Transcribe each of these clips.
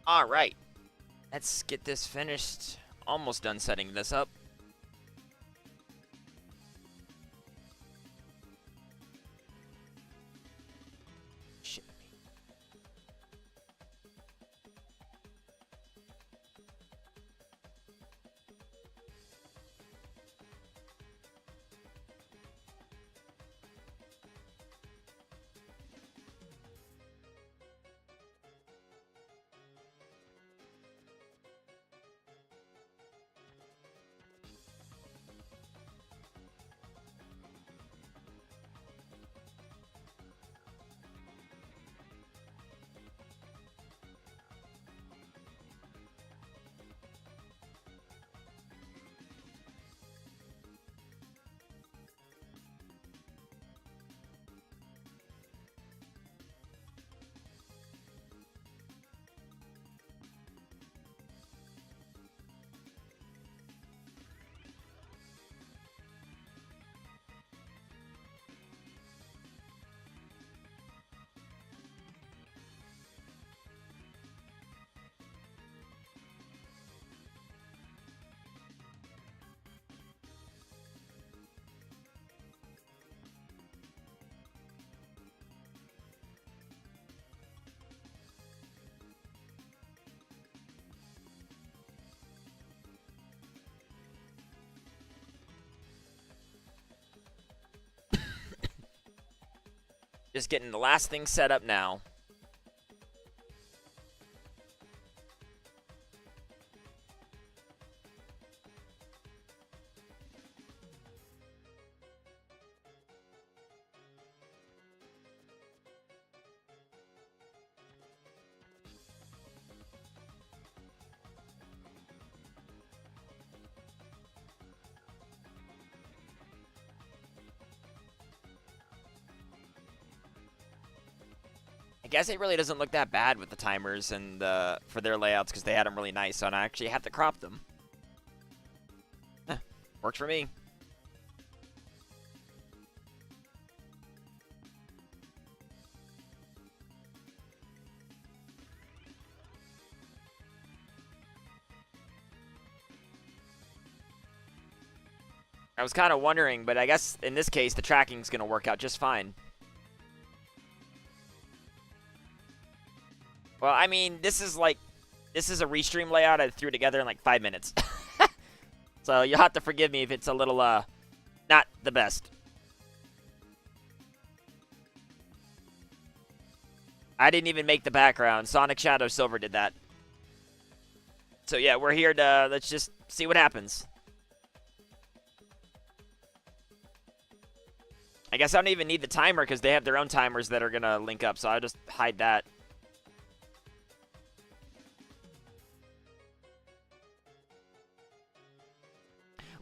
Alright, let's get this finished. Almost done setting this up. Shit. Just getting the last thing set up now. I guess it really doesn't look that bad with the timers and for their layouts because they had them really nice, so I don't actually have to crop them. Works for me. I was kind of wondering, but I guess in this case the tracking's going to work out just fine. Well, I mean, this is a Restream layout I threw together in like 5 minutes. So you'll have to forgive me if it's a little, not the best. I didn't even make the background. Sonic Shadow Silver did that. So yeah, we're here to, let's just see what happens. I guess I don't even need the timer because they have their own timers that are going to link up, so I'll just hide that.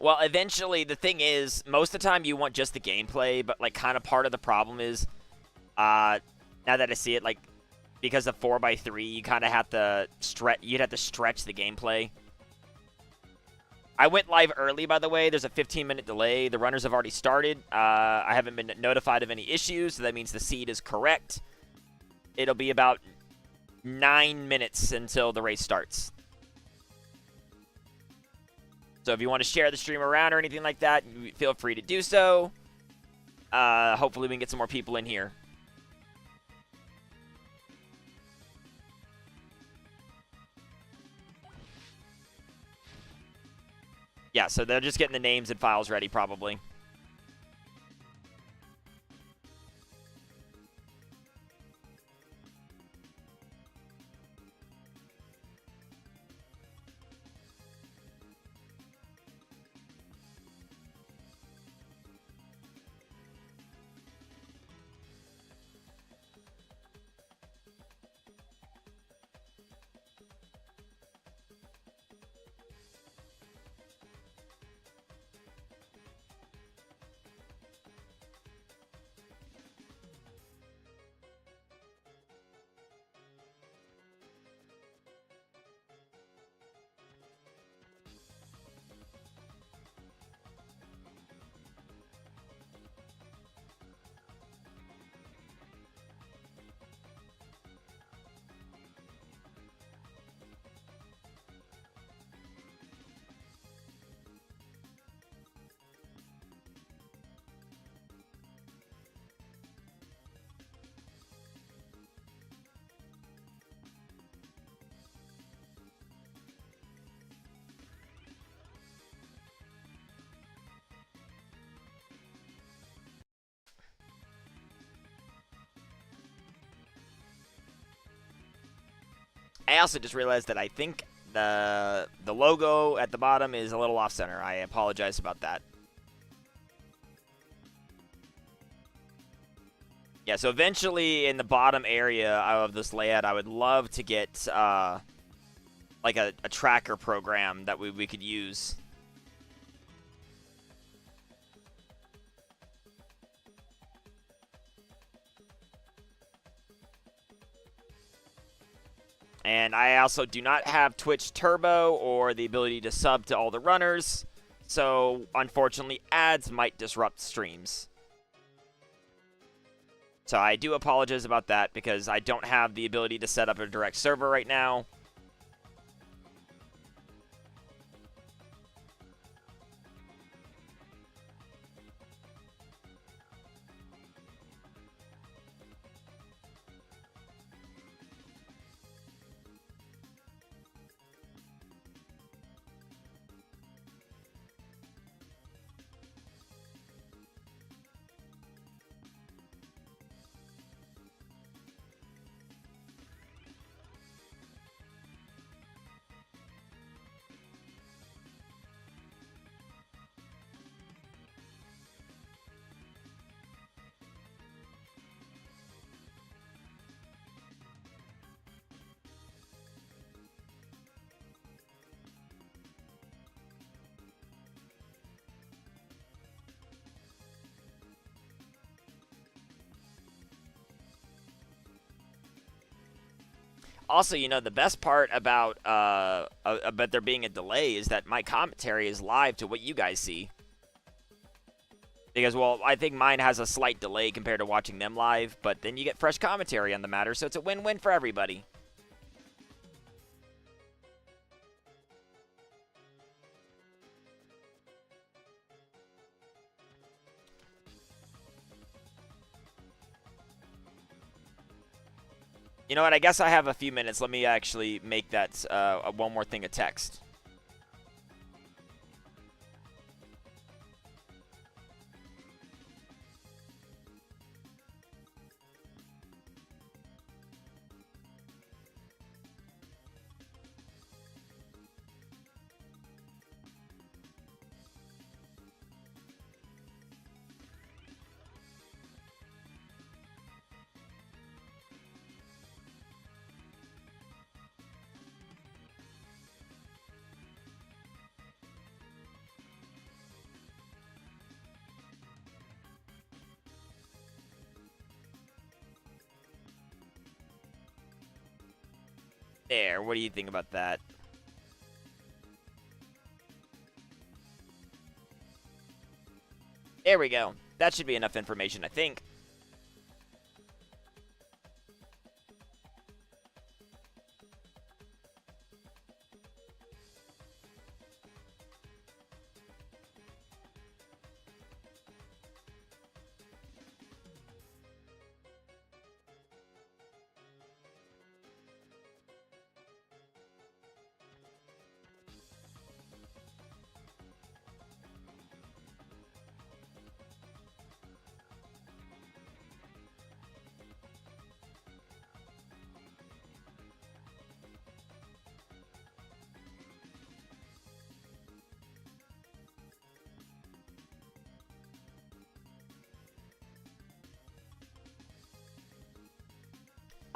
Well, eventually, the thing is, most of the time you want just the gameplay, but, like, kind of part of the problem is, now that I see it, like, because of 4x3, you kind of have to you'd have to stretch the gameplay. I went live early, by the way. There's a 15-minute delay. The runners have already started. I haven't been notified of any issues, so that means the seed is correct. It'll be about 9 minutes until the race starts. So if you want to share the stream around or anything like that, feel free to do so. Hopefully we can get some more people in here. Yeah, so they're just getting the names and files ready, probably. I also just realized that I think the logo at the bottom is a little off center. I apologize about that. Yeah, so eventually in the bottom area of this layout, I would love to get like a tracker program that we could use. And I also do not have Twitch Turbo or the ability to sub to all the runners, so unfortunately ads might disrupt streams. So I do apologize about that because I don't have the ability to set up a direct server right now. Also, you know, the best part about there being a delay is that my commentary is live to what you guys see. Because, well, I think mine has a slight delay compared to watching them live, but then you get fresh commentary on the matter, so it's a win-win for everybody. You know what? I guess I have a few minutes. Let me actually make that one more thing a text. There, what do you think about that? There we go. That should be enough information, I think.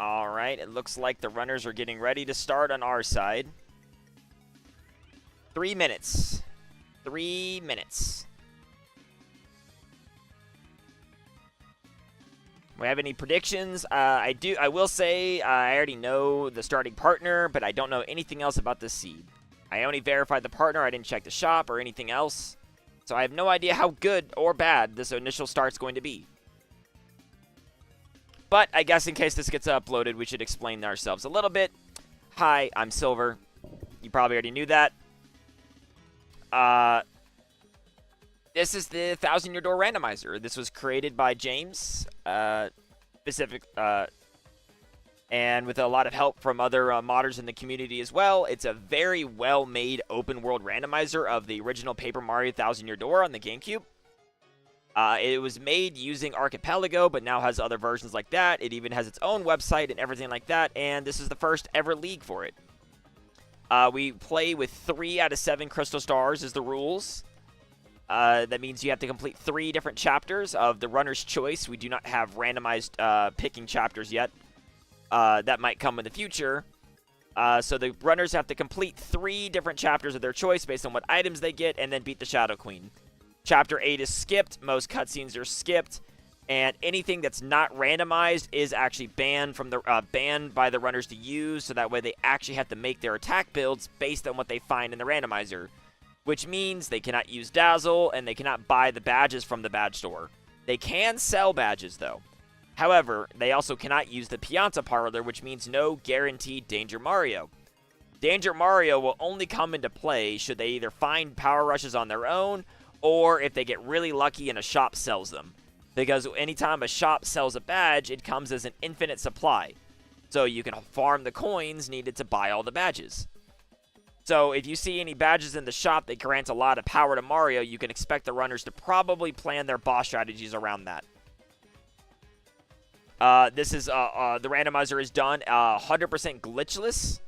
All right, it looks like the runners are getting ready to start on our side. 3 minutes. 3 minutes. We have any predictions? I will say I already know the starting partner, but I don't know anything else about this seed. I only verified the partner. I didn't check the shop or anything else. So I have no idea how good or bad this initial start's going to be. But I guess in case this gets uploaded, we should explain ourselves a little bit. Hi, I'm Silver. You probably already knew that. This is the 1,000-Year Door Randomizer. This was created by James, and with a lot of help from other modders in the community as well. It's a very well-made open-world randomizer of the original Paper Mario 1,000-Year Door on the GameCube. It was made using Archipelago, but now has other versions like that. It even has its own website and everything like that, and this is the first ever league for it. We play with 3 out of 7 crystal stars is the rules. That means you have to complete 3 different chapters of the runner's choice. We do not have randomized picking chapters yet. That might come in the future. So the runners have to complete 3 different chapters of their choice based on what items they get, and then beat the Shadow Queen. Chapter 8 is skipped. Most cutscenes are skipped. And anything that's not randomized is actually banned from the banned by the runners to use, so that way they actually have to make their attack builds based on what they find in the randomizer. Which means they cannot use Dazzle, and they cannot buy the badges from the badge store. They can sell badges, though. However, they also cannot use the Pianta Parlor, which means no guaranteed Danger Mario. Danger Mario will only come into play should they either find power rushes on their own, or if they get really lucky and a shop sells them. Because anytime a shop sells a badge, it comes as an infinite supply. So you can farm the coins needed to buy all the badges. So if you see any badges in the shop that grant a lot of power to Mario, you can expect the runners to probably plan their boss strategies around that. This is, the randomizer is done 100% glitchless.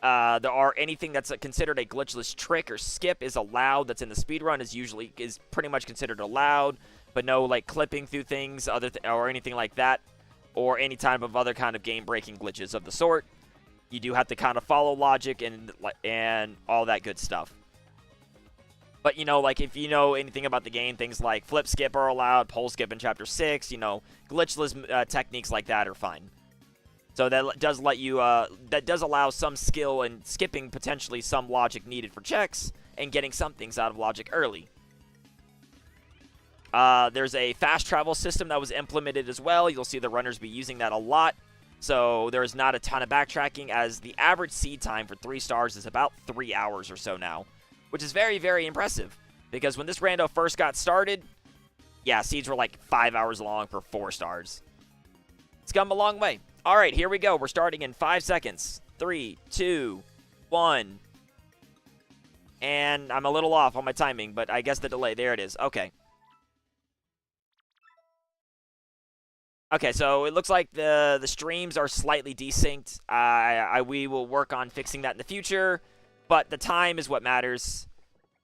There are anything that's considered a glitchless trick or skip is allowed that's in the speedrun is pretty much considered allowed, but no like clipping through things or anything like that, or any type of other kind of game-breaking glitches of the sort. You do have to kind of follow logic and all that good stuff. But, you know, like, if you know anything about the game, things like flip skip are allowed, pole skip in Chapter 6, you know, glitchless techniques like that are fine. So that does let you, that does allow some skill in skipping potentially some logic needed for checks and getting some things out of logic early. There's a fast travel system that was implemented as well. You'll see the runners be using that a lot. So there's not a ton of backtracking, as the average seed time for 3 stars is about 3 hours or so now, which is very, very impressive. Because when this rando first got started, yeah, seeds were like 5 hours long for 4 stars. It's come a long way. All right, here we go. We're starting in 5 seconds. 3, 2, 1. And I'm a little off on my timing, but I guess the delay. There it is. Okay. Okay, so it looks like the streams are slightly desynced. We will work on fixing that in the future, but the time is what matters.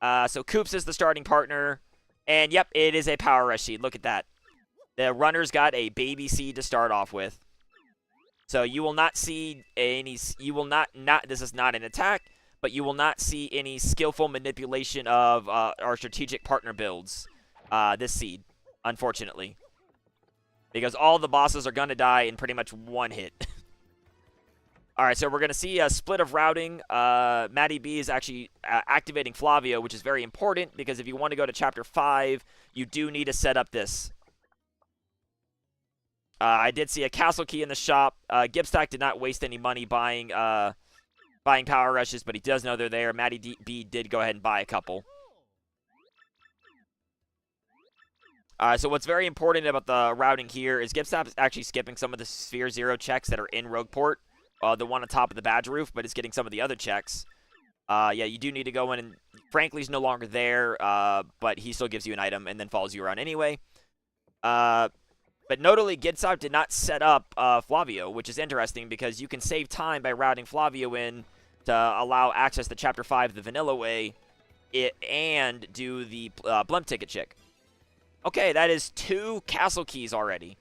So Koops is the starting partner, and yep, it is a Power Rush seed. Look at that. The runners got a baby seed to start off with. So you will not see any, this is not an attack, but you will not see any skillful manipulation of our strategic partner builds this seed, unfortunately. Because all the bosses are going to die in pretty much one hit. Alright, so we're going to see a split of routing. MaddyB is actually activating Flavio, which is very important, because if you want to go to Chapter 5, you do need to set up this. I did see a castle key in the shop. Gibstack did not waste any money buying power rushes, but he does know they're there. MaddyB did go ahead and buy a couple. So what's very important about the routing here is Gibstack is actually skipping some of the Sphere Zero checks that are in Rogueport. The one on top of the badge roof, but it's getting some of the other checks. Yeah, you do need to go in, and Frankly's no longer there, but he still gives you an item and then follows you around anyway. But notably, Gibstack did not set up Flavio, which is interesting because you can save time by routing Flavio in to allow access to Chapter 5 the vanilla way and do the blimp ticket chick. Okay, that is 2 castle keys already.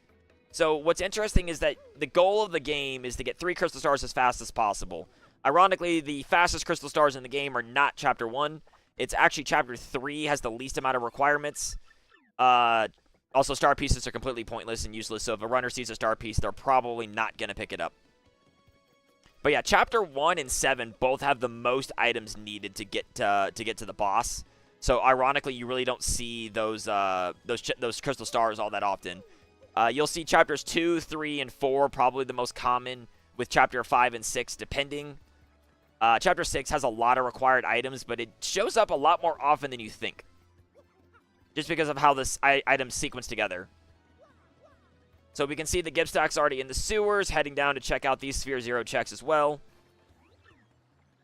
So what's interesting is that the goal of the game is to get 3 crystal stars as fast as possible. Ironically, the fastest crystal stars in the game are not Chapter 1. It's actually Chapter 3 has the least amount of requirements. Also, star pieces are completely pointless and useless, so if a runner sees a star piece, they're probably not going to pick it up. But yeah, Chapter 1 and 7 both have the most items needed to get to the boss. So ironically, you really don't see those crystal stars all that often. You'll see Chapters 2, 3, and 4 probably the most common, with Chapter 5 and 6 depending. Chapter 6 has a lot of required items, but it shows up a lot more often than you think. Just because of how this items sequence together. So we can see the Gibstack's already in the sewers, heading down to check out these Sphere Zero checks as well.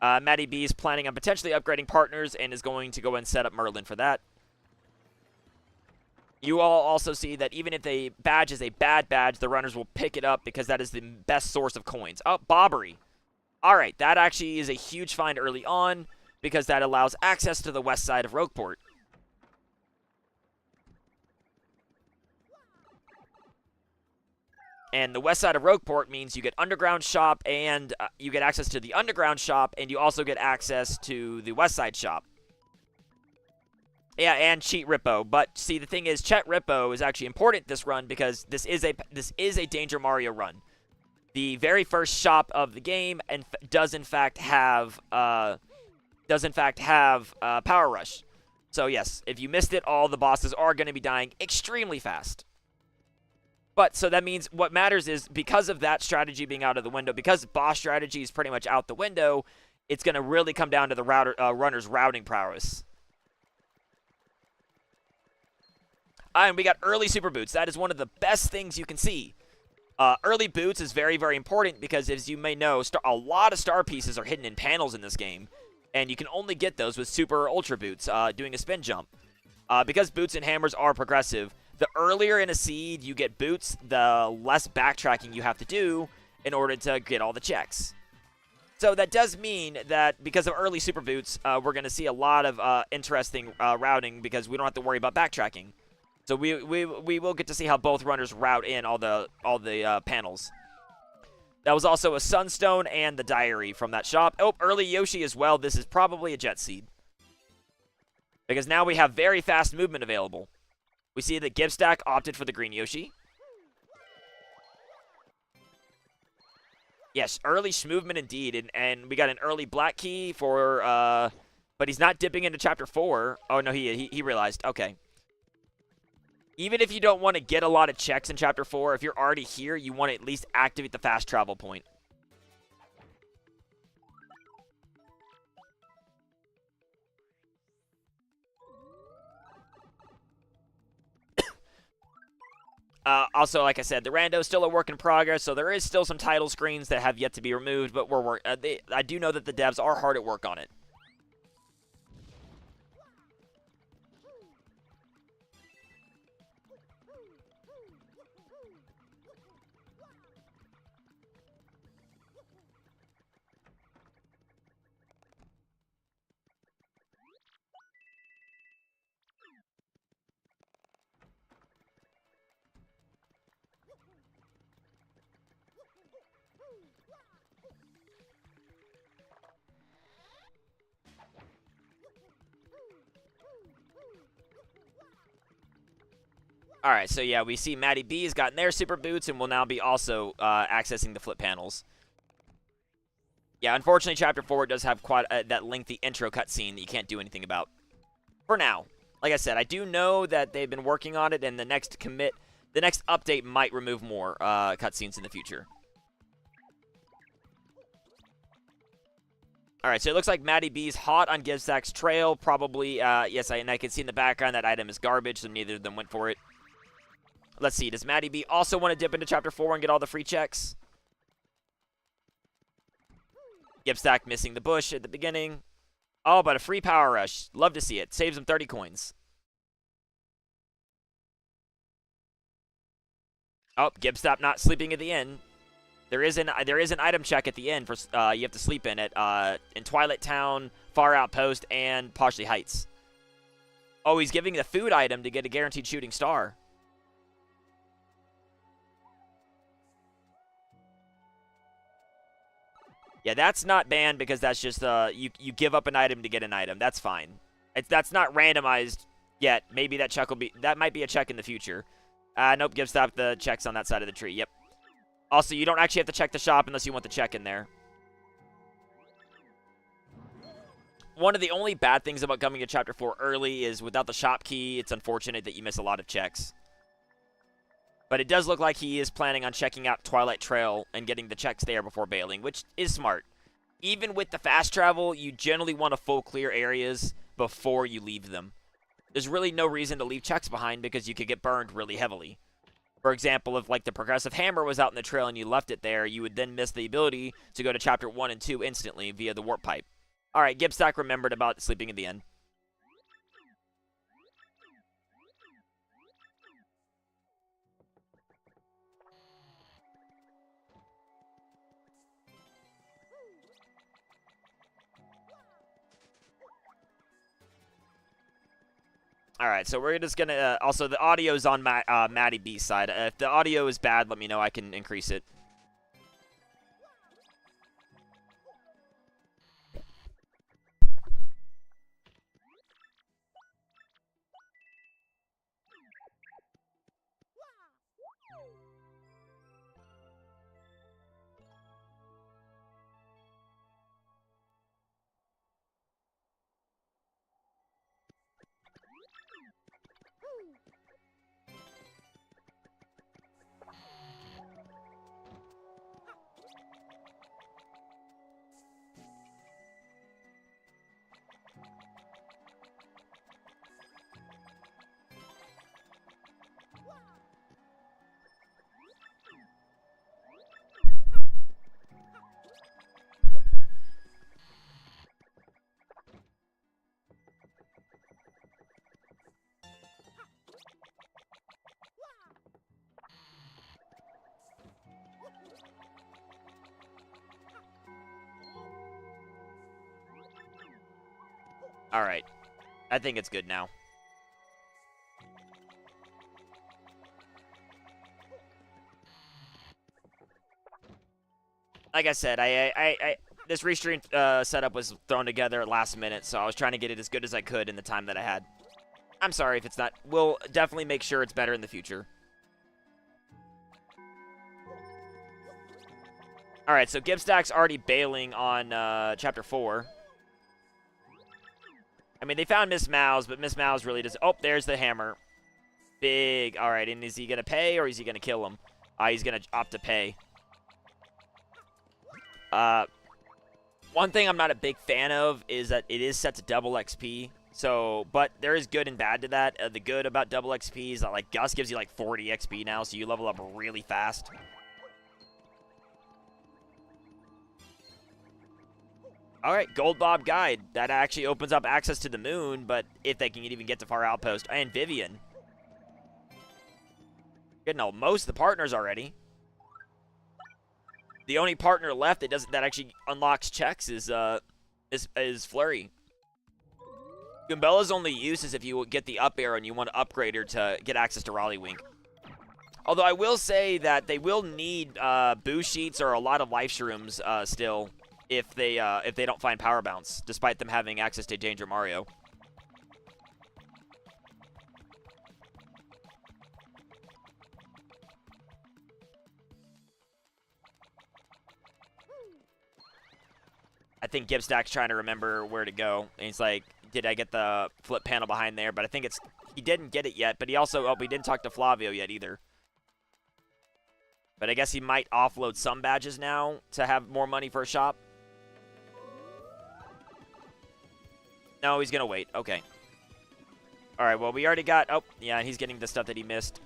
MaddyB is planning on potentially upgrading partners and is going to go and set up Merlin for that. You all also see that even if a badge is a bad badge, the runners will pick it up because that is the best source of coins. Oh, Bobbery. All right, that actually is a huge find early on because that allows access to the west side of Rogueport. And the west side of Rogueport means you get underground shop and you get access to the underground shop, and you also get access to the west side shop. Yeah, and Cheat Rippo. But see, the thing is, Chet Rippo is actually important this run because this is a Danger Mario run. The very first shop of the game and does in fact have Power Rush. So yes, if you missed it, all the bosses are going to be dying extremely fast. But, so that means what matters is, because of that strategy being out of the window, because boss strategy is pretty much out the window, it's going to really come down to the runner's routing prowess. And we got early super boots. That is one of the best things you can see. Early boots is very, very important because, as you may know, a lot of star pieces are hidden in panels in this game. And you can only get those with super or ultra boots doing a spin jump. Because boots and hammers are progressive, the earlier in a seed you get boots, the less backtracking you have to do in order to get all the checks. So that does mean that because of early super boots, we're going to see a lot of interesting routing because we don't have to worry about backtracking. So we will get to see how both runners route in all the panels. That was also a Sunstone and the Diary from that shop. Oh, early Yoshi as well. This is probably a Jet Seed. Because now we have very fast movement available. We see that Gibstack opted for the green Yoshi. Yes, early movement indeed. And we got an early black key for, but he's not dipping into Chapter 4. Oh, no, he realized. Okay. Even if you don't want to get a lot of checks in Chapter 4, if you're already here, you want to at least activate the fast travel point. Also, like I said, the Rando is still a work in progress, so there is still some title screens that have yet to be removed, but I do know that the devs are hard at work on it. Alright, so yeah, we see MaddyB has gotten their super boots and will now be also accessing the flip panels. Yeah, unfortunately, Chapter 4 does have quite that lengthy intro cutscene that you can't do anything about. For now. Like I said, I do know that they've been working on it, and the next update might remove more cutscenes in the future. Alright, so it looks like MaddyB's hot on Gibstack's trail. Probably, yes, and I can see in the background that item is garbage, so neither of them went for it. Let's see, does MaddyB also want to dip into Chapter 4 and get all the free checks? Gibstack missing the bush at the beginning. Oh, but a free Power Rush. Love to see it. Saves him 30 coins. Oh, Gibstack not sleeping at the inn. There is an item check at the end for you have to sleep in it in Twilight Town, Far Outpost, and Poshley Heights. Oh, he's giving the food item to get a guaranteed shooting star. Yeah, that's not banned because that's just you give up an item to get an item. That's fine. That's not randomized yet. Maybe that might be a check in the future. Nope, Gibstack the checks on that side of the tree. Yep. Also, you don't actually have to check the shop unless you want the check in there. One of the only bad things about coming to Chapter 4 early is without the shop key, it's unfortunate that you miss a lot of checks. But it does look like he is planning on checking out Twilight Trail and getting the checks there before bailing, which is smart. Even with the fast travel, you generally want to full clear areas before you leave them. There's really no reason to leave checks behind because you could get burned really heavily. For example, if like the progressive hammer was out in the trail and you left it there, you would then miss the ability to go to Chapter 1 and 2 instantly via the warp pipe. Alright, Gibstack remembered about sleeping at the end. All right, so we're just gonna. Also, the audio's on MaddyB side. If the audio is bad, let me know. I can increase it. All right, I think it's good now. Like I said, this Restream setup was thrown together at last minute, so I was trying to get it as good as I could in the time that I had. I'm sorry if it's not. We'll definitely make sure it's better in the future. All right, so Gibstack's already bailing on Chapter 4. I mean, they found Miss Mouse, but Miss Mouse really doesn't. Oh, there's the hammer. Big. All right, and is he going to pay or is he going to kill him? He's going to opt to pay. One thing I'm not a big fan of is that it is set to double XP. So, but there is good and bad to that. The good about double XP is that, like, Gus gives you, like, 40 XP now, so you level up really fast. All right, Gold Bob Guide. That actually opens up access to the moon, but if they can even get to Far Outpost. And Vivian. Getting most of the partners already. The only partner left that actually unlocks checks is Flurry. Goombella's only use is if you get the up arrow and you want to upgrade her to get access to Raleigh Wink. Although I will say that they will need boost sheets or a lot of life shrooms still if they don't find Power Bounce, despite them having access to Danger Mario. I think Gibstack's trying to remember where to go. And he's like, did I get the flip panel behind there? But I think he didn't get it yet. But he also, he didn't talk to Flavio yet either. But I guess he might offload some badges now to have more money for a shop. No, he's going to wait. Okay. All right, well, we already got... Oh, yeah, he's getting the stuff that he missed.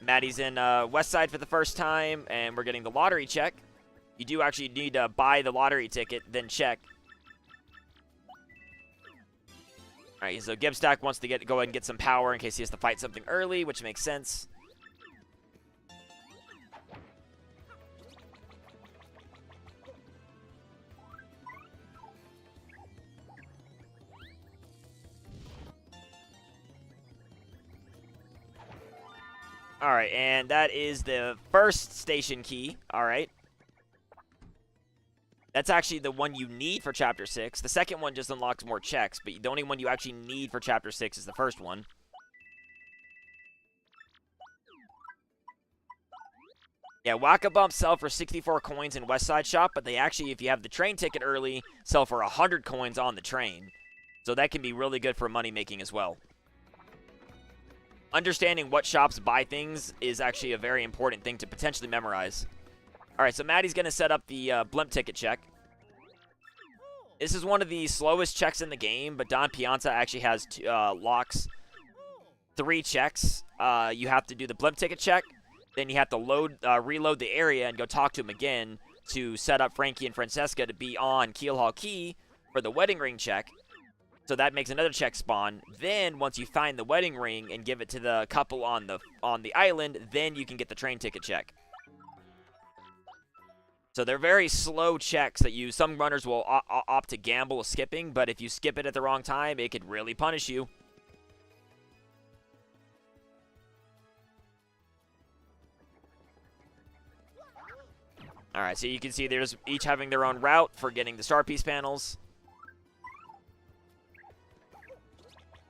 Maddie's in West Side for the first time, and we're getting the lottery check. You do actually need to buy the lottery ticket, then check. All right, so Gibstack wants to go ahead and get some power in case he has to fight something early, which makes sense. All right, and that is the first station key. All right. That's actually the one you need for Chapter 6. The second one just unlocks more checks, but the only one you actually need for Chapter 6 is the first one. Yeah, Whack-A-Bump sell for 64 coins in West Side Shop, but they actually, if you have the train ticket early, sell for 100 coins on the train. So that can be really good for money making as well. Understanding what shops buy things is actually a very important thing to potentially memorize. All right, so Maddie's going to set up the blimp ticket check. This is one of the slowest checks in the game, but Don Pianta actually has locks 3 checks. You have to do the blimp ticket check. Then you have to reload the area and go talk to him again to set up Frankie and Francesca to be on Keel Hall Key for the wedding ring check. So that makes another check spawn. Then once you find the wedding ring and give it to the couple on the island, then you can get the train ticket check. So they're very slow checks that some runners will opt to gamble with skipping, but if you skip it at the wrong time, it could really punish you. Alright, so you can see there's each having their own route for getting the star piece panels.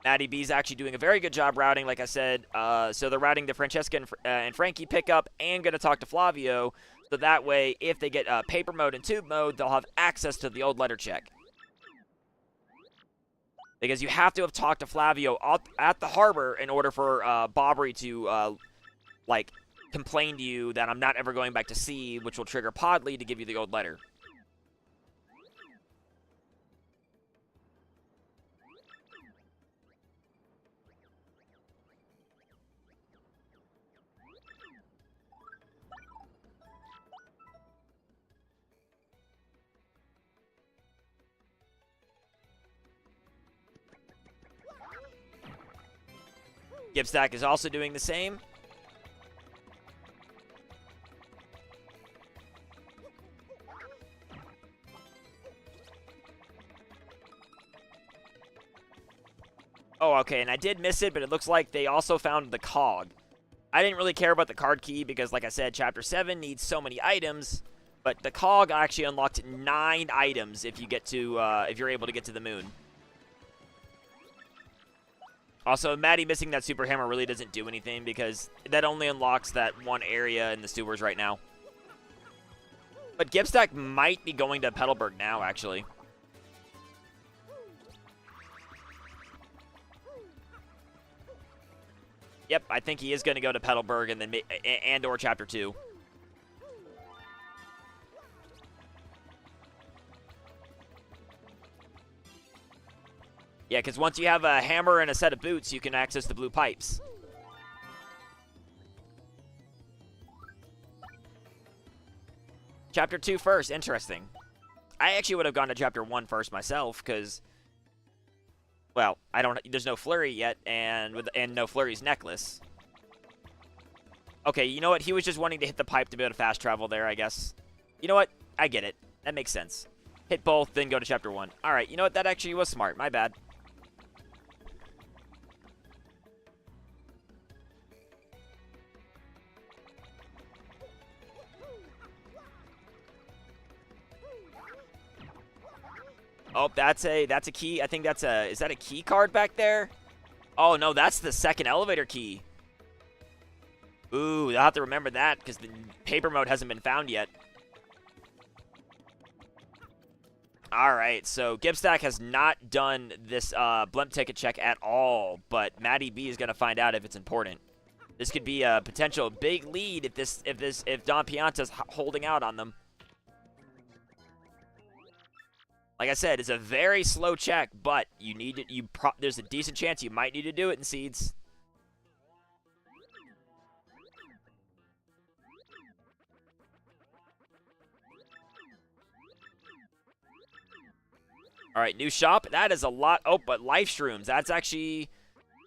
MaddyB's actually doing a very good job routing, like I said. So they're routing the Francesca and Frankie pickup and going to talk to Flavio. So that way, if they get paper mode and tube mode, they'll have access to the old letter check. Because you have to have talked to Flavio at the harbor in order for Bobbery to, like, complain to you that I'm not ever going back to sea, which will trigger Podley to give you the old letter. Gibstack is also doing the same. Oh, okay, and I did miss it, but it looks like they also found the cog. I didn't really care about the card key because, like I said, Chapter 7 needs so many items, but the cog actually unlocked 9 items if you get to, if you're able to get to the moon. Also, Maddie missing that super hammer really doesn't do anything because that only unlocks that one area in the sewers right now. But Gibstack might be going to Petalburg now, actually. Yep, I think he is going to go to Petalburg and then or Chapter 2. Yeah, because once you have a hammer and a set of boots, you can access the blue pipes. Chapter 2 first. Interesting. I actually would have gone to Chapter 1 first myself, because, well, there's no Flurry yet, and no Flurry's necklace. Okay, you know what? He was just wanting to hit the pipe to be able to fast travel there, I guess. You know what? I get it. That makes sense. Hit both, then go to Chapter 1. Alright, you know what? That actually was smart. My bad. Oh, that's a key. I think is that a key card back there? Oh, no, that's the second elevator key. Ooh, I'll have to remember that because the paper mode hasn't been found yet. Alright, so Gibstack has not done this blimp ticket check at all, but MaddyB is going to find out if it's important. This could be a potential big lead if Don Pianta's holding out on them. Like I said, it's a very slow check, but there's a decent chance you might need to do it in Seeds. All right, new shop. That is a lot. Oh, but life shrooms. That's actually,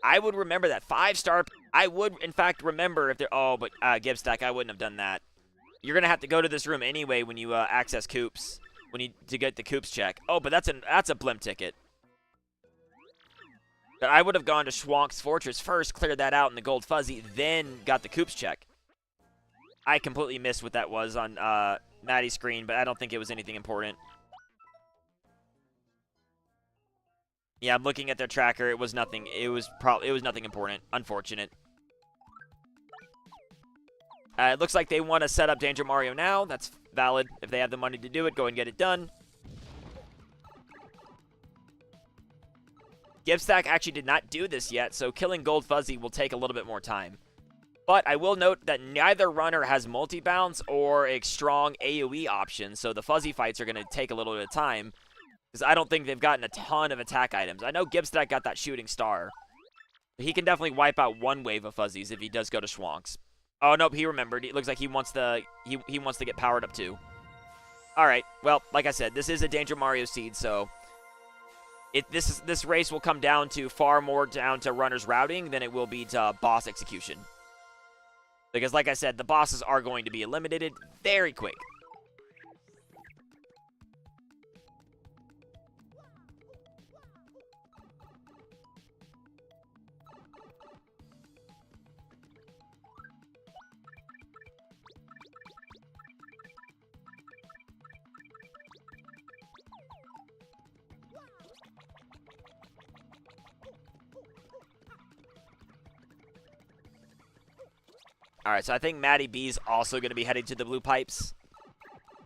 I would remember that 5-star. I would, in fact, remember if they're. Oh, but Gibstack, I wouldn't have done that. You're gonna have to go to this room anyway when you access Coops. To get the Coops check. Oh, but that's a blimp ticket. But I would have gone to Schwonk's Fortress first, cleared that out in the gold fuzzy, then got the Coops check. I completely missed what that was on Maddie's screen, but I don't think it was anything important. Yeah, I'm looking at their tracker. It was nothing. It was nothing important. Unfortunate. It looks like they want to set up Danger Mario now. That's valid. If they have the money to do it, go and get it done. Gibstack actually did not do this yet, so killing Gold Fuzzy will take a little bit more time. But I will note that neither runner has multi-bounce or a strong AoE option, so the Fuzzy fights are going to take a little bit of time, because I don't think they've gotten a ton of attack items. I know Gibstack got that shooting star. He can definitely wipe out one wave of Fuzzies if he does go to Schwonk's. Oh, nope, he remembered. It looks like he wants to get powered up too. Alright, well, like I said, this is a Danger Mario seed, so this race will come down to far more down to runner's routing than it will be to boss execution. Because like I said, the bosses are going to be eliminated very quick. Alright, so I think MaddyB's also going to be heading to the blue pipes.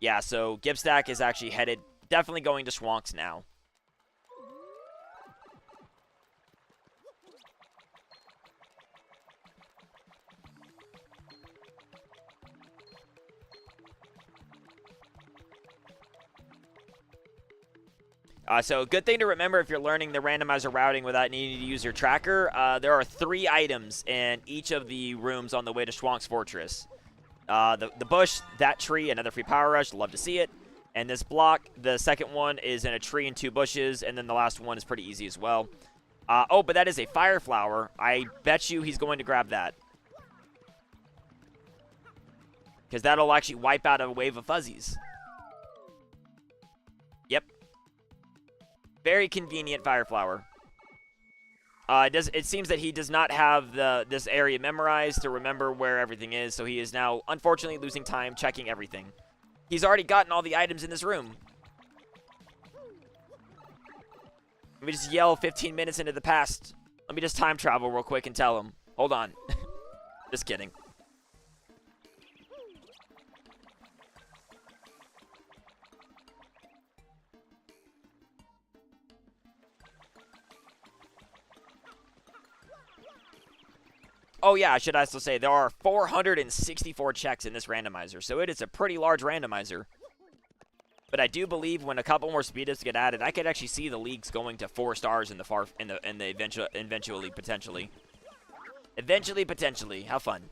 Yeah, so Gibstack is actually headed, definitely going to Schwanks now. So good thing to remember if you're learning the randomizer routing without needing to use your tracker. There are 3 items in each of the rooms on the way to Schwank's Fortress. The bush, that tree, another free power rush, love to see it. And this block, the second one is in a tree and 2 bushes, and then the last one is pretty easy as well. Oh, but that is a fire flower. I bet you he's going to grab that. Because that'll actually wipe out a wave of fuzzies. Yep. Very convenient fire flower. It seems that he does not have this area memorized to remember where everything is, so he is now, unfortunately, losing time checking everything. He's already gotten all the items in this room. Let me just yell 15 minutes into the past. Let me just time travel real quick and tell him. Hold on. Just kidding. Oh yeah, I should also say there are 464 checks in this randomizer, so it is a pretty large randomizer. But I do believe when a couple more speed ups get added, I could actually see the leagues going to 4 stars in the eventually potentially. How fun.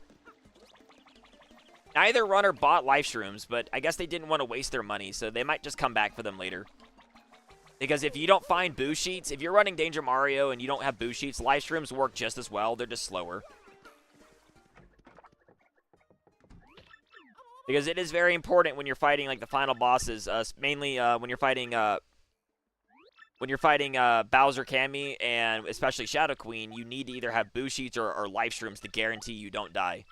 Neither runner bought life shrooms, but I guess they didn't want to waste their money, so they might just come back for them later. Because if you don't find boo sheets, if you're running Danger Mario and you don't have boo sheets, life shrooms work just as well. They're just slower. Because it is very important when you're fighting like the final bosses, mainly when you're fighting Bowser Cammy and especially Shadow Queen, you need to either have boo sheets or life shrooms to guarantee you don't die.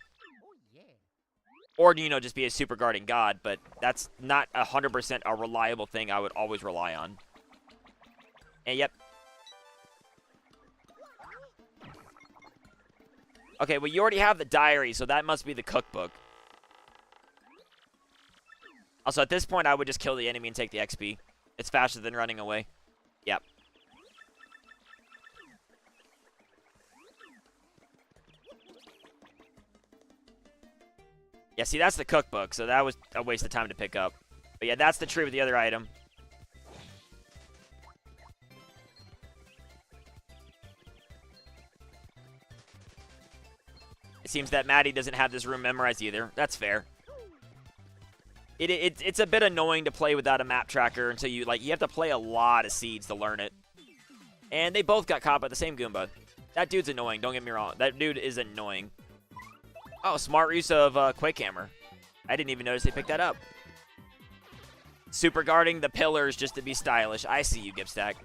Or, you know, just be a super guarding god, but that's not 100% a reliable thing I would always rely on. And yep. Okay, well you already have the diary, so that must be the cookbook. Also, at this point, I would just kill the enemy and take the XP. It's faster than running away. Yep. Yeah, see, that's the cookbook, so that was a waste of time to pick up. But yeah, that's the tree with the other item. It seems that Maddie doesn't have this room memorized either. That's fair. It's a bit annoying to play without a map tracker until you have to play a lot of seeds to learn it. And they both got caught by the same Goomba. That dude's annoying, don't get me wrong. That dude is annoying. Oh, smart use of Quake Hammer. I didn't even notice they picked that up. Super guarding the pillars just to be stylish. I see you, Gibstack.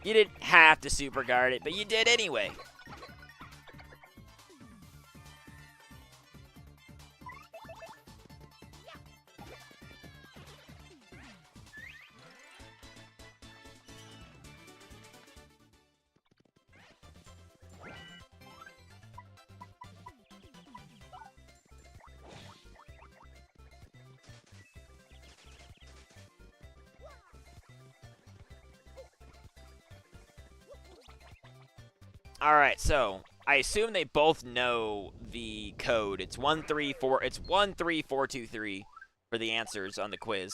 You didn't have to super guard it, but you did anyway. Alright, so I assume they both know the code. It's 134223 for the answers on the quiz.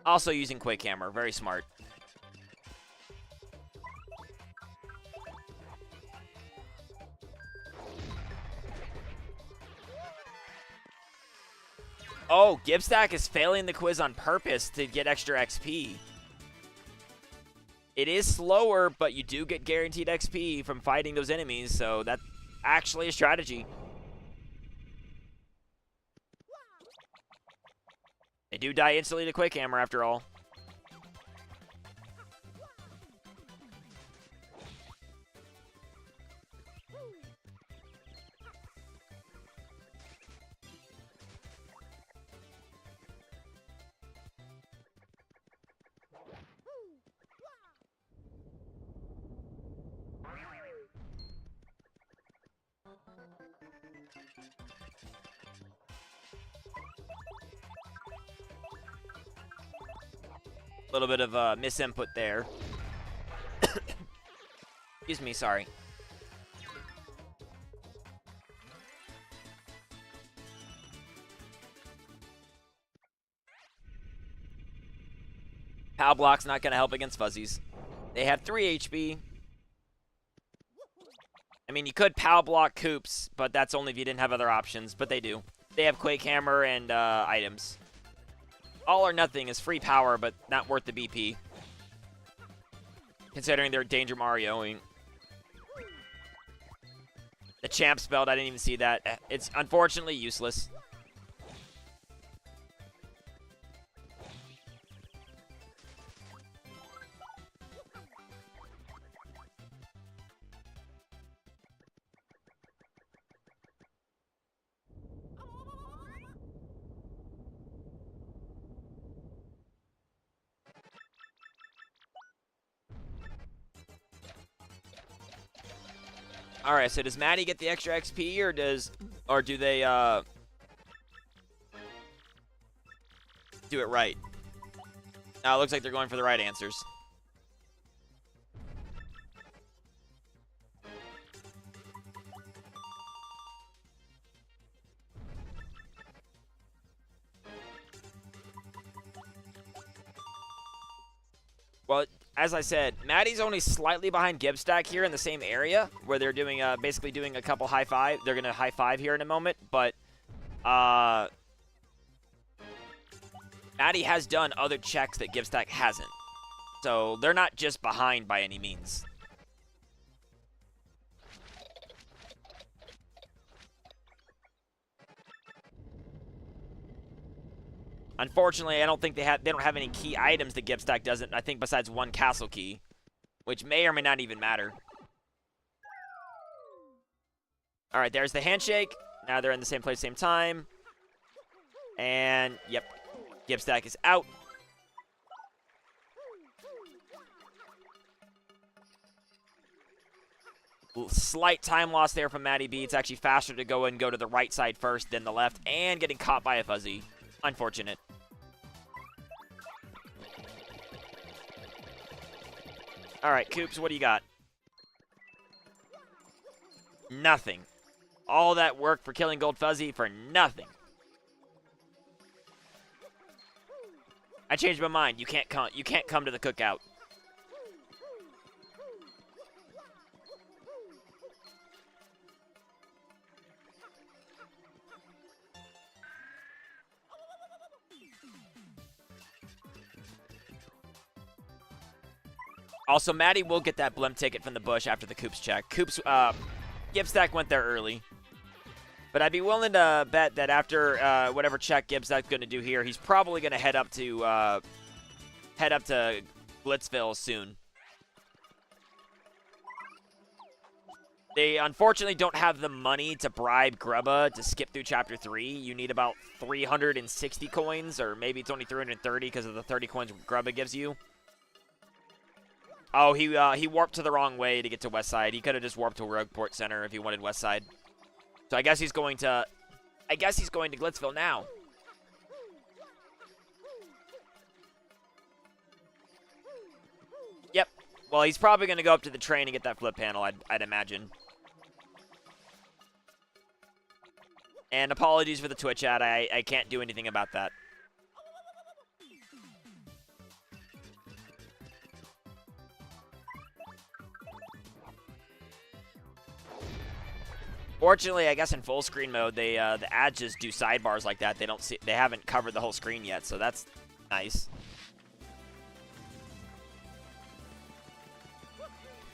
Also using Quake Hammer, very smart. Oh, Gibstack is failing the quiz on purpose to get extra XP. It is slower, but you do get guaranteed XP from fighting those enemies, so that's actually a strategy. They do die instantly to Quake Hammer, after all. A little bit of misinput there. Excuse me, sorry. Pow Block's not going to help against Fuzzies. They have 3 HP. I mean, you could Pow Block Koops, but that's only if you didn't have other options, but they do. They have Quake Hammer and items. All or Nothing is free power, but not worth the BP. Considering they're Danger Marioing. The Champ's Belt, I didn't even see that. It's unfortunately useless. All right, so does Maddie get the extra XP, or do they do it right? It looks like they're going for the right answers. Well, as I said, Maddie's only slightly behind Gibstack here in the same area where they're doing basically doing a couple high five. They're gonna high five here in a moment, but Maddie has done other checks that Gibstack hasn't, so they're not just behind by any means. Unfortunately, I don't think they don't have any key items that Gibstack doesn't, I think, besides one castle key, which may or may not even matter. All right, there's the handshake. Now they're in the same place, same time. And, yep, Gibstack is out. Slight time loss there from MaddyB. It's actually faster to go and go to the right side first than the left, and getting caught by a Fuzzy. Unfortunate. All right, Koops, what do you got? Nothing. All that work for killing Gold Fuzzy for nothing. I changed my mind. You can't come. You can't come to the cookout. Also, Maddie will get that blimp ticket from the bush after the Koops check. Gibstack went there early. But I'd be willing to bet that after whatever check Gibstack's going to do here, he's probably going to head up to Glitzville soon. They unfortunately don't have the money to bribe Grubba to skip through Chapter 3. You need about 360 coins, or maybe it's only 330 because of the 30 coins Grubba gives you. Oh, he warped to the wrong way to get to West Side. He could have just warped to Rogueport Center if he wanted West Side. So I guess he's going to Glitzville now. Yep. Well, he's probably going to go up to the train and get that flip panel, I'd imagine. And apologies for the Twitch chat. I can't do anything about that. Fortunately, I guess in full screen mode, the ads just do sidebars like that. They haven't covered the whole screen yet, so that's nice.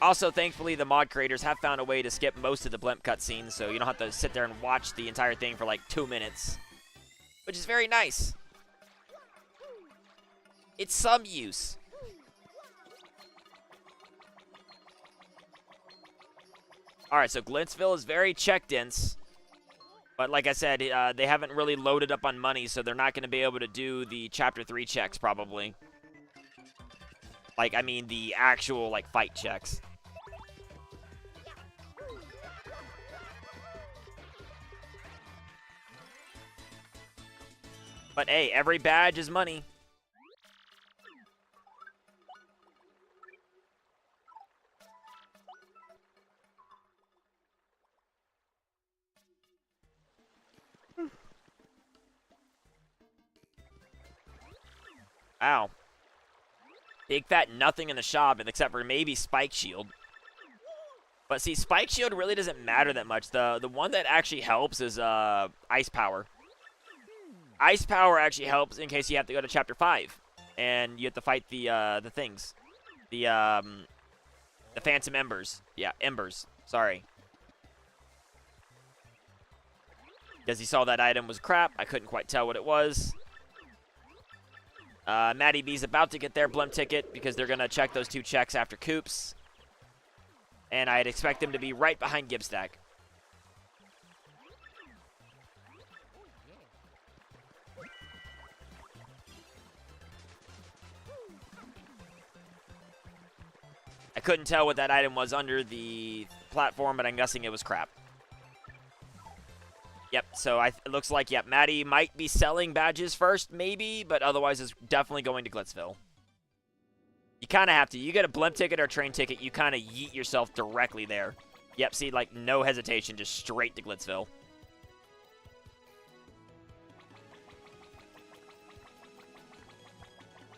Also, thankfully, the mod creators have found a way to skip most of the blimp cutscenes, so you don't have to sit there and watch the entire thing for like 2 minutes, which is very nice. It's some use. All right, so Glitzville is very check-dense. But like I said, they haven't really loaded up on money, so they're not going to be able to do the Chapter 3 checks, probably. Like, I mean, the actual, like, fight checks. But, hey, every badge is money. Ow. Big fat nothing in the shop except for maybe Spike Shield. But see, Spike Shield really doesn't matter that much. The one that actually helps is Ice Power. Ice Power actually helps in case you have to go to Chapter 5. And you have to fight the things. The Phantom Embers. Yeah, Embers. Sorry. Because he saw that item was crap. I couldn't quite tell what it was. MaddyB's about to get their blimp ticket because they're going to check those 2 checks after Coops. And I'd expect them to be right behind Gibstack. I couldn't tell what that item was under the platform, but I'm guessing it was crap. Yep, so it looks like, yep, Maddie might be selling badges first, maybe, but otherwise it's definitely going to Glitzville. You kind of have to. You get a blimp ticket or a train ticket, you kind of yeet yourself directly there. Yep, see, like, no hesitation, just straight to Glitzville.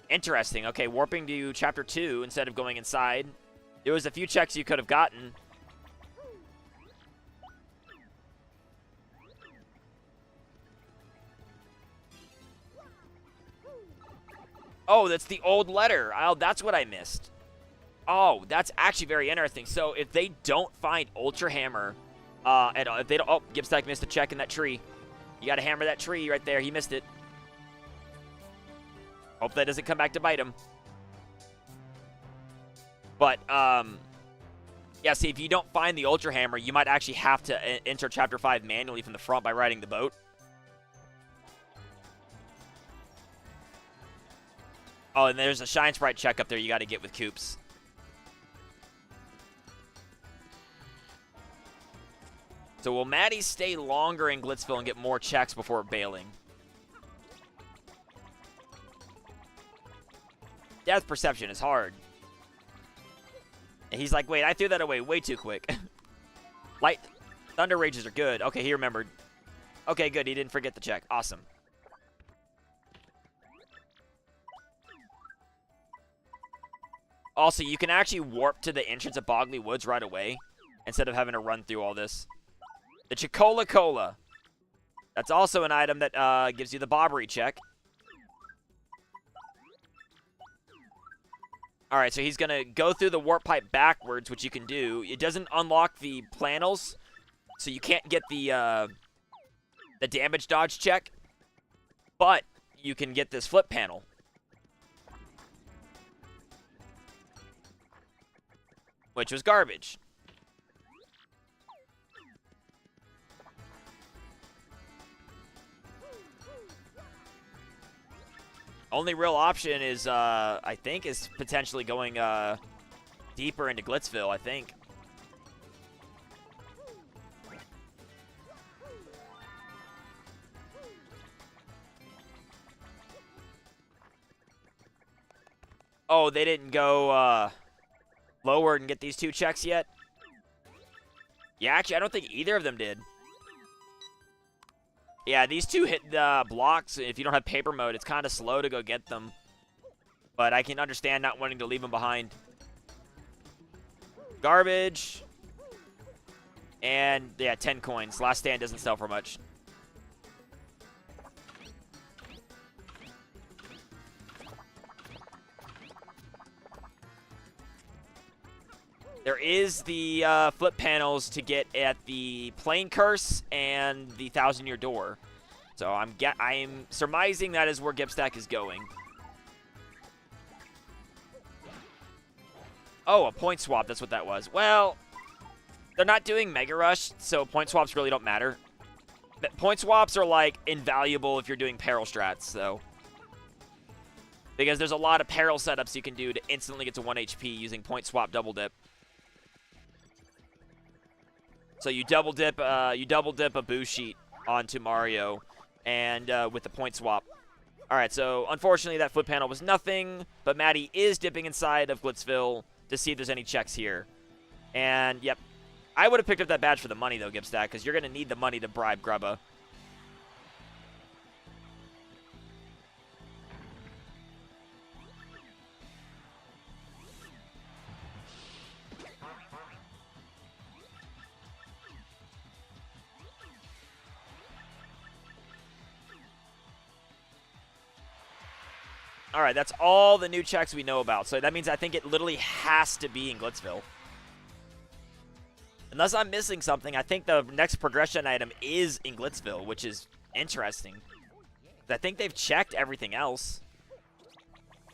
Interesting. Okay, warping to Chapter 2 instead of going inside. There was a few checks you could have gotten. Oh, that's the old letter. Oh, that's what I missed. Oh, that's actually very interesting. So if they don't find Ultra Hammer, if they don't, oh, Gibstack missed a check in that tree. You got to hammer that tree right there. He missed it. Hope that doesn't come back to bite him. But, yeah, see, if you don't find the Ultra Hammer, you might actually have to enter Chapter 5 manually from the front by riding the boat. Oh, and there's a Shine Sprite check up there you got to get with Coops. So will Maddie stay longer in Glitzville and get more checks before bailing? Depth perception is hard. And he's like, wait, I threw that away way too quick. Light Thunder Rages are good. Okay, he remembered. Okay, good. He didn't forget the check. Awesome. Also, you can actually warp to the entrance of Bogley Woods right away instead of having to run through all this. The Chicola Cola. That's also an item that gives you the Bobbery check. Alright, so he's going to go through the warp pipe backwards, which you can do. It doesn't unlock the plannels, so you can't get the damage dodge check. But you can get this flip panel. Which was garbage. Only real option is, I think, is potentially going deeper into Glitzville, I think. Oh, they didn't go lower and get these 2 checks yet? Yeah, actually, I don't think either of them did. Yeah, these 2 hit the blocks. If you don't have paper mode, it's kind of slow to go get them. But I can understand not wanting to leave them behind. Garbage. And, yeah, 10 coins. Last Stand doesn't sell for much. There is the flip panels to get at the Plane Curse and the 1,000-Year Door. So I'm surmising that is where Gibstack is going. Oh, a point swap. That's what that was. Well, they're not doing Mega Rush, so point swaps really don't matter. But point swaps are, like, invaluable if you're doing peril strats, so. Because there's a lot of peril setups you can do to instantly get to 1 HP using point swap double dip. So you double dip a boo sheet onto Mario, and with the point swap. All right, so unfortunately that flip panel was nothing, but Maddie is dipping inside of Glitzville to see if there's any checks here. And yep, I would have picked up that badge for the money though, Gibstack, because you're gonna need the money to bribe Grubba. All right, that's all the new checks we know about. So that means I think it literally has to be in Glitzville. Unless I'm missing something, I think the next progression item is in Glitzville, which is interesting. I think they've checked everything else.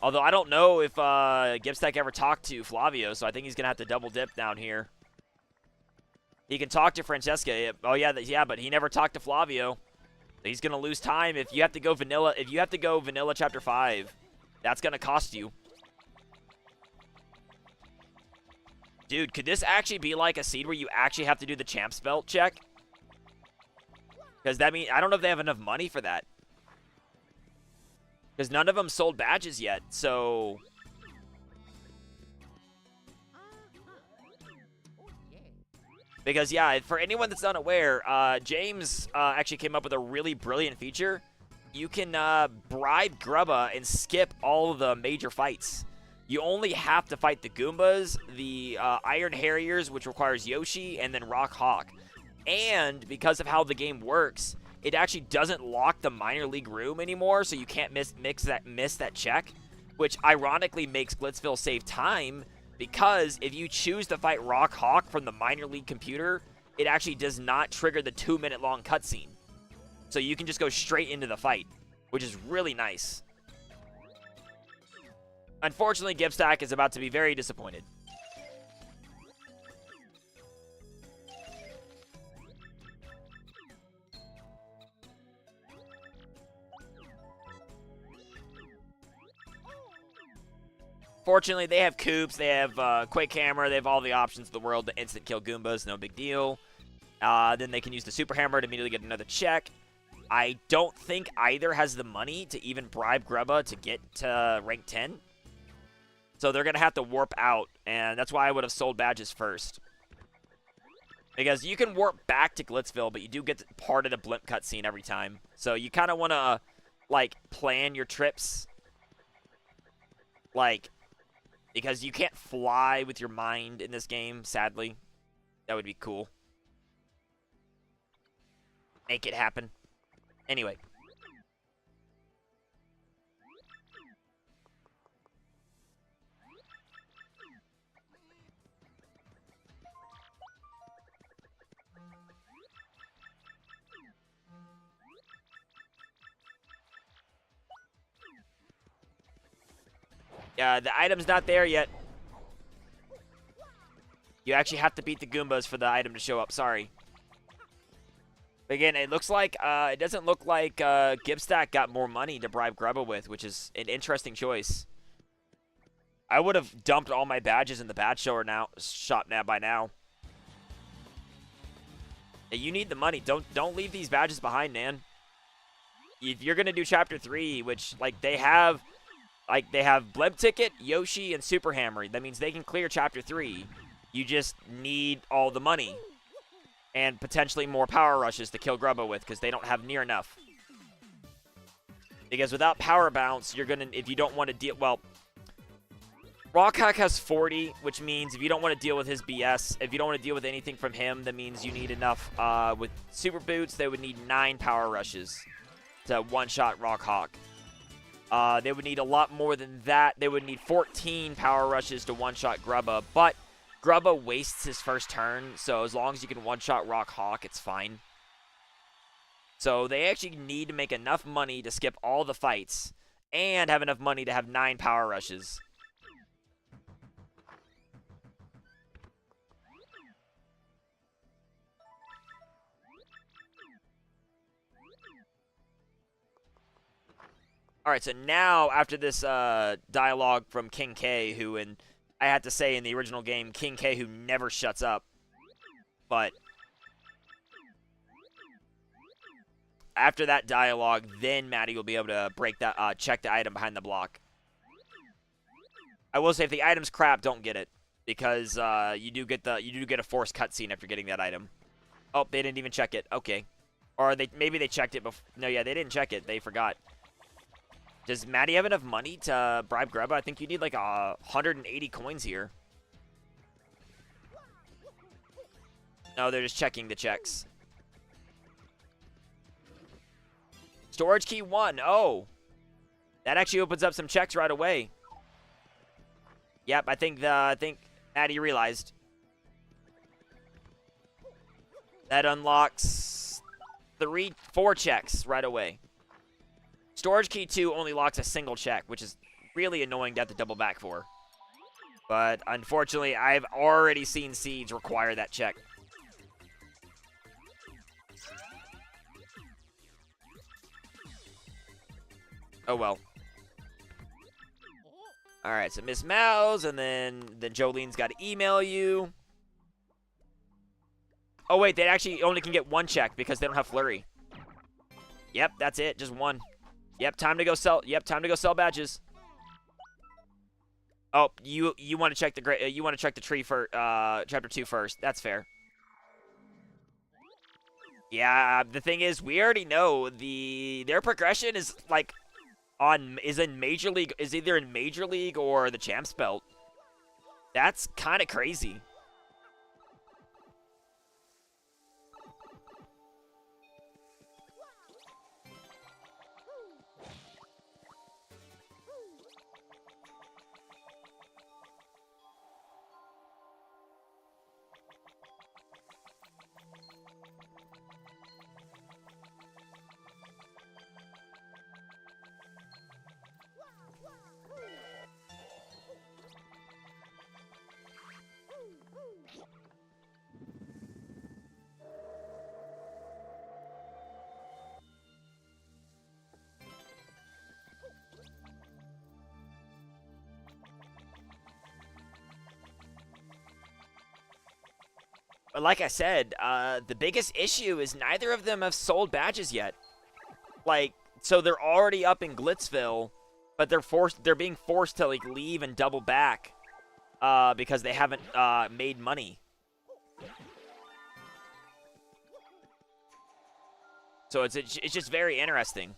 Although I don't know if Gibstack ever talked to Flavio, so I think he's going to have to double dip down here. He can talk to Francesca. Oh, yeah, but he never talked to Flavio. He's going to lose time if you have to go vanilla. If you have to go vanilla chapter 5, that's going to cost you. Dude, could this actually be like a seed where you actually have to do the champ's belt check? Because that means, I don't know if they have enough money for that. Because none of them sold badges yet, so... Because, yeah, for anyone that's unaware, James actually came up with a really brilliant feature. You can bribe Grubba and skip all of the major fights. You only have to fight the Goombas, the Iron Harriers, which requires Yoshi, and then Rock Hawk. And because of how the game works, it actually doesn't lock the minor league room anymore, so you can't miss that check, which ironically makes Glitzville save time, because if you choose to fight Rock Hawk from the minor league computer, it actually does not trigger the 2-minute long cutscene. So you can just go straight into the fight, which is really nice. Unfortunately, Gibstack is about to be very disappointed. Fortunately, they have Coops, they have Quick Hammer, they have all the options in the world to instant kill Goombas, no big deal. Then they can use the Super Hammer to immediately get another check. I don't think either has the money to even bribe Grubba to get to rank 10. So they're going to have to warp out, and that's why I would have sold badges first. Because you can warp back to Glitzville, but you do get part of the blimp cutscene every time. So you kind of want to, like, plan your trips. Like, because you can't fly with your mind in this game, sadly. That would be cool. Make it happen. Anyway. The item's not there yet. You actually have to beat the Goombas for the item to show up. Sorry. But again, it looks like, it doesn't look like Gibstack got more money to bribe Grubba with, which is an interesting choice. I would have dumped all my badges in the badge shop by now. You need the money. Don't leave these badges behind, man. If you're gonna do Chapter 3, which they have Blimp Ticket, Yoshi, and Super Hammer. That means they can clear Chapter 3. You just need all the money. And potentially more power rushes to kill Grubba with, because they don't have near enough. Because without power bounce, you're gonna, if you don't want to deal, well, Rockhack has 40, which means if you don't want to deal with his BS, if you don't want to deal with anything from him, that means you need enough. With Super Boots, they would need 9 power rushes to one-shot Rockhawk. They would need a lot more than that. They would need 14 power rushes to one-shot Grubba, but Grubba wastes his first turn, so as long as you can one-shot Rock Hawk, it's fine. So they actually need to make enough money to skip all the fights and have enough money to have 9 power rushes. Alright, so now, after this dialogue from King K, who, and I have to say in the original game, King K, who never shuts up, but after that dialogue, then Maddie will be able to break that, check the item behind the block. I will say, if the item's crap, don't get it, because you do get a forced cutscene after getting that item. Oh, they didn't even check it. Okay, or maybe they checked it before. No, yeah, they didn't check it. They forgot. Does Maddie have enough money to bribe Grubba? I think you need like 180 coins here. No, they're just checking the checks. Storage key 1. Oh. That actually opens up some checks right away. Yep, I think Maddie realized. That unlocks 4 checks right away. Storage key 2 only locks a single check, which is really annoying to have to double back for. But unfortunately, I've already seen seeds require that check. Oh well. Alright, so Miss Mouse, and then Jolene's got to email you. Oh wait, they actually only can get 1 check because they don't have Flurry. Yep, that's it, just 1. Yep, time to go sell. Yep, time to go sell badges. Oh, you want to check the tree for chapter 2 first. That's fair. Yeah, the thing is, we already know their progression is like in Major League, is either in Major League or the Champs Belt. That's kind of crazy. But like I said, the biggest issue is neither of them have sold badges yet. Like, so they're already up in Glitzville, but they're being forced to like leave and double back because they haven't made money. So it's just very interesting.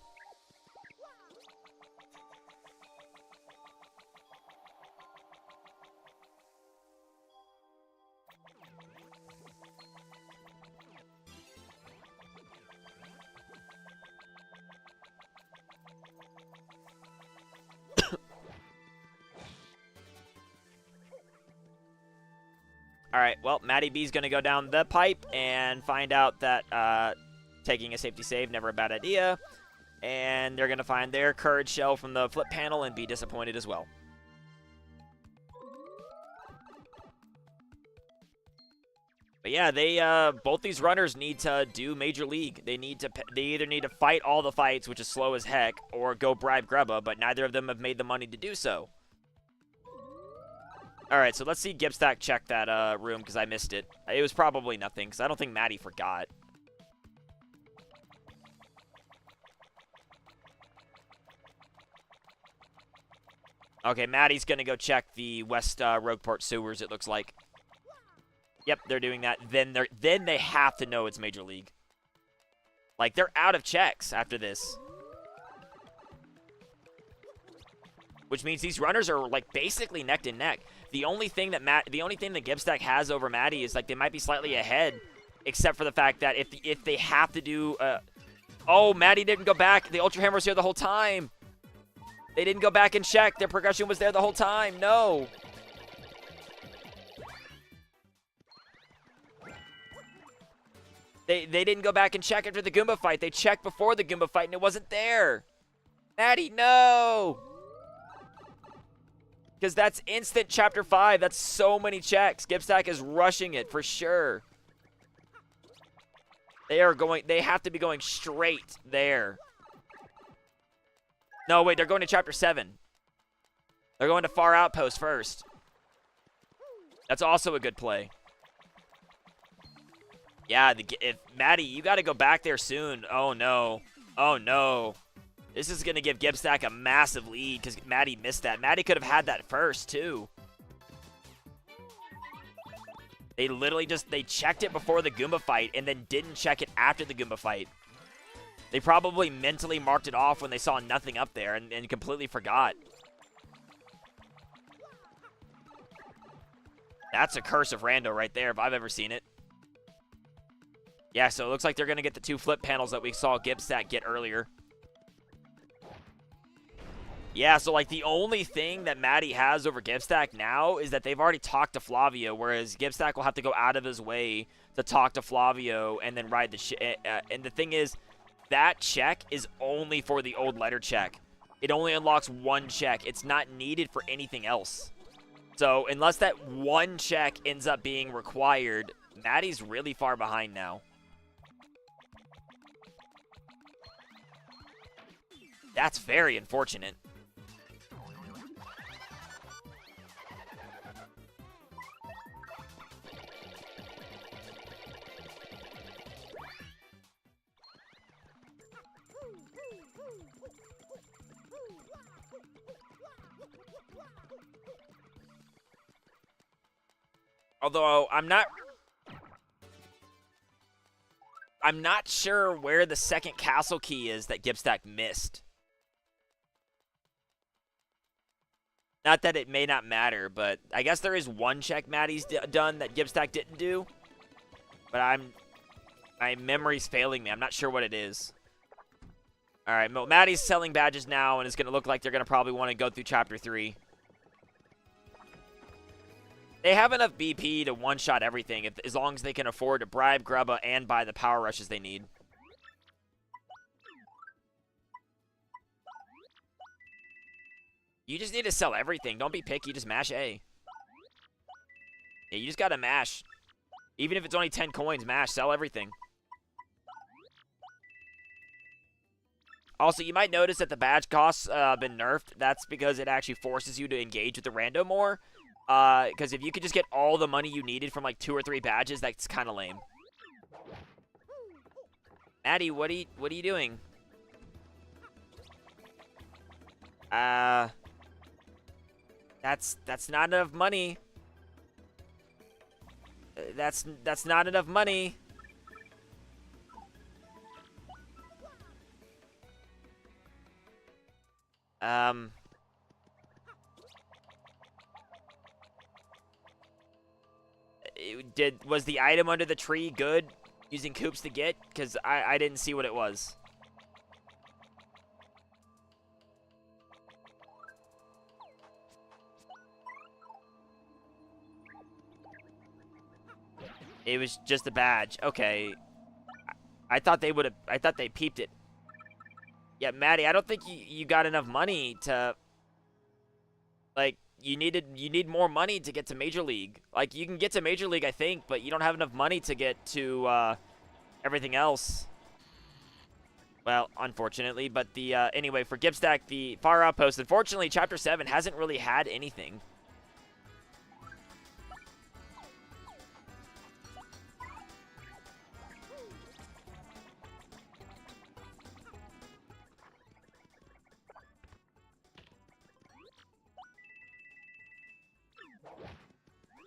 All right, well, MaddyB's going to go down the pipe and find out that taking a safety save, never a bad idea. And they're going to find their courage shell from the flip panel and be disappointed as well. But yeah, they both these runners need to do Major League. They either need to fight all the fights, which is slow as heck, or go bribe Grubba, but neither of them have made the money to do so. All right, so let's see Gibstack check that room because I missed it. It was probably nothing because I don't think Maddie forgot. Okay, Maddie's going to go check the West Rogueport sewers, it looks like. Yep, they're doing that. Then they have to know it's Major League. Like, they're out of checks after this. Which means these runners are like basically neck and neck. The only thing that Gibstack has over Maddie is like they might be slightly ahead, except for the fact that if they have to do oh, Maddie didn't go back. The Ultra Hammer was here the whole time. They didn't go back and check. Their progression was there the whole time. No. They didn't go back and check after the Goomba fight. They checked before the Goomba fight and it wasn't there. Maddie, no. Because that's instant Chapter 5. That's so many checks. Gibstack is rushing it for sure. They have to be going straight there. No, wait, they're going to Chapter 7. They're going to Far Outpost first. That's also a good play. Yeah, Maddie, you got to go back there soon. Oh, no. Oh, no. This is going to give Gibstack a massive lead because Maddie missed that. Maddie could have had that first, too. They literally they checked it before the Goomba fight and then didn't check it after the Goomba fight. They probably mentally marked it off when they saw nothing up there and completely forgot. That's a curse of Rando right there if I've ever seen it. Yeah, so it looks like they're going to get the 2 flip panels that we saw Gibstack get earlier. Yeah, so like the only thing that Maddie has over Gibstack now is that they've already talked to Flavio, whereas Gibstack will have to go out of his way to talk to Flavio and then ride the and the thing is, that check is only for the old letter check. It only unlocks one check. It's not needed for anything else. So unless that one check ends up being required, Maddie's really far behind now. That's very unfortunate. Although I'm not sure where the second castle key is that Gibstack missed. Not that it may not matter, but I guess there is one check Maddie's done that Gibstack didn't do. But my memory's failing me. I'm not sure what it is. All right, Maddie's selling badges now, and it's going to look like they're going to probably want to go through Chapter 3. They have enough BP to one-shot everything as long as they can afford to bribe Grubba and buy the power rushes they need. You just need to sell everything. Don't be picky. Just mash A. Yeah, you just got to mash. Even if it's only 10 coins, mash. Sell everything. Also, you might notice that the badge costs been nerfed. That's because it actually forces you to engage with the rando more. Because if you could just get all the money you needed from like 2 or 3 badges, that's kind of lame. Maddie, what are you doing? That's not enough money. That's not enough money. Was the item under the tree good using coops to get? Because I didn't see what it was. It was just a badge. Okay. I thought they would have. I thought they peeped it. Yeah, Maddie, I don't think you got enough money to. Like, you need more money to get to Major League. Like, you can get to Major League, I think, but you don't have enough money to get to everything else. Well, unfortunately, but the anyway, for Gibstack, the Far Outpost, unfortunately, Chapter 7 hasn't really had anything.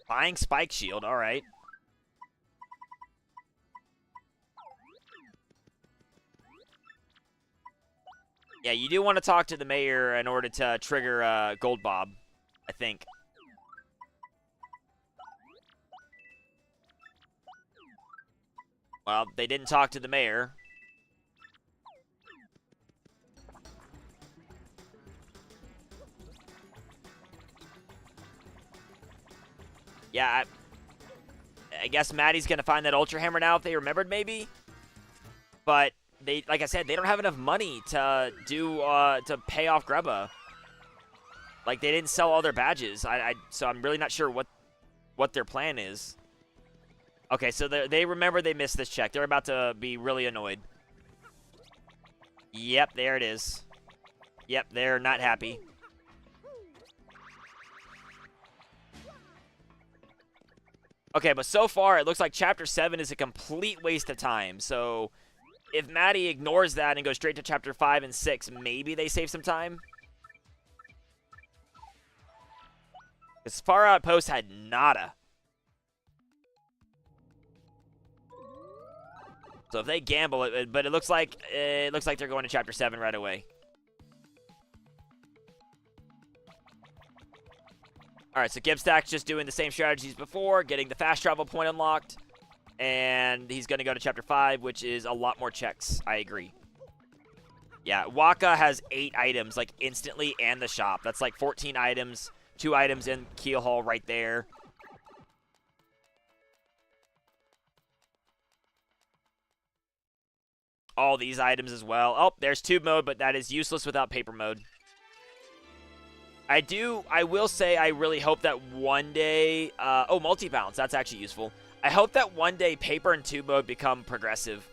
Buying Spike Shield, all right. Yeah, you do want to talk to the mayor in order to trigger Gold Bob, I think. Well, they didn't talk to the mayor. Yeah, I guess Maddie's going to find that Ultra Hammer now if they remembered, maybe. But they, like I said, they don't have enough money to do to pay off Grubba. Like, they didn't sell all their badges. So I'm really not sure what their plan is. Okay, so they remember they missed this check. They're about to be really annoyed. Yep, there it is. Yep, they're not happy. Okay, but so far, it looks like Chapter 7 is a complete waste of time. So, if Maddie ignores that and goes straight to Chapter 5 and 6, maybe they save some time? Because Far Outpost had nada. So if they gamble, but it looks like they're going to Chapter 7 right away. All right, so Gibstack's just doing the same strategies before, getting the fast travel point unlocked, and he's going to go to Chapter 5, which is a lot more checks. I agree. Yeah, Waka has 8 items, like, instantly, and the shop. That's like 14 items, 2 items in Keel Hall right there. All these items as well. Oh, there's tube mode, but that is useless without paper mode. I will say I really hope that one day, oh, multi-balance, that's actually useful. I hope that one day paper and tube mode become progressive.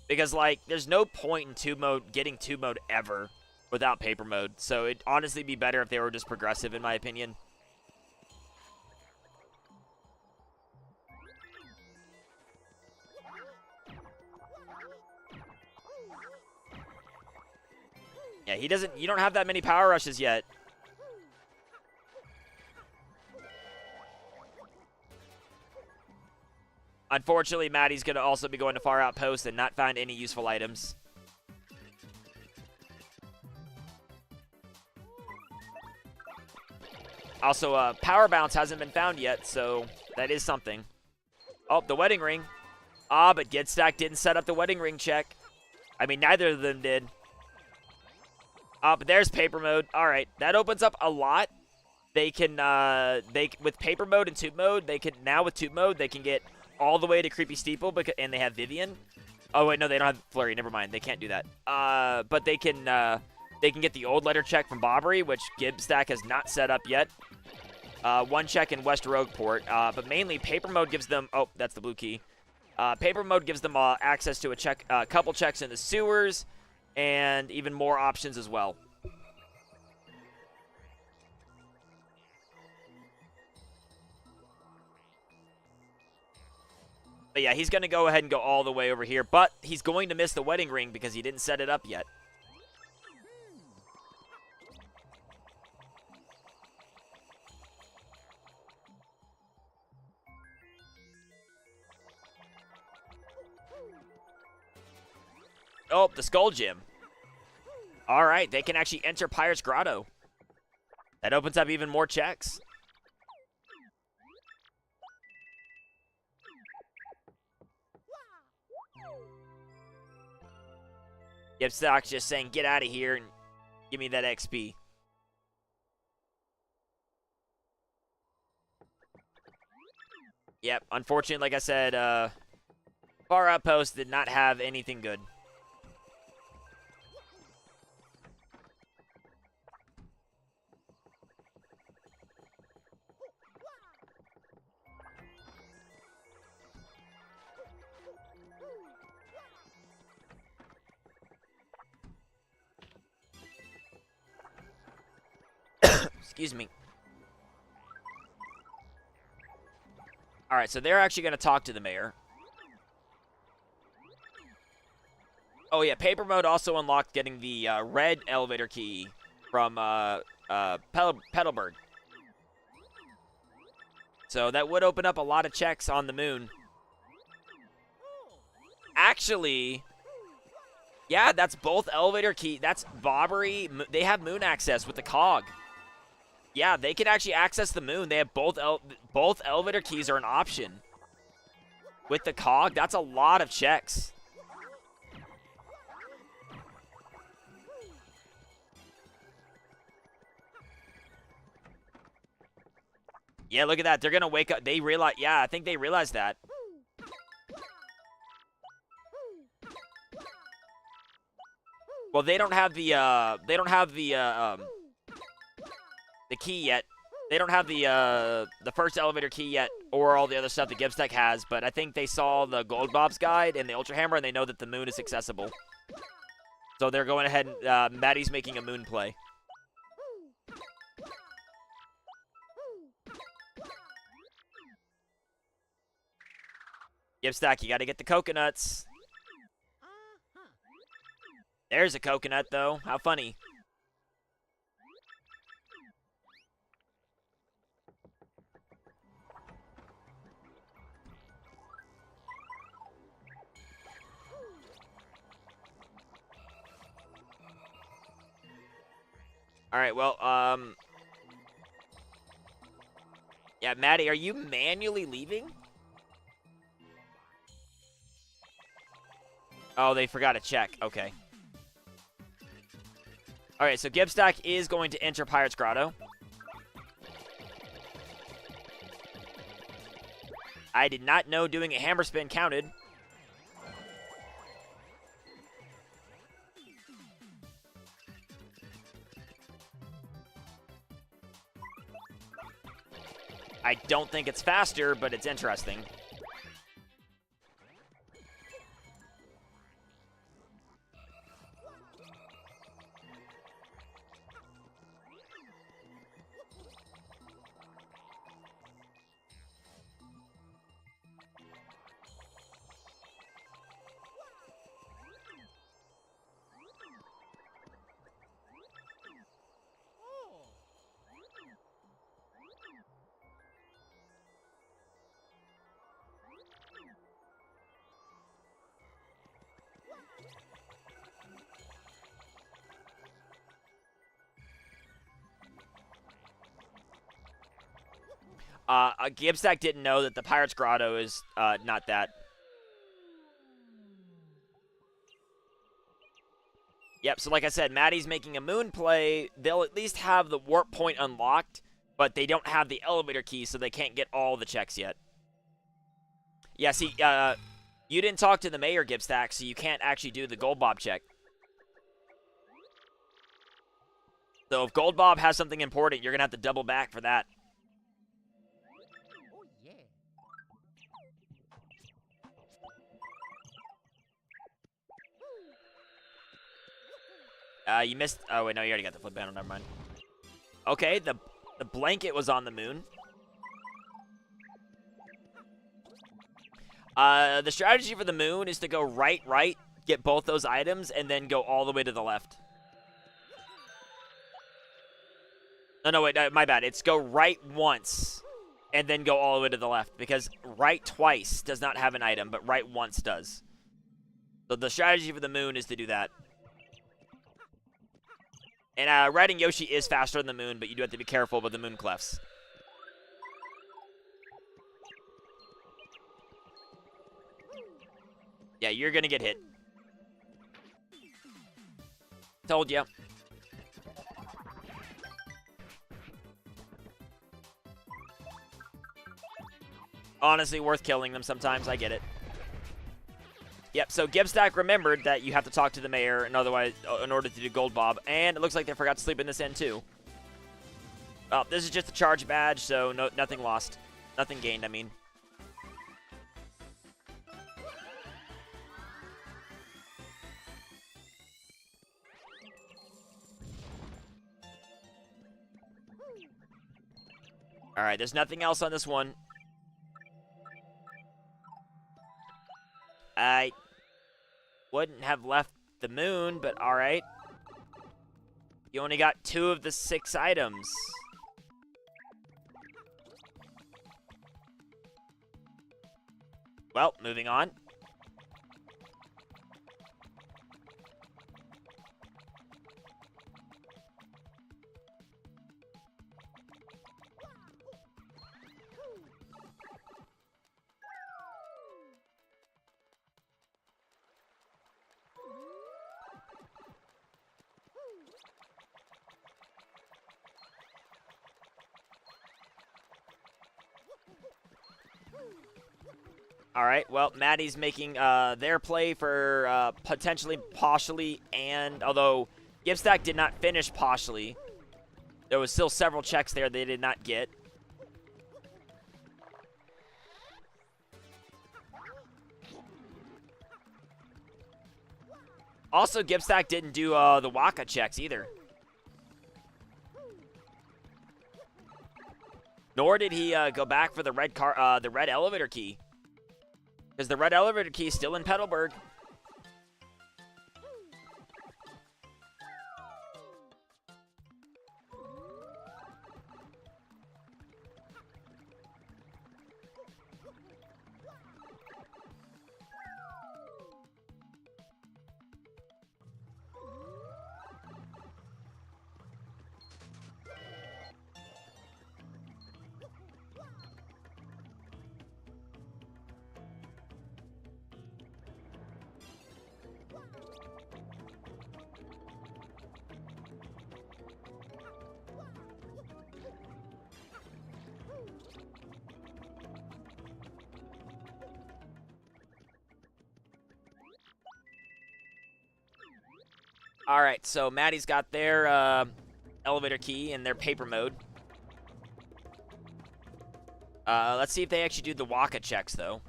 Because, like, there's no point in tube mode, getting tube mode ever without paper mode. So it'd honestly be better if they were just progressive, in my opinion. Yeah, you don't have that many power rushes yet. Unfortunately, Maddie's going to also be going to Far Outpost and not find any useful items. Also, Power Bounce hasn't been found yet, so that is something. Oh, the wedding ring. Ah, but Gibstack didn't set up the wedding ring check. I mean, neither of them did. Ah, but there's paper mode. All right, that opens up a lot. They can, with paper mode and tube mode, with tube mode, they can get all the way to Creepy Steeple, and they have Vivian. Oh, wait, no, they don't have Flurry. Never mind. They can't do that. But they can get the old letter check from Bobbery, which Gibstack has not set up yet. 1 check in West Rogueport. But mainly, paper mode gives them... Oh, that's the blue key. Paper mode gives them access to a couple checks in the sewers, and even more options as well. But yeah, he's going to go ahead and go all the way over here. But he's going to miss the wedding ring because he didn't set it up yet. Oh, the Skull Gym. All right, they can actually enter Pirate's Grotto. That opens up even more checks. Gibstack's just saying, get out of here and give me that XP. Yep, unfortunately, like I said, Far Outpost did not have anything good. Excuse me. All right, so they're actually going to talk to the mayor. Oh, yeah, paper mode also unlocked getting the red elevator key from Petalburg. So that would open up a lot of checks on the moon. Actually, yeah, that's both elevator key. That's Bobbery. They have moon access with the cog. Yeah, they can actually access the moon. They have both elevator keys are an option. With the cog, that's a lot of checks. Yeah, look at that. They're going to wake up. They realize, yeah, I think they realize that. Well, they don't have the key yet. They don't have the first elevator key yet, or all the other stuff that Gibstack has, but I think they saw the Gold Bob's guide and the Ultra Hammer, and they know that the moon is accessible. So they're going ahead and Maddie's making a moon play. Gibstack, you got to get the coconuts. There's a coconut, though. How funny. All right, well, yeah, Maddie, are you manually leaving? Oh, they forgot to check. Okay. All right, so Gibstack is going to enter Pirate's Grotto. I did not know doing a hammer spin counted. I don't think it's faster, but it's interesting. Gibstack didn't know that the Pirate's Grotto is not that. Yep, so like I said, Maddie's making a moon play. They'll at least have the warp point unlocked, but they don't have the elevator key, so they can't get all the checks yet. Yeah, see, you didn't talk to the mayor, Gibstack, so you can't actually do the Gold Bob check. So if Gold Bob has something important, you're going to have to double back for that. You missed... Oh, wait, no, you already got the flip panel. Never mind. Okay, the blanket was on the moon. The strategy for the moon is to go right, get both those items, and then go all the way to the left. No, wait, my bad. It's go right once, and then go all the way to the left, because right twice does not have an item, but right once does. So the strategy for the moon is to do that. And riding Yoshi is faster than the moon, but you do have to be careful with the moon clefs. Yeah, you're going to get hit. Told ya. Honestly, worth killing them sometimes. I get it. Yep, so Gibstack remembered that you have to talk to the mayor in order to do Gold Bob, and it looks like they forgot to sleep in this end too. Well, this is just a charge badge, so nothing lost. Nothing gained, I mean. Alright, there's nothing else on this one. I wouldn't have left the moon, but alright. You only got 2 of the 6 items. Well, moving on. Alright, well, Maddie's making their play for potentially partially, and although Gibstack did not finish partially, there was still several checks there they did not get. Also, Gibstack didn't do the Waka checks either. Nor did he go back for the red elevator key. Because the red elevator key is still in Petalburg. All right, so Maddie's got their elevator key in their paper mode. Let's see if they actually do the Waka checks, though.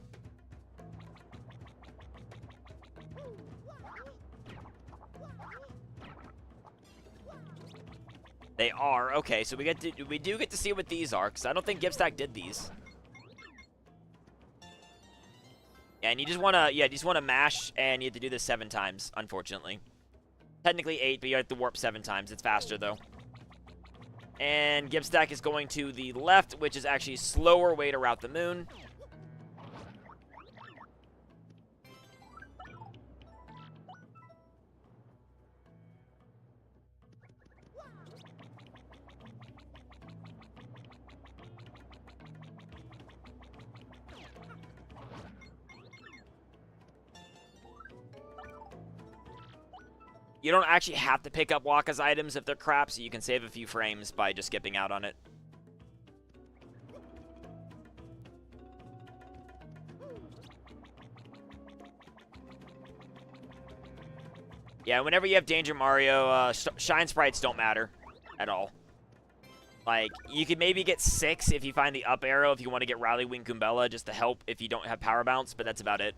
They are. Okay, so we do get to see what these are, because I don't think Gibstack did these. Yeah, and you just wanna mash, and you have to do this 7 times, unfortunately. Technically 8, but you have to warp 7 times. It's faster, though. And Gibstack is going to the left, which is actually a slower way to route the moon. You don't actually have to pick up Waka's items if they're crap, so you can save a few frames by just skipping out on it. Yeah, whenever you have Danger Mario, Shine Sprites don't matter at all. Like, you could maybe get 6 if you find the up arrow if you want to get Rally Wing Goombella just to help if you don't have Power Bounce, but that's about it.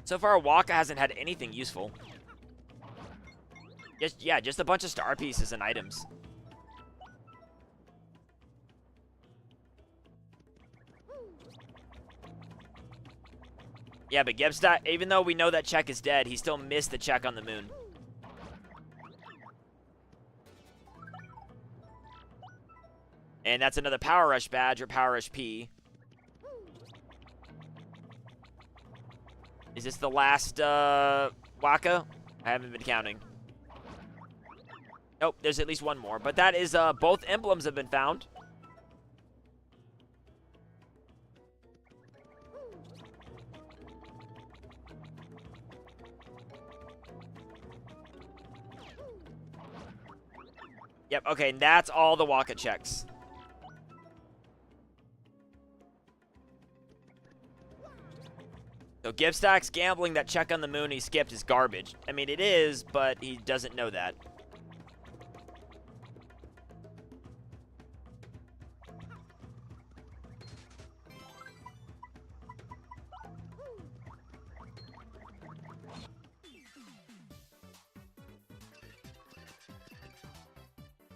So far, Waka hasn't had anything useful. Just a bunch of star pieces and items. Yeah, but Gibstack, even though we know that check is dead, he still missed the check on the moon. And that's another Power Rush badge or Power Rush P. Is this the last Waka? I haven't been counting. Nope, there's at least one more. But that is, both emblems have been found. Yep, okay, and that's all the Waka checks. So Gibstack's gambling that check on the moon he skipped is garbage. I mean, it is, but he doesn't know that.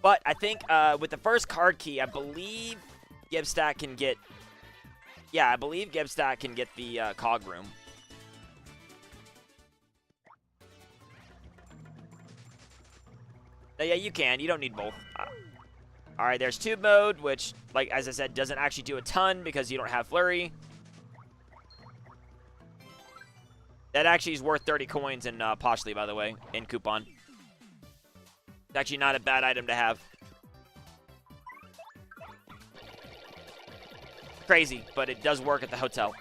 But I think with the first card key, I believe Gibstack can get... Yeah, I believe Gibstack can get the cog room. Yeah, you can. You don't need both. Alright, there's tube mode, which, like as I said, doesn't actually do a ton because you don't have flurry. That actually is worth 30 coins in Poshly, by the way, in coupon. It's actually not a bad item to have. Crazy, but it does work at the hotel.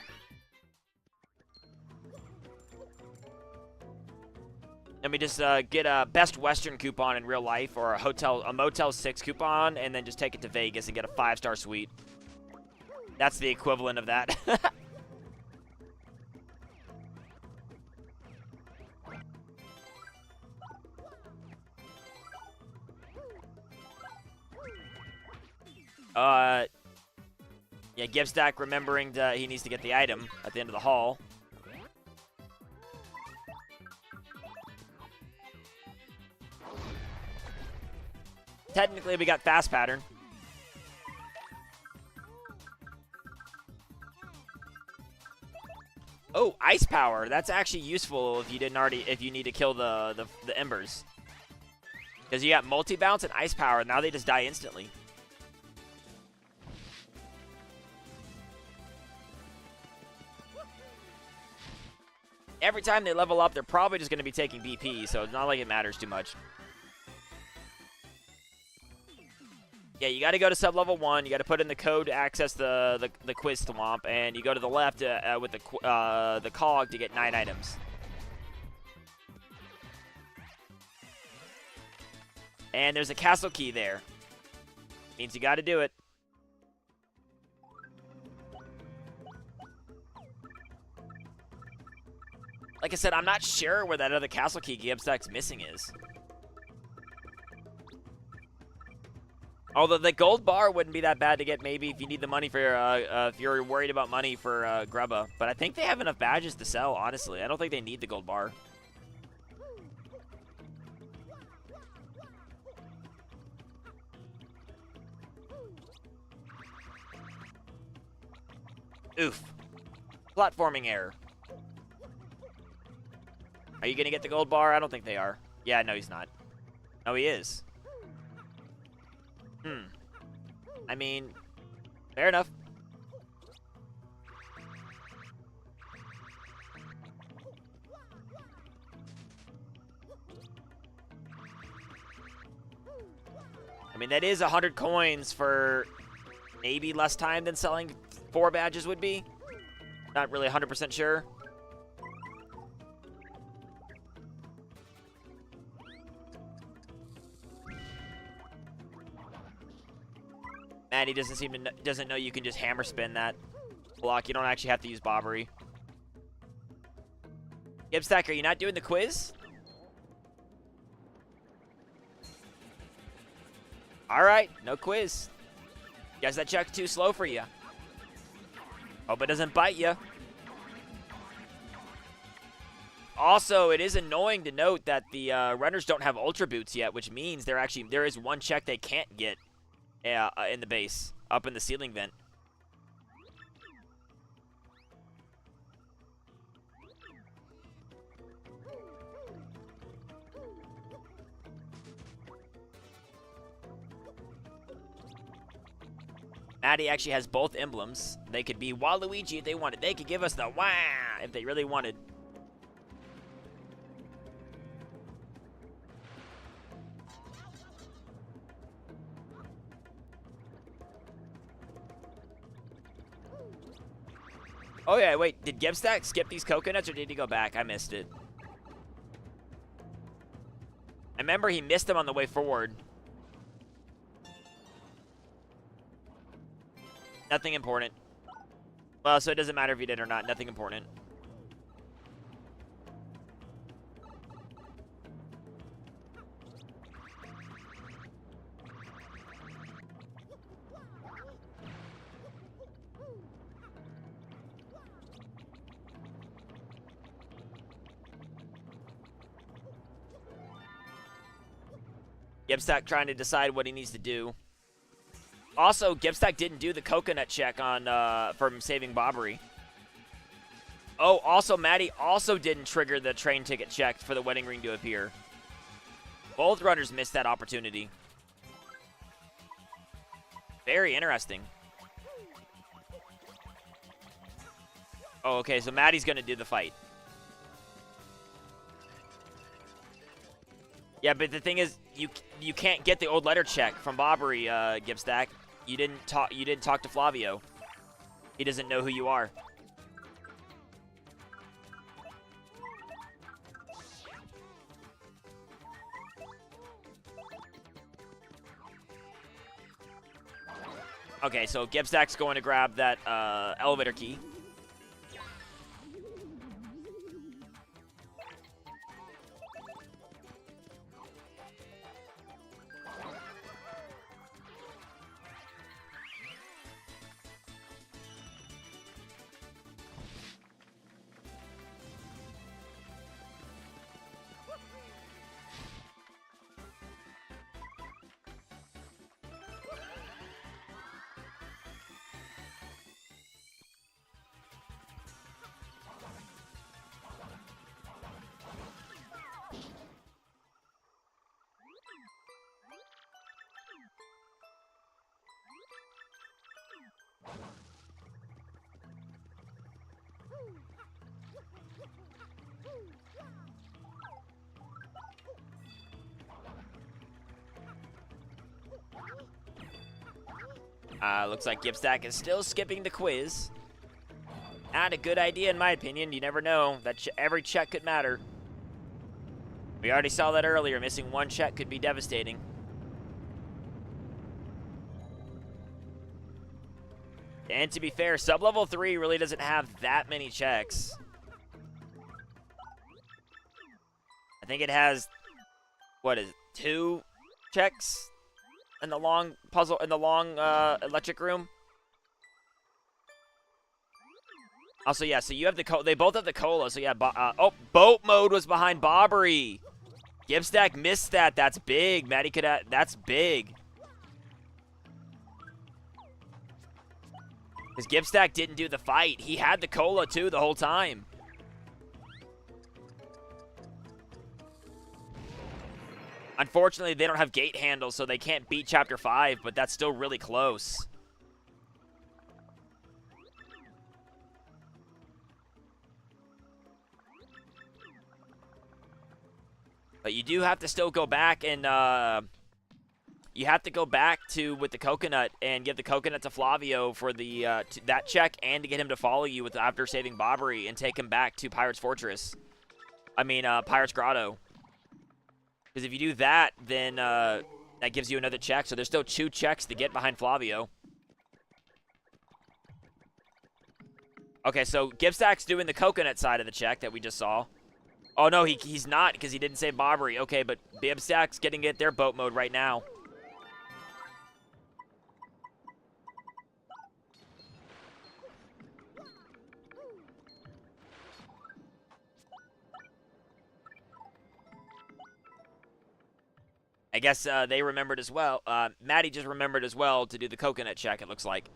Let me just get a Best Western coupon in real life or a Motel 6 coupon and then just take it to Vegas and get a 5-star suite. That's the equivalent of that. Yeah, Gibstack remembering that he needs to get the item at the end of the hall. Technically, we got fast pattern. Oh, ice power. That's actually useful if you didn't already, if you need to kill the embers. Because you got multi bounce and ice power. Now they just die instantly. Every time they level up, they're probably just going to be taking BP, so it's not like it matters too much. Yeah, you got to go to sub-level 1. You got to put in the code to access the quiz swamp, and you go to the left with the cog to get 9 items. And there's a castle key there. Means you got to do it. Like I said, I'm not sure where that other castle key Gibstack's missing is. Although the gold bar wouldn't be that bad to get maybe if you need the money for, if you're worried about money for Grubba. But I think they have enough badges to sell, honestly. I don't think they need the gold bar. Oof. Platforming error. Are you going to get the gold bar? I don't think they are. Yeah, no, he's not. No, he is. I mean, fair enough. I mean, that is 100 coins for maybe less time than selling 4 badges would be. Not really 100% sure. Maddie doesn't know you can just hammer spin that block. You don't actually have to use Bobbery. Gibstack, are you not doing the quiz? Alright, no quiz. Guess that check's too slow for you. Hope it doesn't bite you. Also, it is annoying to note that the runners don't have Ultra Boots yet, which means there is one check they can't get in the base, up in the ceiling vent. Maddie actually has both emblems. They could be Waluigi if they wanted. They could give us the wah if they really wanted. Oh yeah, wait, did Gibstack skip these coconuts or did he go back? I missed it. I remember he missed them on the way forward. Nothing important. Well, so it doesn't matter if he did or not. Nothing important. Gibstack trying to decide what he needs to do. Also, Gibstack didn't do the coconut check on from saving Bobbery. Oh, also, Maddie also didn't trigger the train ticket check for the wedding ring to appear. Both runners missed that opportunity. Very interesting. Oh, okay, so Maddie's going to do the fight. Yeah, but the thing is, you can't get the old letter check from Bobbery, Gibstack. You didn't talk to Flavio. He doesn't know who you are. Okay, so Gibstack's going to grab that elevator key. Looks like Gibstack is still skipping the quiz. Not a good idea in my opinion. You never know. That every check could matter. We already saw that earlier. Missing one check could be devastating. And to be fair, sub-level 3 really doesn't have that many checks. I think it has, what is it, 2 checks in the long puzzle, in the long electric room. Also, yeah, so you have the they both have the cola, so yeah, oh, boat mode was behind Bobbery. Gibstack missed that. That's big. Maddie could have, that's big. Because Gibstack didn't do the fight. He had the cola, too, the whole time. Unfortunately, they don't have gate handles, so they can't beat Chapter 5, but that's still really close. But you do have to still go back and, you have to go back to with the coconut and give the coconut to Flavio for the that check and to get him to follow you with after saving Bobbery and take him back to Pirate's Fortress. I mean, Pirate's Grotto. Because if you do that, then that gives you another check. So there's still 2 checks to get behind Flavio. Okay, so Gibstack's doing the coconut side of the check that we just saw. Oh, no, he's not because he didn't save Bobbery. Okay, but Gibstack's getting it their boat mode right now. I guess they remembered as well. Maddie just remembered as well to do the coconut check, it looks like.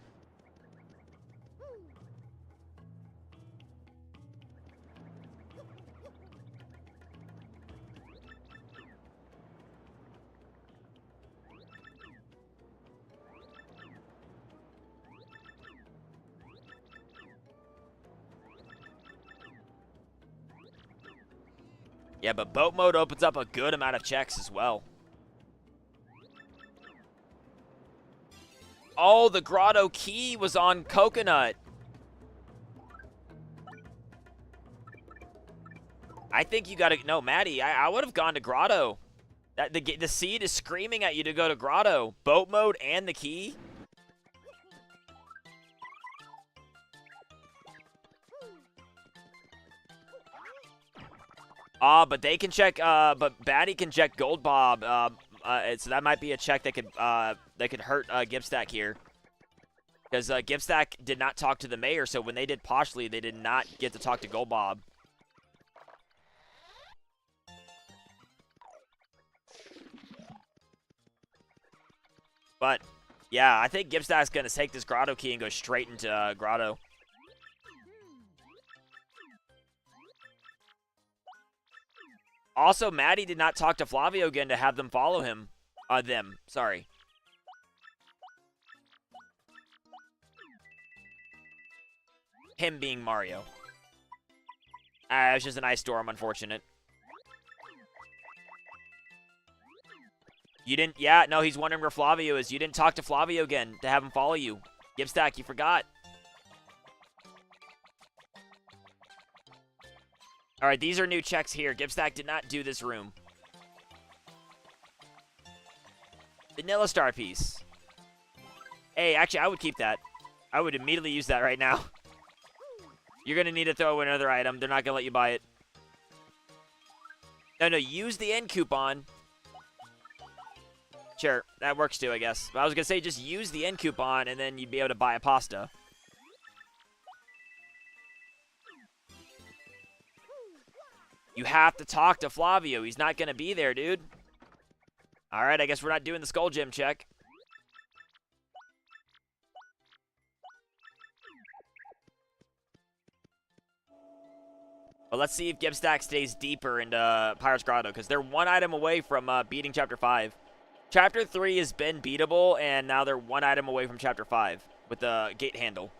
Yeah, but boat mode opens up a good amount of checks as well. Oh, the grotto key was on coconut. I think you gotta, no, Maddie, I would have gone to grotto. The seed is screaming at you to go to grotto. Boat mode and the key. But they can check, but Batty can check Gold Bob, so that might be a check that could hurt Gibstack here. Because Gibstack did not talk to the mayor, so when they did Poshly, they did not get to talk to Gold Bob. But, yeah, I think Gibstack's going to take this Grotto key and go straight into Grotto. Also, Maddie did not talk to Flavio again to have them follow him. Sorry. Him being Mario. It was just an ice storm, unfortunate. You didn't, yeah, no, he's wondering where Flavio is. You didn't talk to Flavio again to have him follow you. Gibstack, you forgot. All right, these are new checks here. Gibstack did not do this room. Vanilla Star piece. Hey, actually, I would keep that. I would immediately use that right now. You're going to need to throw in another item. They're not going to let you buy it. No, use the end coupon. Sure, that works too, I guess. But I was going to say just use the end coupon, and then you'd be able to buy a pasta. You have to talk to Flavio. He's not going to be there, dude. All right, I guess we're not doing the Skull Gym check. But let's see if Gibstack stays deeper into Pirate's Grotto, because they're 1 item away from beating Chapter 5. Chapter 3 has been beatable, and now they're 1 item away from Chapter 5 with the gate handle.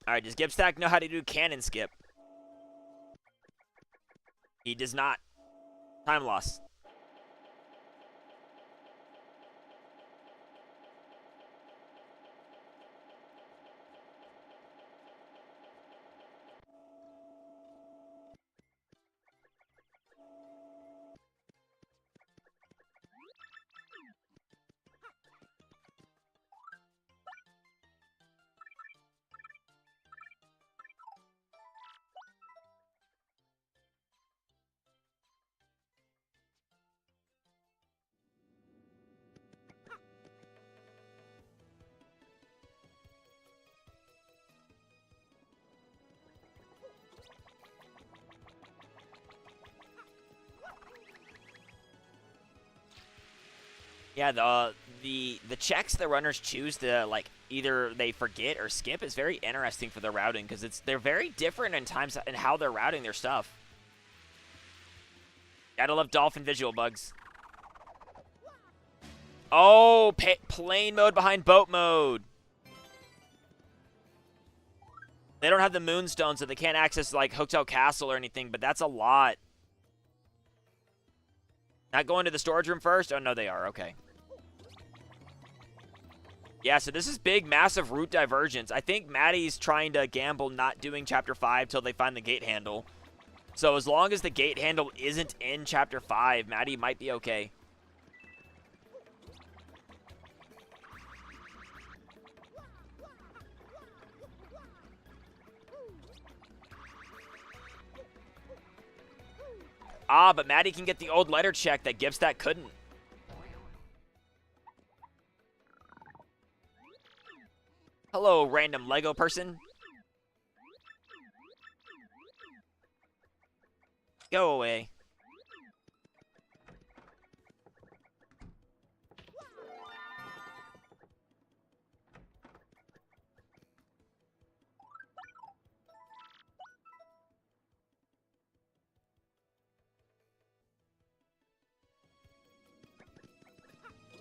All right, does Gibstack know how to do cannon skip? He does not. Time loss. Yeah, the checks the runners choose to like either they forget or skip is very interesting for the routing because they're very different in times and how they're routing their stuff. Gotta love dolphin visual bugs. Oh, plane mode behind boat mode. They don't have the moonstone, so they can't access like Hotel Castle or anything, but that's a lot. Not going to the storage room first? Oh, no, they are. Okay. Yeah, so this is big, massive route divergence. I think Maddie's trying to gamble not doing Chapter 5 till they find the gate handle. So as long as the gate handle isn't in Chapter 5, Maddie might be okay. Ah, but Maddie can get the old letter check that Gibstack couldn't. Hello, random Lego person. Go away.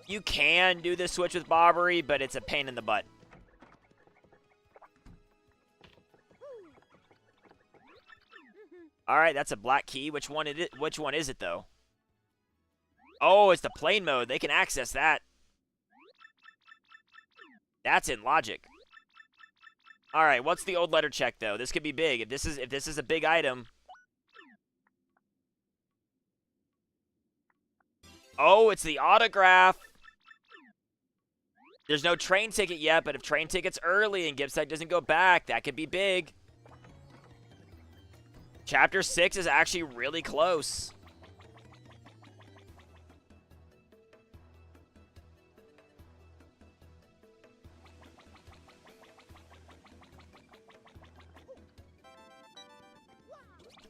You can do the switch with Bobbery, but it's a pain in the butt. All right, that's a black key. Which one is it though? Oh, it's the plane mode. They can access that. That's in logic. All right, what's the old letter check though? This could be big. If this is a big item. Oh, it's the autograph. There's no train ticket yet, but if train ticket's early and Gibstack doesn't go back, that could be big. Chapter 6 is actually really close.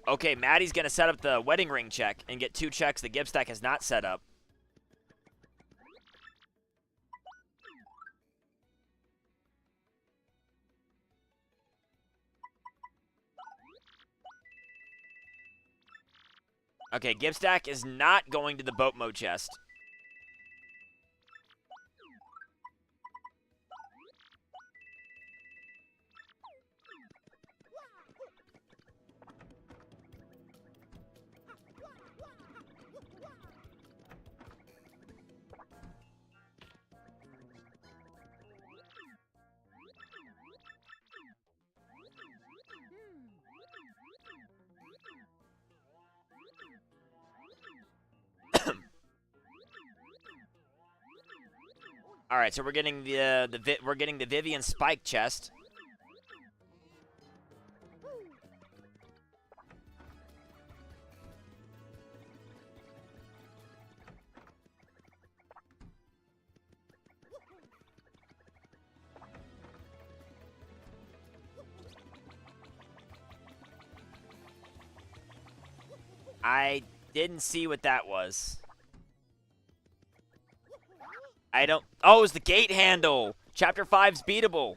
Okay, Maddie's going to set up the wedding ring check and get 2 checks that Gibstack has not set up. Okay, Gibstack is not going to the boat mode chest. All right, so we're getting the Vivian Spike chest. I didn't see what that was. I don't... Oh, it's the gate handle. Chapter 5's beatable.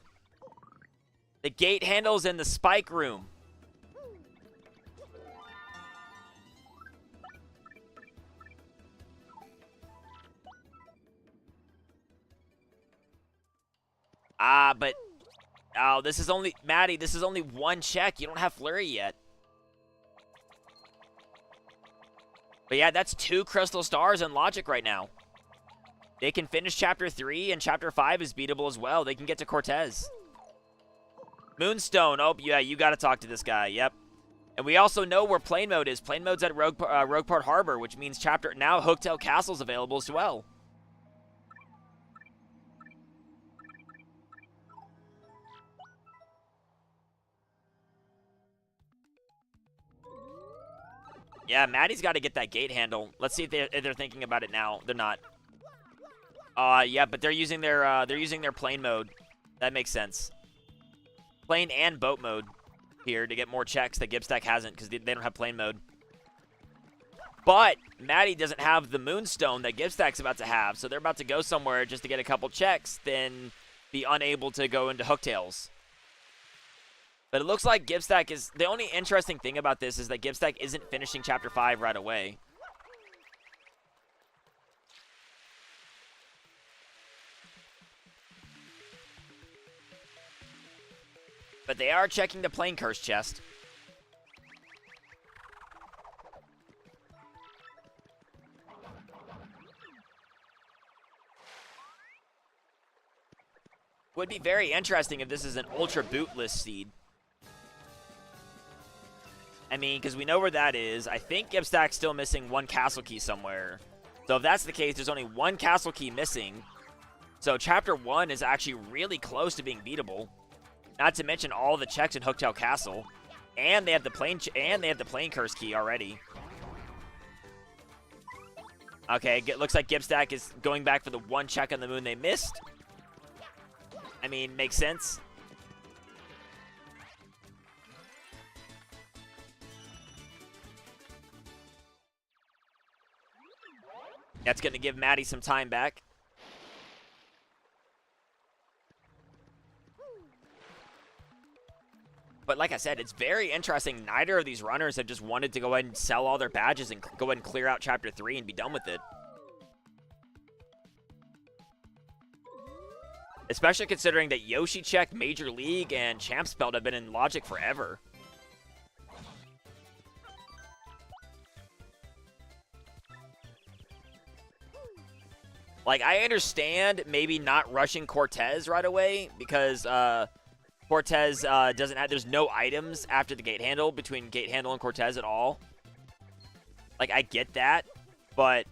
The gate handle's in the spike room. Ah, but... Oh, this is only... Maddie, this is only 1 check. You don't have Flurry yet. But yeah, that's 2 Crystal Stars in Logic right now. They can finish Chapter 3, and Chapter 5 is beatable as well. They can get to Cortez. Moonstone. Oh, yeah, you got to talk to this guy. Yep. And we also know where plane mode is. Plane mode's at Rogueport Harbor, which means now Hotel Castle's available as well. Yeah, Maddie's got to get that gate handle. Let's see if they're thinking about it now. They're not. Yeah, but they're using their plane mode. That makes sense. Plane and boat mode here to get more checks that Gibstack hasn't because they don't have plane mode. But Maddie doesn't have the Moonstone that Gibstack's about to have, so they're about to go somewhere just to get a couple checks, then be unable to go into Hooktails. But it looks like Gibstack is... The only interesting thing about this is that Gibstack isn't finishing Chapter 5 right away. But they are checking the Plane Curse chest. Would be very interesting if this is an Ultra Bootless seed. I mean, because we know where that is. I think Gibstack's still missing one castle key somewhere. So if that's the case, there's only one castle key missing. So Chapter 1 is actually really close to being beatable. Not to mention all the checks in Hooktail Castle. And they have the plane curse key already. Okay, looks like Gibstack is going back for the one check on the moon they missed. I mean, makes sense. That's going to give Maddie some time back. But like I said, it's very interesting. Neither of these runners have just wanted to go ahead and sell all their badges and go ahead and clear out Chapter 3 and be done with it. Especially considering that Yoshi Check, Major League, and Champ's Belt have been in Logic forever. Like, I understand maybe not rushing Cortez right away because Cortez doesn't have... There's no items after the gate handle between gate handle and Cortez at all. Like, I get that, but...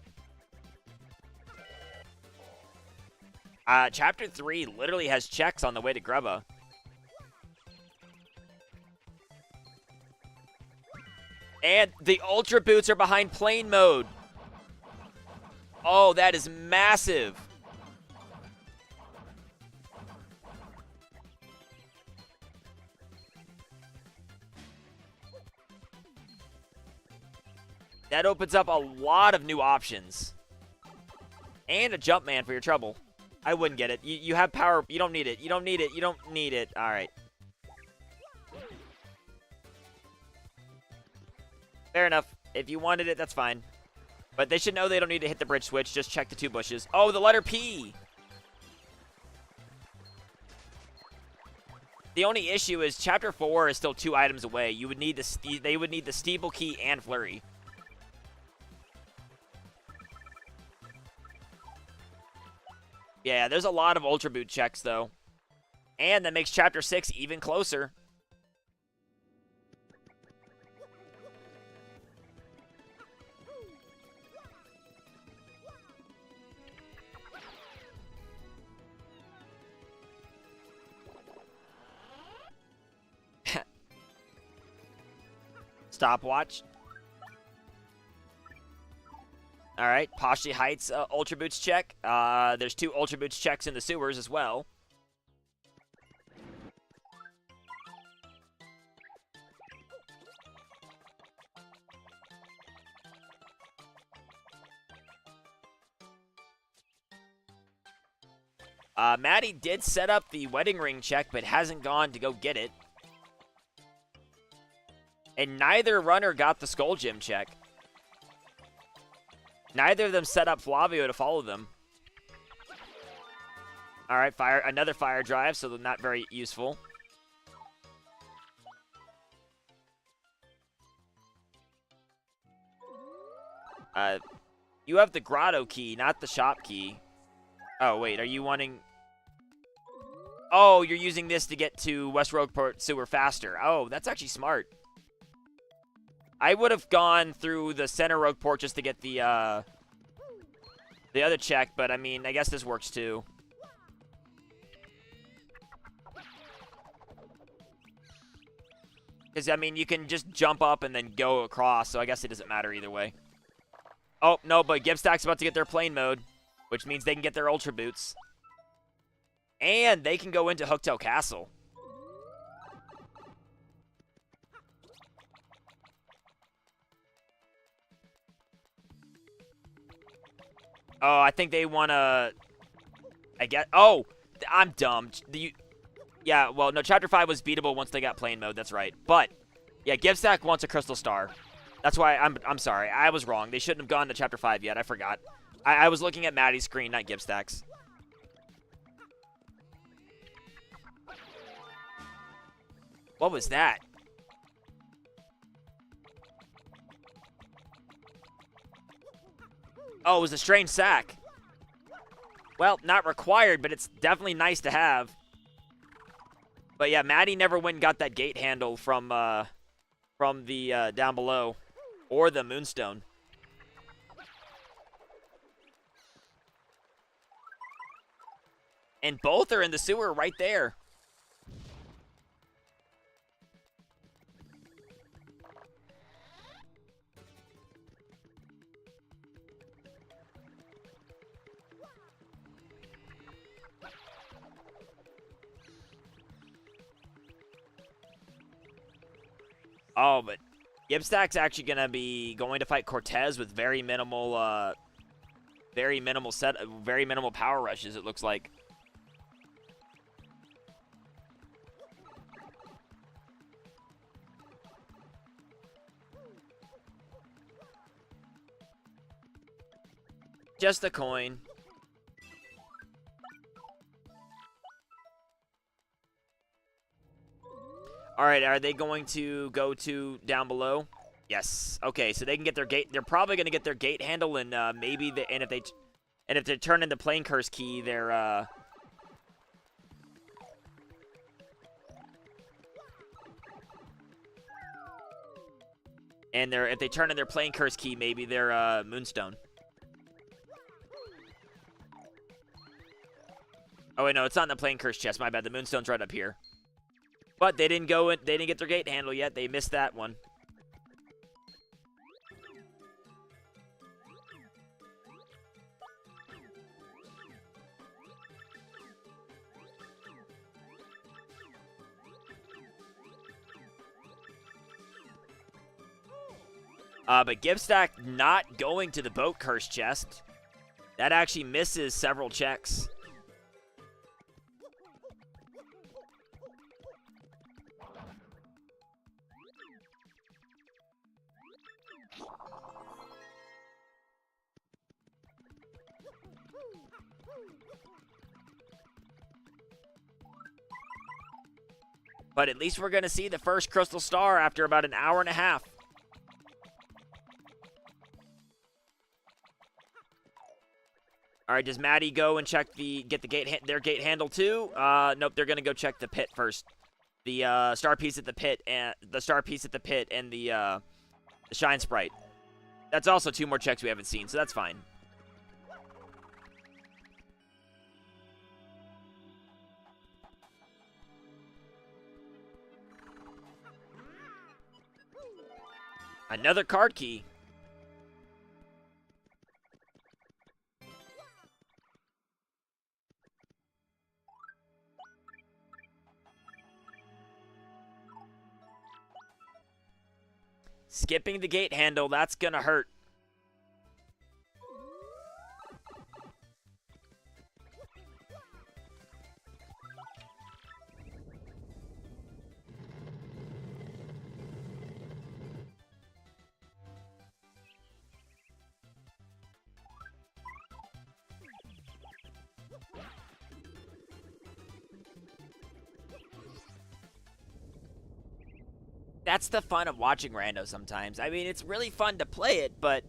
Chapter 3 literally has checks on the way to Grubba. And the Ultra Boots are behind plane mode. Oh, that is massive. That opens up a lot of new options. And a Jumpman for your trouble. I wouldn't get it. You have power. You don't need it. You don't need it. You don't need it. All right. Fair enough. If you wanted it, that's fine. But they should know they don't need to hit the bridge switch. Just check the two bushes. Oh, the letter P. The only issue is Chapter 4 is still 2 items away. You would need they would need the Steeple Key and Flurry. Yeah, there's a lot of Ultra Boot checks, though. And that makes Chapter 6 even closer. Stopwatch. All right, Poshy Heights Ultra Boots check. There's 2 Ultra Boots checks in the sewers as well. Maddie did set up the wedding ring check, but hasn't gone to go get it. And neither runner got the Skull Gym check. Neither of them set up Flavio to follow them. All right, another fire drive, so they're not very useful. You have the grotto key, not the shop key. Oh, wait, are you wanting... Oh, you're using this to get to West Rogueport Sewer faster. Oh, that's actually smart. I would have gone through the center Rogueport just to get the other check, but I mean, I guess this works too. Because, I mean, you can just jump up and then go across, so I guess it doesn't matter either way. Oh, no, but Gibstack's about to get their plane mode, which means they can get their Ultra Boots. And they can go into Hooktail Castle. Oh, I think they want to... I guess... Oh! I'm dumb. Yeah, well, no, Chapter 5 was beatable once they got plane mode. That's right. But, yeah, Gibstack wants a Crystal Star. That's why I'm sorry. I was wrong. They shouldn't have gone to Chapter 5 yet. I forgot. I was looking at Maddie's screen, not Gibstack's. What was that? Oh, it was a strange sack. Well, not required, but it's definitely nice to have. But yeah, Maddie never went and got that gate handle from the down below, or the Moonstone. And both are in the sewer right there. Oh, but Gibstack's actually gonna be going to fight Cortez with very minimal power rushes. It looks like. Just a coin. All right, are they going to go to down below? Yes. Okay, so they can get their gate. They're probably going to get their gate handle, and maybe if they turn in the plane curse key, they're if they turn in their plane curse key, maybe they're Moonstone. Oh wait, no, it's not in the plane curse chest. My bad. The Moonstone's right up here. But they didn't go in, they didn't get their gate handle yet. They missed that one. But Gibstack not going to the boat curse chest. That actually misses several checks. But at least we're going to see the first Crystal Star after about an hour and a half. All right, does Maddie go and check get their gate handle too? Nope, they're going to go check the pit first. The star piece at the pit and the Shine Sprite. That's also 2 more checks we haven't seen, so that's fine. Another card key. Skipping the gate handle, that's gonna hurt. That's the fun of watching Rando sometimes. I mean, it's really fun to play it, but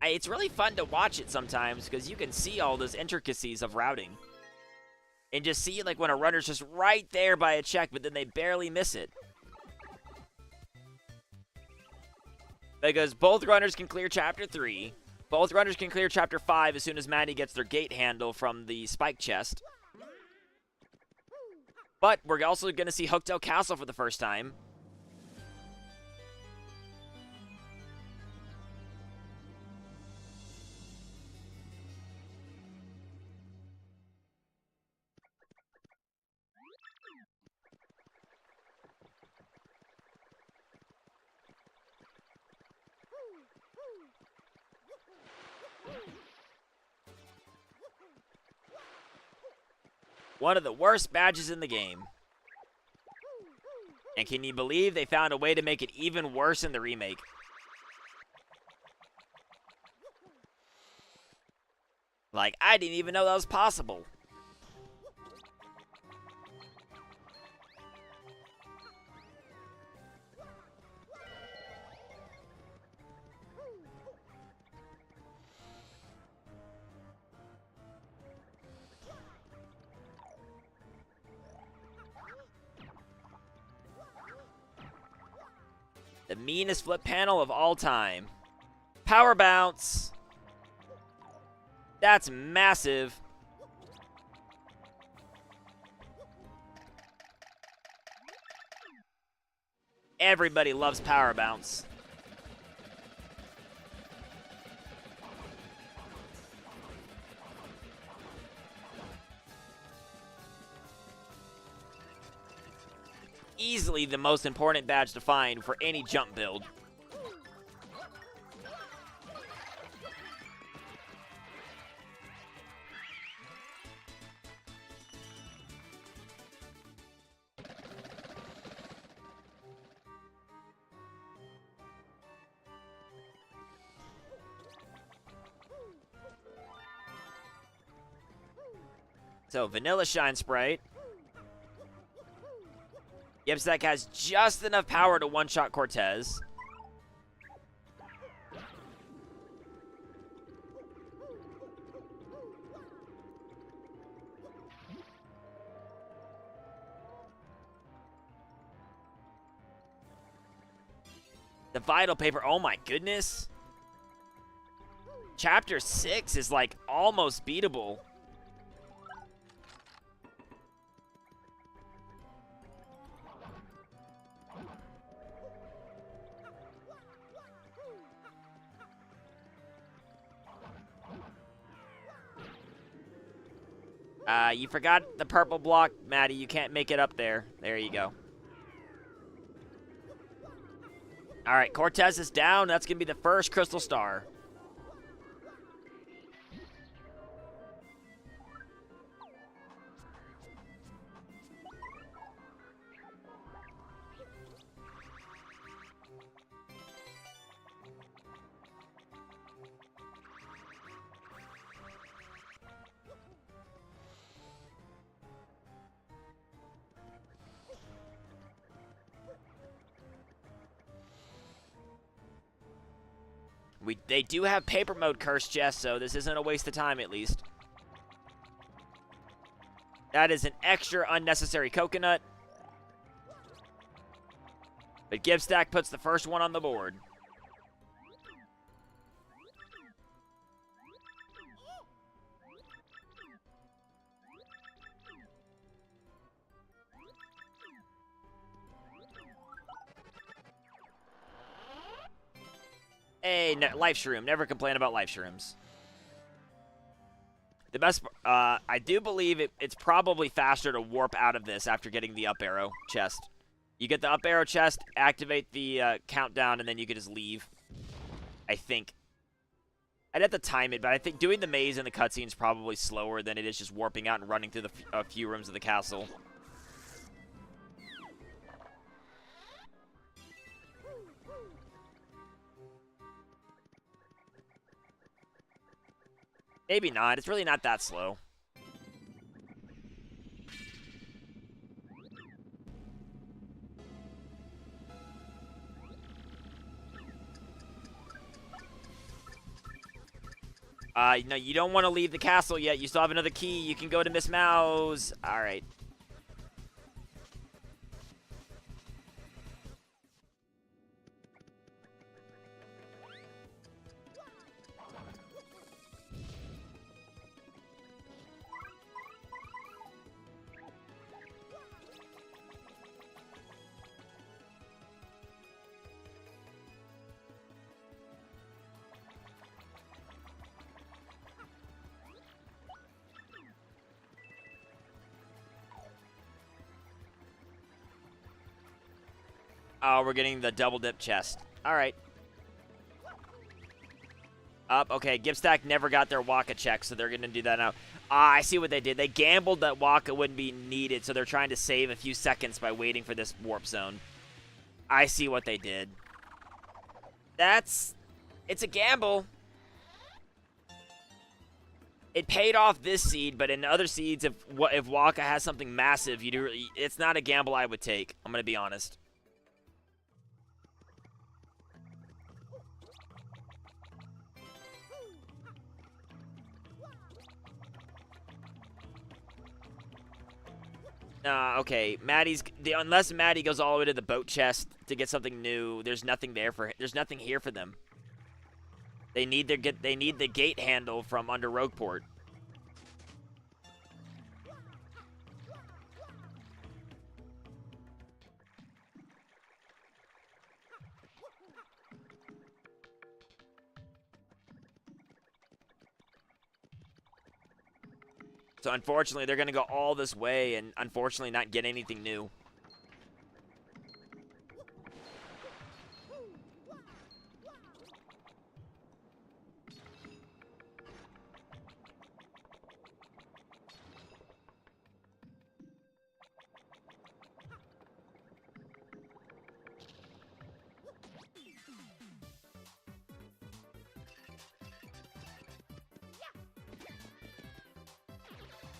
it's really fun to watch it sometimes because you can see all those intricacies of routing. And just see, like, when a runner's just right there by a check, but then they barely miss it. Because both runners can clear Chapter 3. Both runners can clear Chapter 5 as soon as Maddie gets their gate handle from the spike chest. But we're also going to see Hooktail Castle for the first time. One of the worst badges in the game. And can you believe they found a way to make it even worse in the remake? Like, I didn't even know that was possible. The meanest flip panel of all time. Power bounce. That's massive. Everybody loves power bounce. Easily the most important badge to find for any jump build. So, Vanilla Shine Sprite. Gibstack has just enough power to one-shot Cortez. The Vital Paper, oh my goodness. Chapter 6 is like almost beatable. You forgot the purple block, Maddie. You can't make it up there. There you go. All right, Cortez is down. That's going to be the first Crystal Star. They do have paper mode curse chests, so this isn't a waste of time at least. That is an extra unnecessary coconut. But Gibstack puts the first one on the board. Hey, no, life shroom. Never complain about life shrooms. The best, I do believe it's probably faster to warp out of this after getting the up arrow chest. You get the up arrow chest, activate the countdown, and then you can just leave. I think. I'd have to time it, but I think doing the maze in the cutscene is probably slower than it is just warping out and running through a few rooms of the castle. Maybe not. It's really not that slow. No, you don't want to leave the castle yet. You still have another key. You can go to Miss Mouse. All right. Oh, we're getting the double dip chest. All right. Up. Okay, Gibstack never got their Waka check, so they're going to do that now. Ah, I see what they did. They gambled that Waka wouldn't be needed, so they're trying to save a few seconds by waiting for this warp zone. I see what they did. It's a gamble. It paid off this seed, but in other seeds, if Waka has something massive, it's not a gamble I would take. I'm going to be honest. Okay, unless Maddie goes all the way to the boat chest to get something new, there's nothing there there's nothing here for them. They need the gate handle from under Rogueport. So unfortunately, they're going to go all this way and unfortunately not get anything new.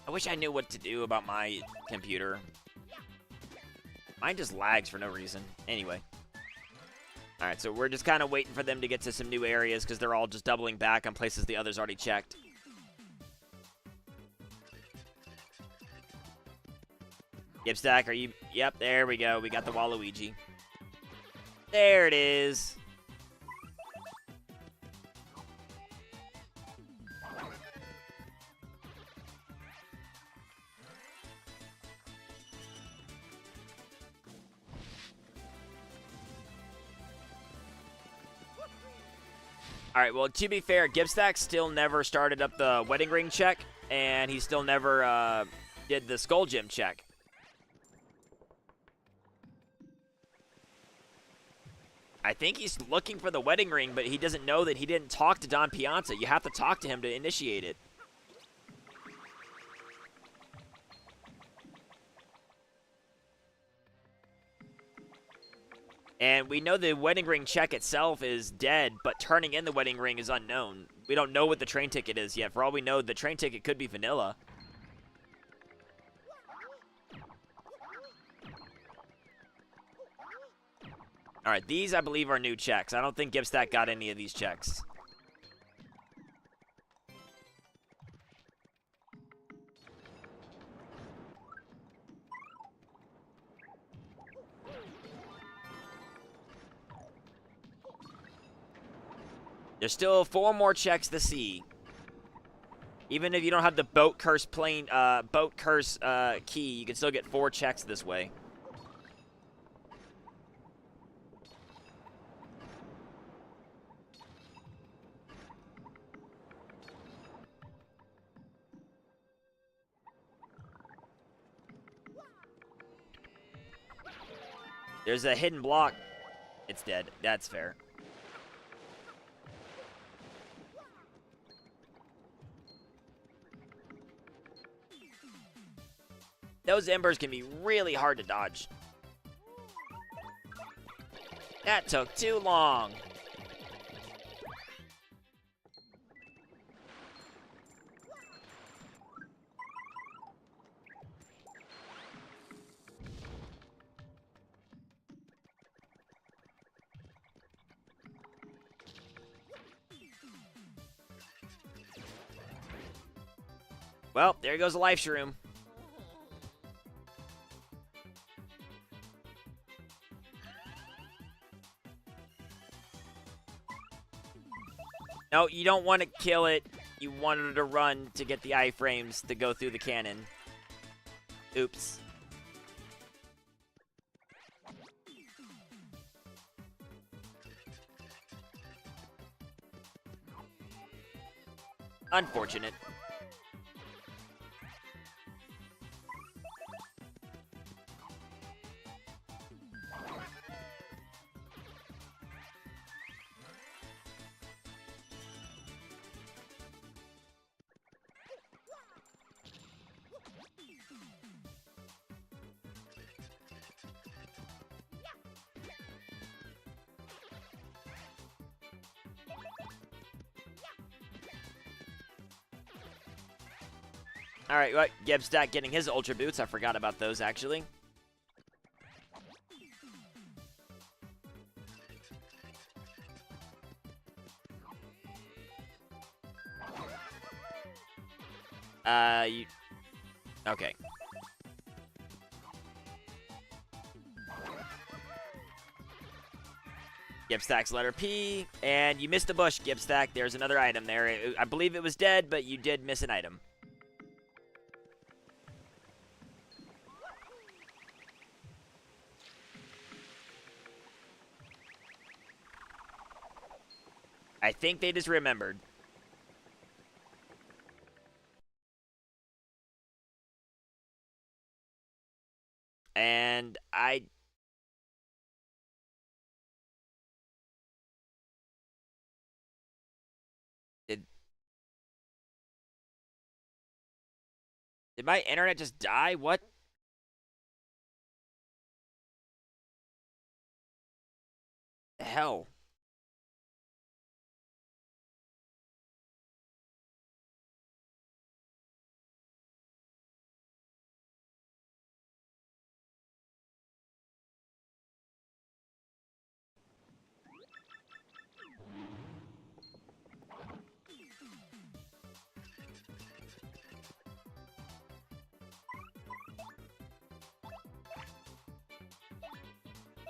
I wish I knew what to do about my computer. Mine just lags for no reason. Anyway. Alright, so we're just kind of waiting for them to get to some new areas because they're all just doubling back on places the others already checked. Gibstack, are you... Yep, there we go. We got the Waluigi. There it is. Alright, well, to be fair, Gibstack still never started up the wedding ring check, and he still never did the skull gem check. I think he's looking for the wedding ring, but he doesn't know that he didn't talk to Don Piazza. You have to talk to him to initiate it. And we know the wedding ring check itself is dead, but turning in the wedding ring is unknown. We don't know what the train ticket is yet. For all we know, the train ticket could be vanilla. Alright, these I believe are new checks. I don't think Gibstack got any of these checks. There's still 4 more checks to see. Even if you don't have the boat curse key, you can still get 4 checks this way. There's a hidden block. It's dead. That's fair. Those embers can be really hard to dodge. That took too long. Well, there goes the life shroom. No, you don't want to kill it. You wanted to run to get the iframes to go through the cannon. Oops. Unfortunate. All right, what? Gibstack getting his Ultra Boots. I forgot about those, actually. Okay. Gibstack's letter P, and you missed a bush, Gibstack. There's another item there. I believe it was dead, but you did miss an item. I think they just remembered. And Did my internet just die? What the hell?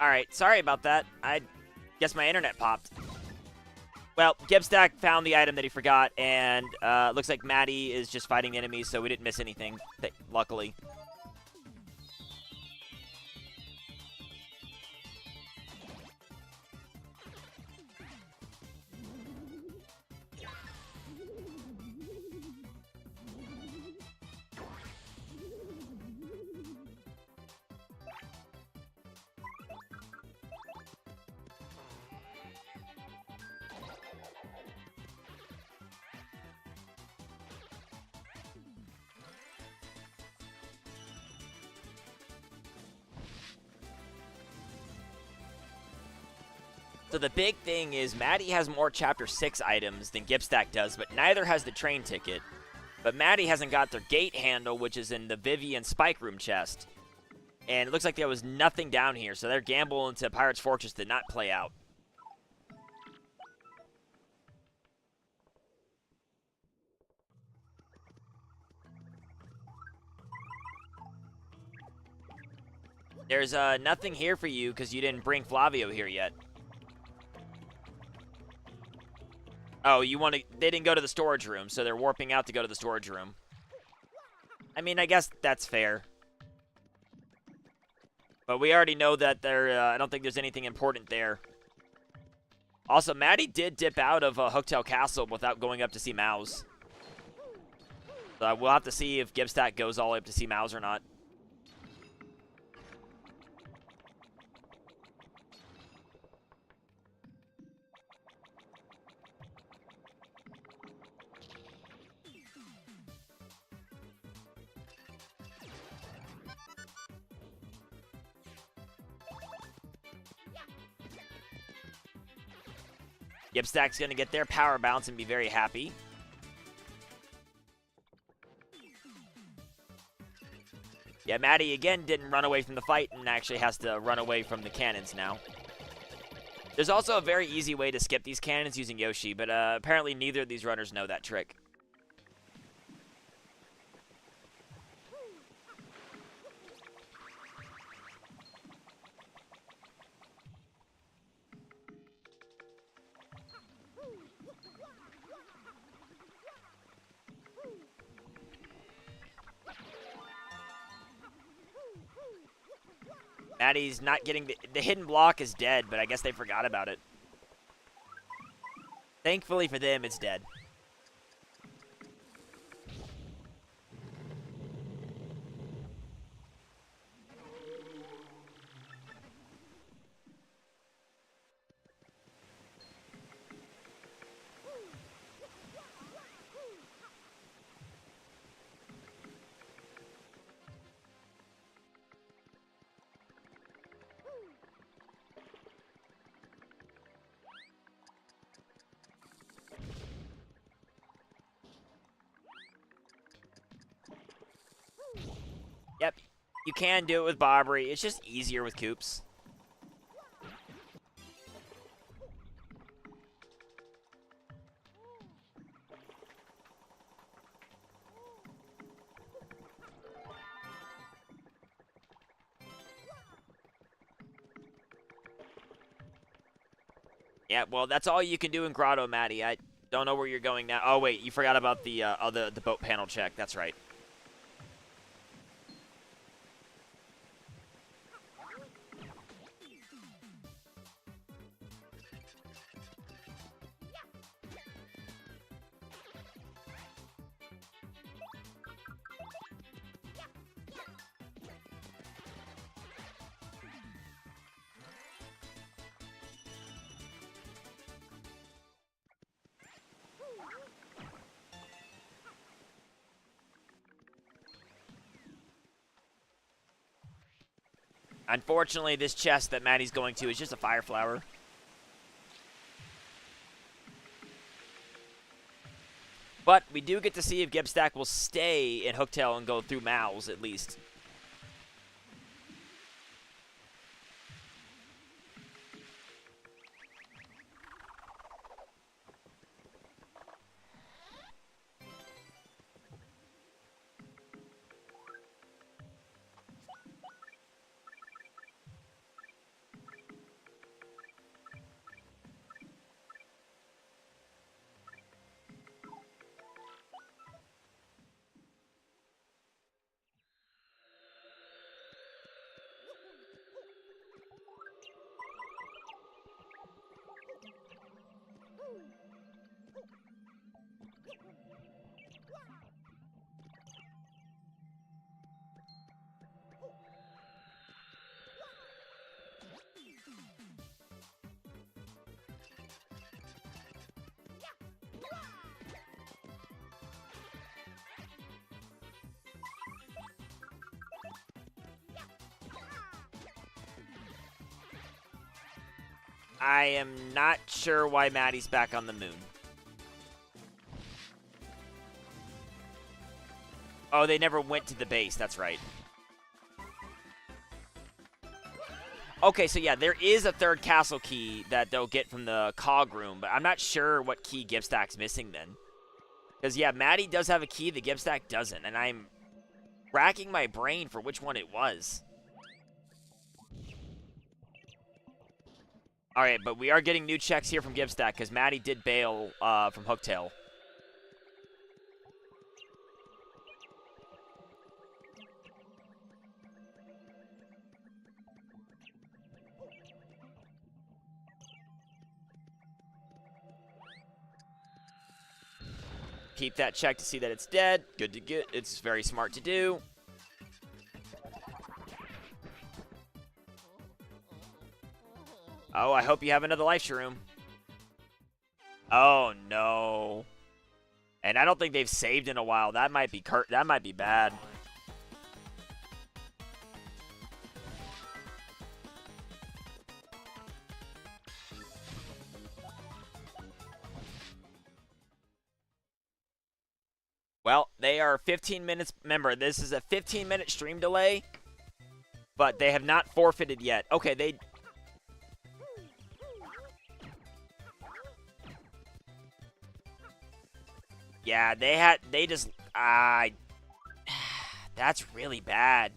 Alright, sorry about that. I guess my internet popped. Well, Gibstack found the item that he forgot, and looks like Maddie is just fighting enemies, so we didn't miss anything, luckily. So the big thing is Maddie has more Chapter 6 items than Gibstack does, but neither has the train ticket. But Maddie hasn't got their gate handle, which is in the Vivian Spike Room chest. And it looks like there was nothing down here, so their gamble into Pirate's Fortress did not play out. There's nothing here for you because you didn't bring Flavio here yet. Oh, they didn't go to the storage room, so they're warping out to go to the storage room. I mean, I guess that's fair. But we already know that I don't think there's anything important there. Also, Maddie did dip out of Hooktail Castle without going up to see Mouse. So we'll have to see if Gibstack goes all the way up to see Mouse or not. Gibstack's going to get their power bounce and be very happy. Yeah, Maddie again didn't run away from the fight and actually has to run away from the cannons now. There's also a very easy way to skip these cannons using Yoshi, but apparently neither of these runners know that trick. Maddie's not getting the hidden block is dead, but I guess they forgot about it. Thankfully for them, it's dead. You can do it with Bobbery. It's just easier with Koops. Yeah, well, that's all you can do in Grotto, Maddie. I don't know where you're going now. Oh, wait, you forgot about the boat panel check. That's right. Unfortunately, this chest that Maddie's going to is just a fire flower. But we do get to see if Gibstack will stay in Hooktail and go through Mal's at least. I am not sure why Maddie's back on the moon. Oh, they never went to the base. That's right. Okay, so yeah, there is a third castle key that they'll get from the cog room, but I'm not sure what key Gibstack's missing then. Because, yeah, Maddie does have a key that Gibstack doesn't, and I'm racking my brain for which one it was. Alright, but we are getting new checks here from Gibstack, because Maddie did bail from Hooktail. Keep that check to see that it's dead. Good to get. It's very smart to do. Oh, I hope you have another life shroom. Oh no. And I don't think they've saved in a while. That might be bad. Well, they are 15 minutes. Remember, this is a 15-minute stream delay, but they have not forfeited yet. Okay, they... Yeah, they just... That's really bad.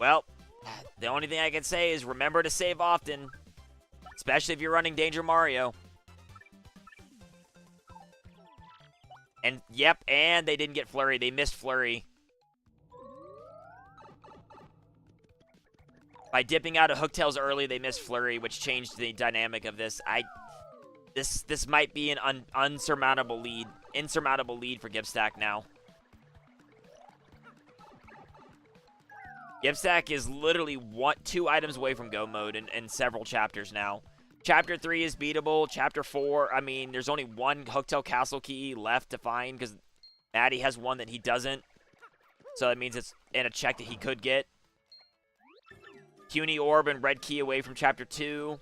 Well, the only thing I can say is remember to save often, especially if you're running Danger Mario. And, yep, and they didn't get Flurry. They missed Flurry. By dipping out of Hooktails early, they missed Flurry, which changed the dynamic of this. This might be an insurmountable lead for Gibstack now. Gibstack is literally 2 items away from go mode in several chapters now. Chapter 3 is beatable. Chapter 4, I mean, there's only one Hooktail Castle key left to find because Maddie has one that he doesn't. So that means it's in a check that he could get. Puny Orb and Red Key away from Chapter 2.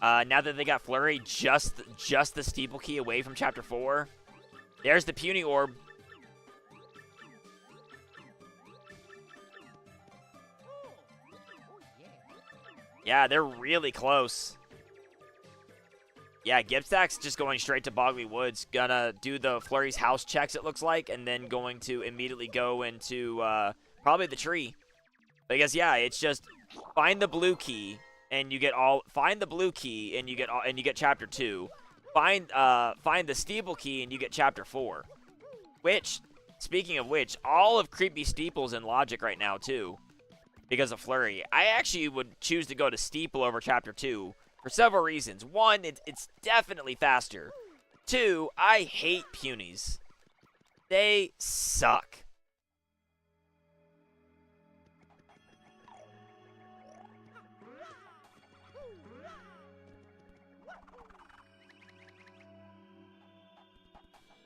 Now that they got Flurry, just the Steeple Key away from Chapter 4. There's the puny orb. Yeah, they're really close. Yeah, Gibstack's just going straight to Boggly Woods. Gonna do the Flurry's house checks, it looks like, and then going to immediately go into probably the tree. Because yeah, it's just find the blue key and you get all. Find the blue key and you get all, and you get chapter 2. Find the steeple key and you get chapter 4. Which, speaking of which, all of Creepy Steeple's in logic right now too, because of Flurry. I actually would choose to go to Steeple over chapter 2. For several reasons. One, it's definitely faster. 2, I hate punies. They suck.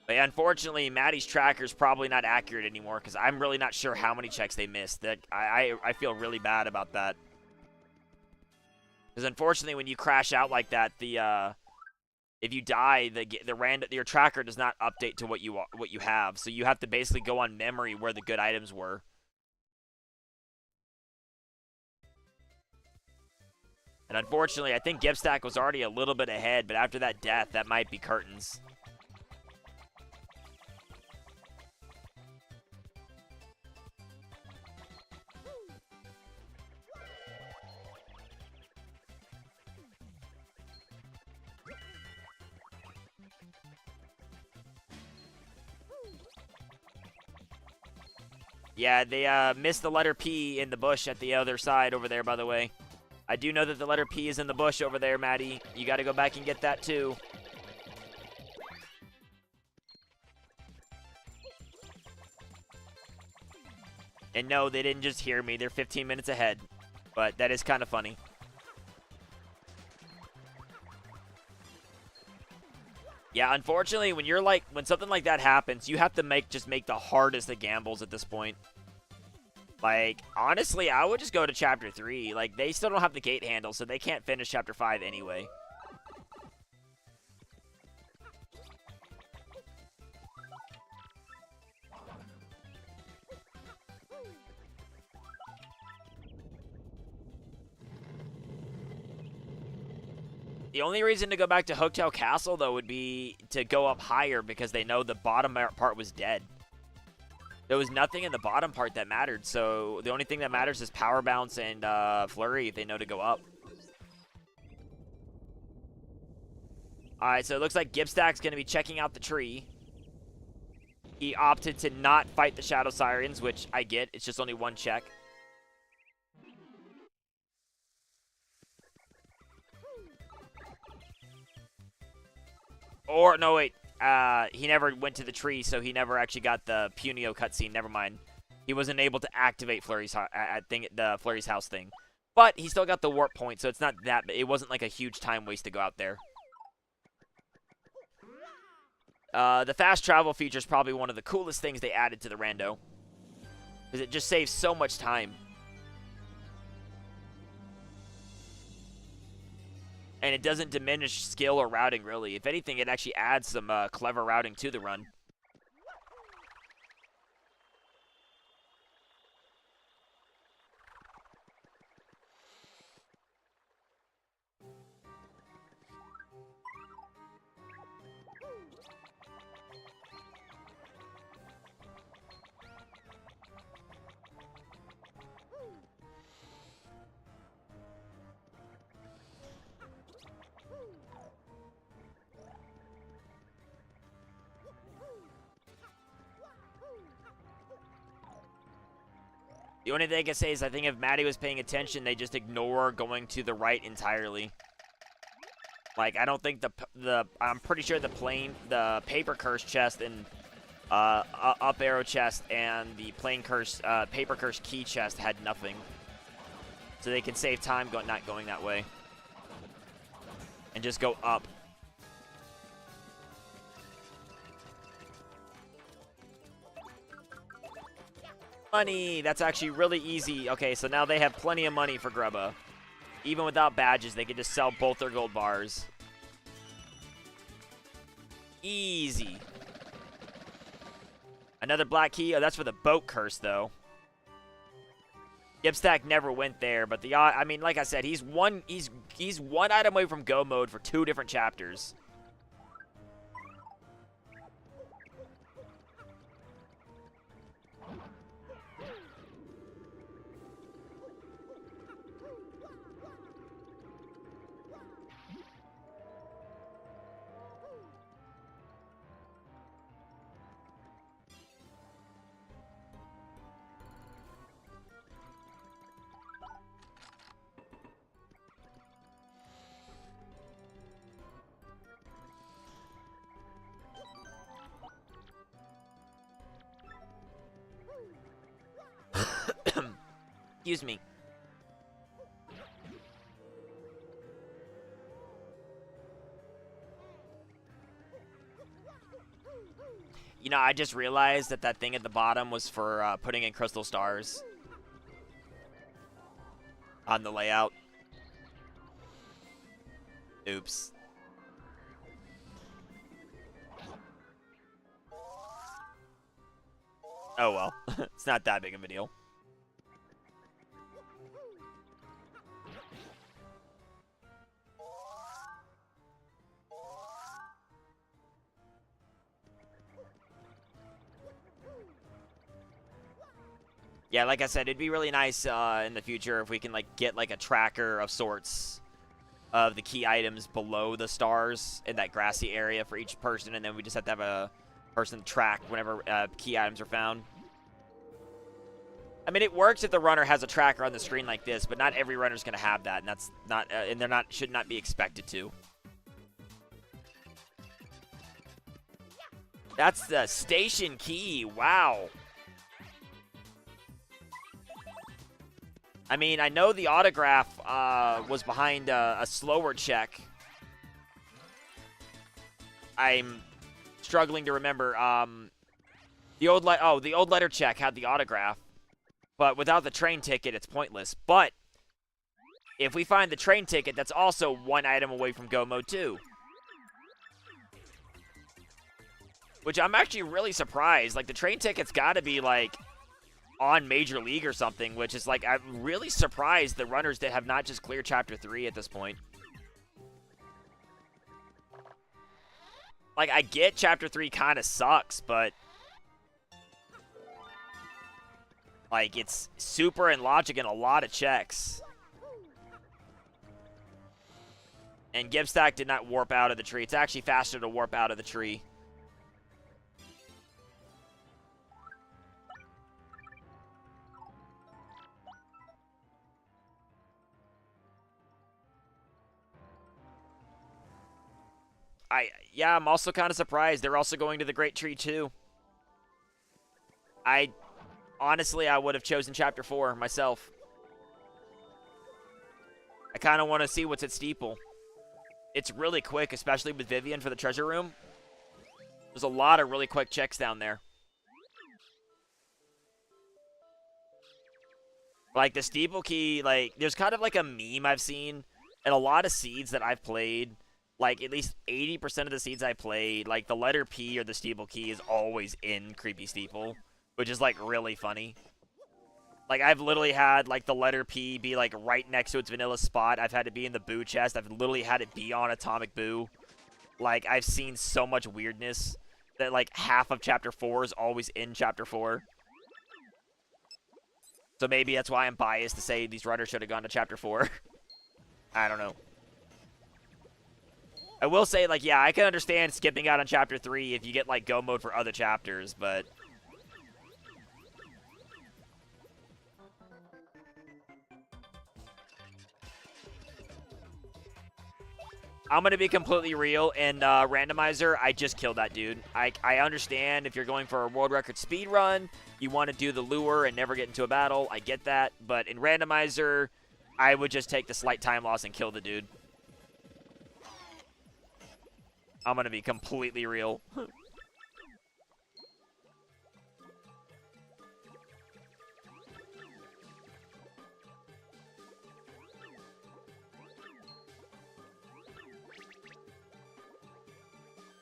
But unfortunately, Maddie's tracker is probably not accurate anymore because I'm really not sure how many checks they missed. That I feel really bad about that. Because unfortunately, when you crash out like that, if you die, your tracker does not update to what you have. So you have to basically go on memory where the good items were. And unfortunately, I think Gibstack was already a little bit ahead, but after that death, that might be curtains. Yeah, they missed the letter P in the bush at the other side over there, by the way. I do know that the letter P is in the bush over there, Maddie. You got to go back and get that, too. And no, they didn't just hear me. They're 15 minutes ahead. But that is kind of funny. Yeah, unfortunately, when something like that happens, you have to just make the hardest of gambles at this point. Like, honestly, I would just go to chapter 3. Like, they still don't have the gate handle, so they can't finish chapter 5 anyway. The only reason to go back to Hooktail Castle, though, would be to go up higher because they know the bottom part was dead. There was nothing in the bottom part that mattered, so the only thing that matters is Power Bounce and Flurry if they know to go up. Alright, so it looks like Gibstack's going to be checking out the tree. He opted to not fight the Shadow Sirens, which I get. It's just only one check. Or, no, wait. He never went to the tree, so he never actually got the Punio cutscene. Never mind. He wasn't able to activate the Flurry's house thing. But he still got the warp point, so it's not that. It wasn't like a huge time waste to go out there. The fast travel feature is probably one of the coolest things they added to the Rando. Because it just saves so much time. And it doesn't diminish skill or routing, really. If anything, it actually adds some clever routing to the run. The only thing I can say is I think if Maddie was paying attention, they just ignore going to the right entirely. Like, I don't think I'm pretty sure the paper curse chest and up arrow chest and the paper curse key chest had nothing. So they can save time not going that way. And just go up. Money! That's actually really easy. Okay, so now they have plenty of money for Grubba. Even without badges, they can just sell both their gold bars. Easy. Another black key. Oh, that's for the boat curse, though. Gibstack never went there, but I mean, like I said, he's one item away from go mode for 2 different chapters. Excuse me. You know, I just realized that that thing at the bottom was for putting in crystal stars on the layout. Oops. Oh well, it's not that big of a deal. Yeah, like I said, it'd be really nice in the future if we can like get like a tracker of sorts of the key items below the stars in that grassy area for each person, and then we just have to have a person track whenever key items are found. I mean, it works if the runner has a tracker on the screen like this, but not every runner's going to have that, and that's not, and they're not, should not be expected to. That's the station key. Wow. I mean, I know the autograph was behind a slower check. I'm struggling to remember. The old letter check had the autograph, but without the train ticket, it's pointless. But if we find the train ticket, that's also 1 item away from go mode 2. Which I'm actually really surprised. Like, the train ticket's got to be, like, on Major League or something, which is, like, I'm really surprised the runners that have not just cleared Chapter 3 at this point. Like, I get Chapter 3 kind of sucks, but like, it's super in logic and a lot of checks. And Gibstack did not warp out of the tree. It's actually faster to warp out of the tree. Yeah, I'm also kind of surprised. They're also going to the Great Tree, too. Honestly, I would have chosen Chapter 4 myself. I kind of want to see what's at Steeple. It's really quick, especially with Vivian for the treasure room. There's a lot of really quick checks down there. Like, the Steeple key, like, there's kind of like a meme I've seen, and a lot of seeds that I've played. Like, at least 80% of the seeds I played, like, the letter P or the Steeple key is always in Creepy Steeple, which is, like, really funny. Like, I've literally had, like, the letter P be, like, right next to its vanilla spot. I've had it be in the Boo chest. I've literally had it be on Atomic Boo. Like, I've seen so much weirdness that, like, half of Chapter 4 is always in Chapter 4. So maybe that's why I'm biased to say these runners should have gone to Chapter 4. I don't know. I will say, like, yeah, I can understand skipping out on Chapter 3 if you get, like, go mode for other chapters, but I'm going to be completely real. In Randomizer, I just killed that dude. I understand if you're going for a world record speed run, you want to do the lure and never get into a battle. I get that. But in Randomizer, I would just take the slight time loss and kill the dude. I'm going to be completely real.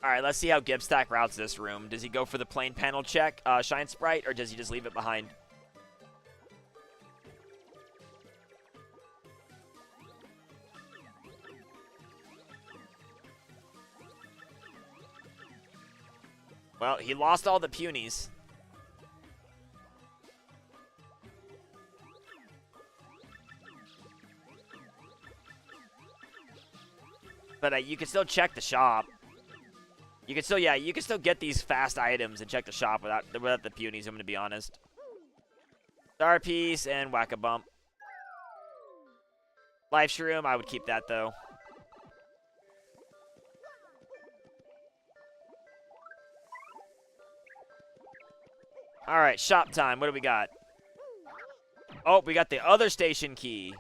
All right, let's see how Gibstack routes this room. Does he go for the plain panel check, Shine Sprite, or does he just leave it behind? Well, he lost all the punies. But you can still check the shop. You can still, yeah, you can still get these fast items and check the shop without the punies, I'm going to be honest. Star Piece and Whack-a-Bump. Life Shroom, I would keep that, though. All right, shop time. What do we got? Oh, we got the other station key.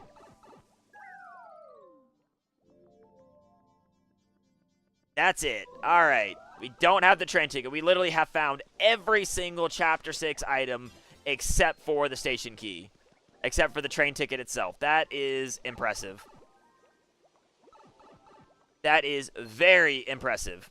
That's it. All right. We don't have the train ticket. We literally have found every single Chapter 6 item except for the station key. Except for the train ticket itself. That is impressive. That is very impressive.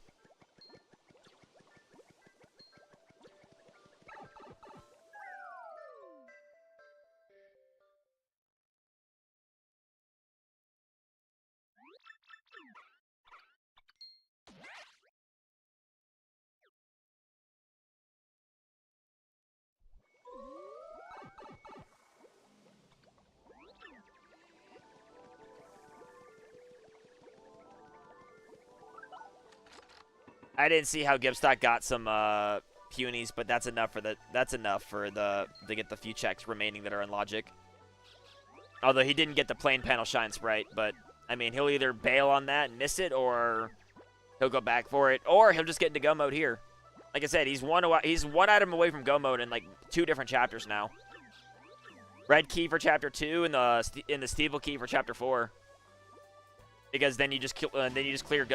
I didn't see how Gibstack got some punies, but that's enough for to get the few checks remaining that are in logic. Although he didn't get the plain panel Shine Sprite, but I mean he'll either bail on that and miss it, or he'll go back for it, or he'll just get into go mode here. Like I said, he's one item away from go mode in like 2 different chapters now. Red key for chapter 2 and the steeple key for chapter 4. Because then you just clear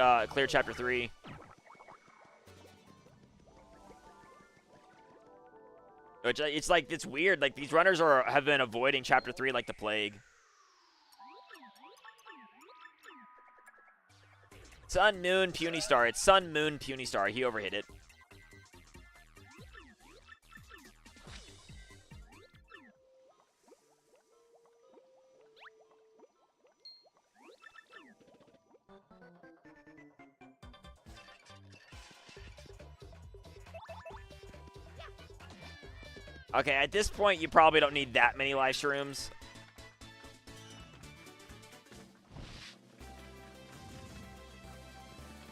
chapter 3. Which it's weird. Like these runners have been avoiding chapter 3 like the plague. Sun, Moon, Puny Star. It's Sun, Moon, Puny Star. He overhit it. Okay, at this point, you probably don't need that many life shrooms.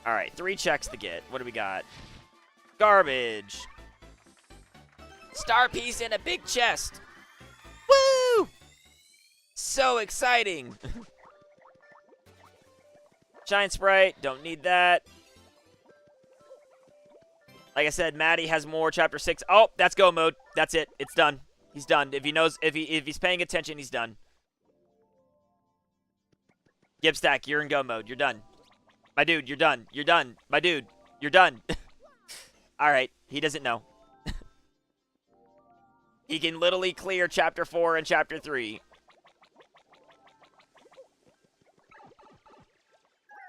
All right, 3 checks to get. What do we got? Garbage. Star piece in a big chest. Woo! So exciting. Shine Sprite, don't need that. Like I said, Maddie has more chapter 6. Oh, that's go mode. That's it. It's done. He's done. If he's paying attention, he's done. Gibstack, you're in go mode. You're done. My dude, you're done. You're done. My dude, you're done. All right. He doesn't know. He can literally clear chapter 4 and chapter 3.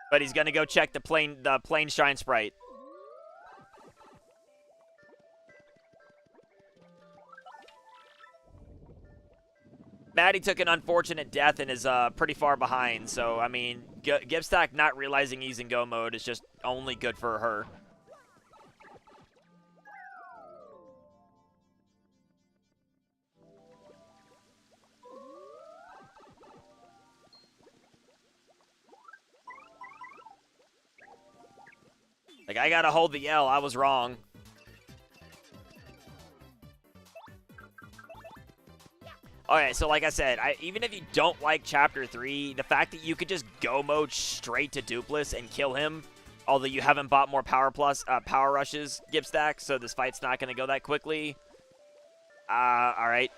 But he's going to go check the plain Shine Sprite. Maddie took an unfortunate death and is pretty far behind. So, I mean, Gibstack not realizing he's in go mode is just only good for her. Like, I gotta hold the L. I was wrong. Okay, so like I said, even if you don't like Chapter 3, the fact that you could just go mode straight to Dupless and kill him, although you haven't bought more power rushes, Gibstack, so this fight's not going to go that quickly. Alright.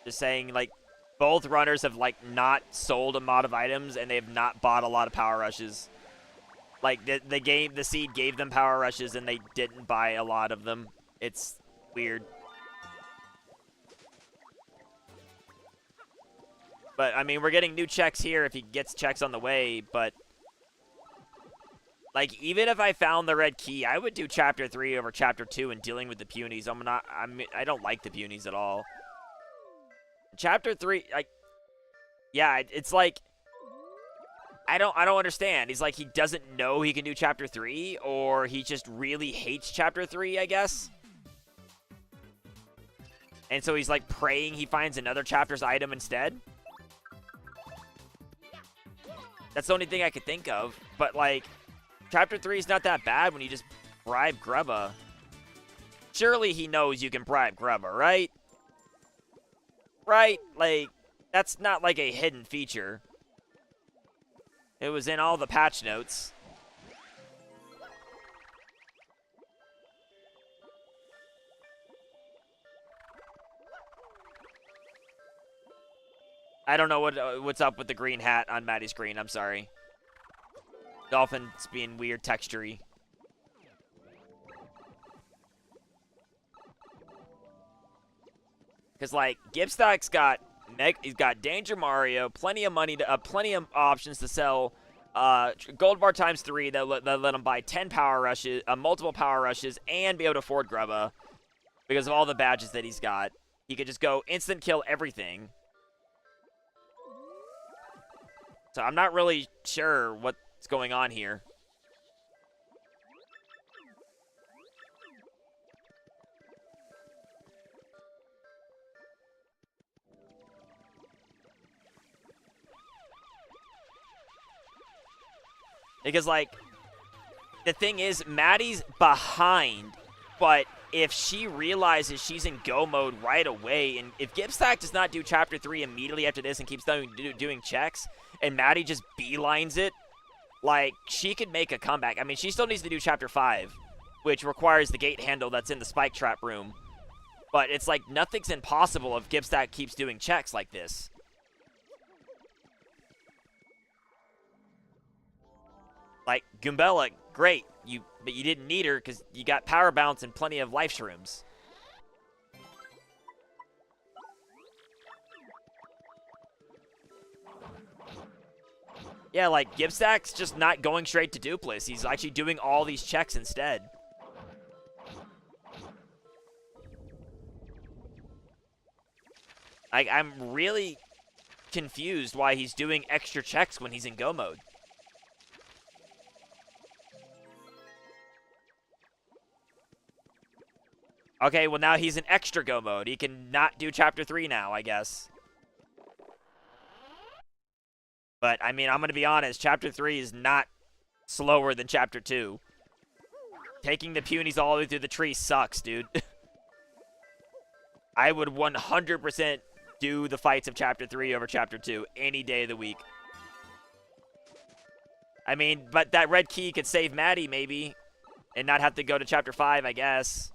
Just saying, like, both runners have, like, not sold a mod of items, and they have not bought a lot of power rushes. Like, the seed gave them power rushes, and they didn't buy a lot of them. It's weird. But, I mean, we're getting new checks here if he gets checks on the way, but Like, even if I found the red key, I would do Chapter 3 over Chapter 2 and dealing with the punies. I don't like the punies at all. Chapter 3, like, yeah, it's like, I don't understand. He's like, he doesn't know he can do Chapter 3, or he just really hates Chapter 3, I guess. And so he's like praying he finds another chapter's item instead. That's the only thing I could think of. But like, Chapter 3 is not that bad when you just bribe Grubba. Surely he knows you can bribe Grubba, right? Right? Like, that's not like a hidden feature. It was in all the patch notes. I don't know what's up with the green hat on Maddie's screen. I'm sorry. Dolphin's being weird texture-y. Because, like, Gibstack's got he's got Danger Mario, plenty of money, plenty of options to sell. Gold bar times 3 that let him buy 10 power rushes, multiple power rushes, and be able to afford Grubba because of all the badges that he's got. He could just go instant kill everything. So I'm not really sure what's going on here. Because, like, the thing is, Maddie's behind, but if she realizes she's in go mode right away, and if Gibstack does not do Chapter 3 immediately after this and keeps doing checks, and Maddie just beelines it, like, she could make a comeback. I mean, she still needs to do Chapter 5, which requires the gate handle that's in the spike trap room. But it's like, nothing's impossible if Gibstack keeps doing checks like this. Like, Goombella, great, but you didn't need her because you got power bounce and plenty of life shrooms. Yeah, like, Gibstack's just not going straight to Dupless. He's actually doing all these checks instead. Like, I'm really confused why he's doing extra checks when he's in go mode. Okay, well, now he's in extra go mode. He can not do Chapter 3 now, I guess. But, I mean, I'm going to be honest. Chapter 3 is not slower than Chapter 2. Taking the punies all the way through the tree sucks, dude. I would 100% do the fights of Chapter 3 over Chapter 2 any day of the week. I mean, but that red key could save Maddie, maybe, and not have to go to Chapter 5, I guess.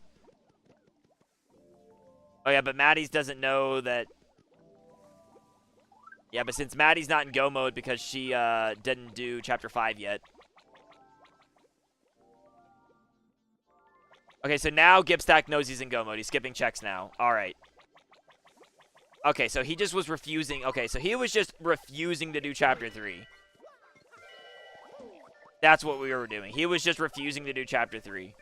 Oh, yeah, but Maddie's doesn't know that... Yeah, but since Maddie's not in go mode because she didn't do Chapter 5 yet. Okay, so now Gibstack knows he's in go mode. He's skipping checks now. All right. Okay, so he just was refusing. Okay, so he was just refusing to do Chapter 3. That's what we were doing. He was just refusing to do Chapter 3.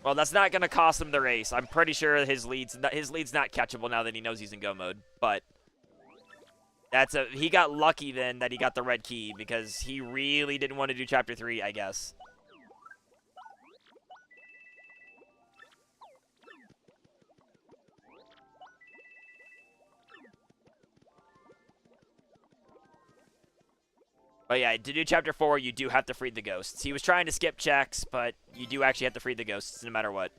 Well, that's not going to cost him the race. I'm pretty sure his lead's not catchable now that he knows he's in go mode. But he got lucky then that he got the red key because he really didn't want to do Chapter 3, I guess. But yeah, to do Chapter 4, you do have to free the ghosts. He was trying to skip checks, but you do actually have to free the ghosts no matter what.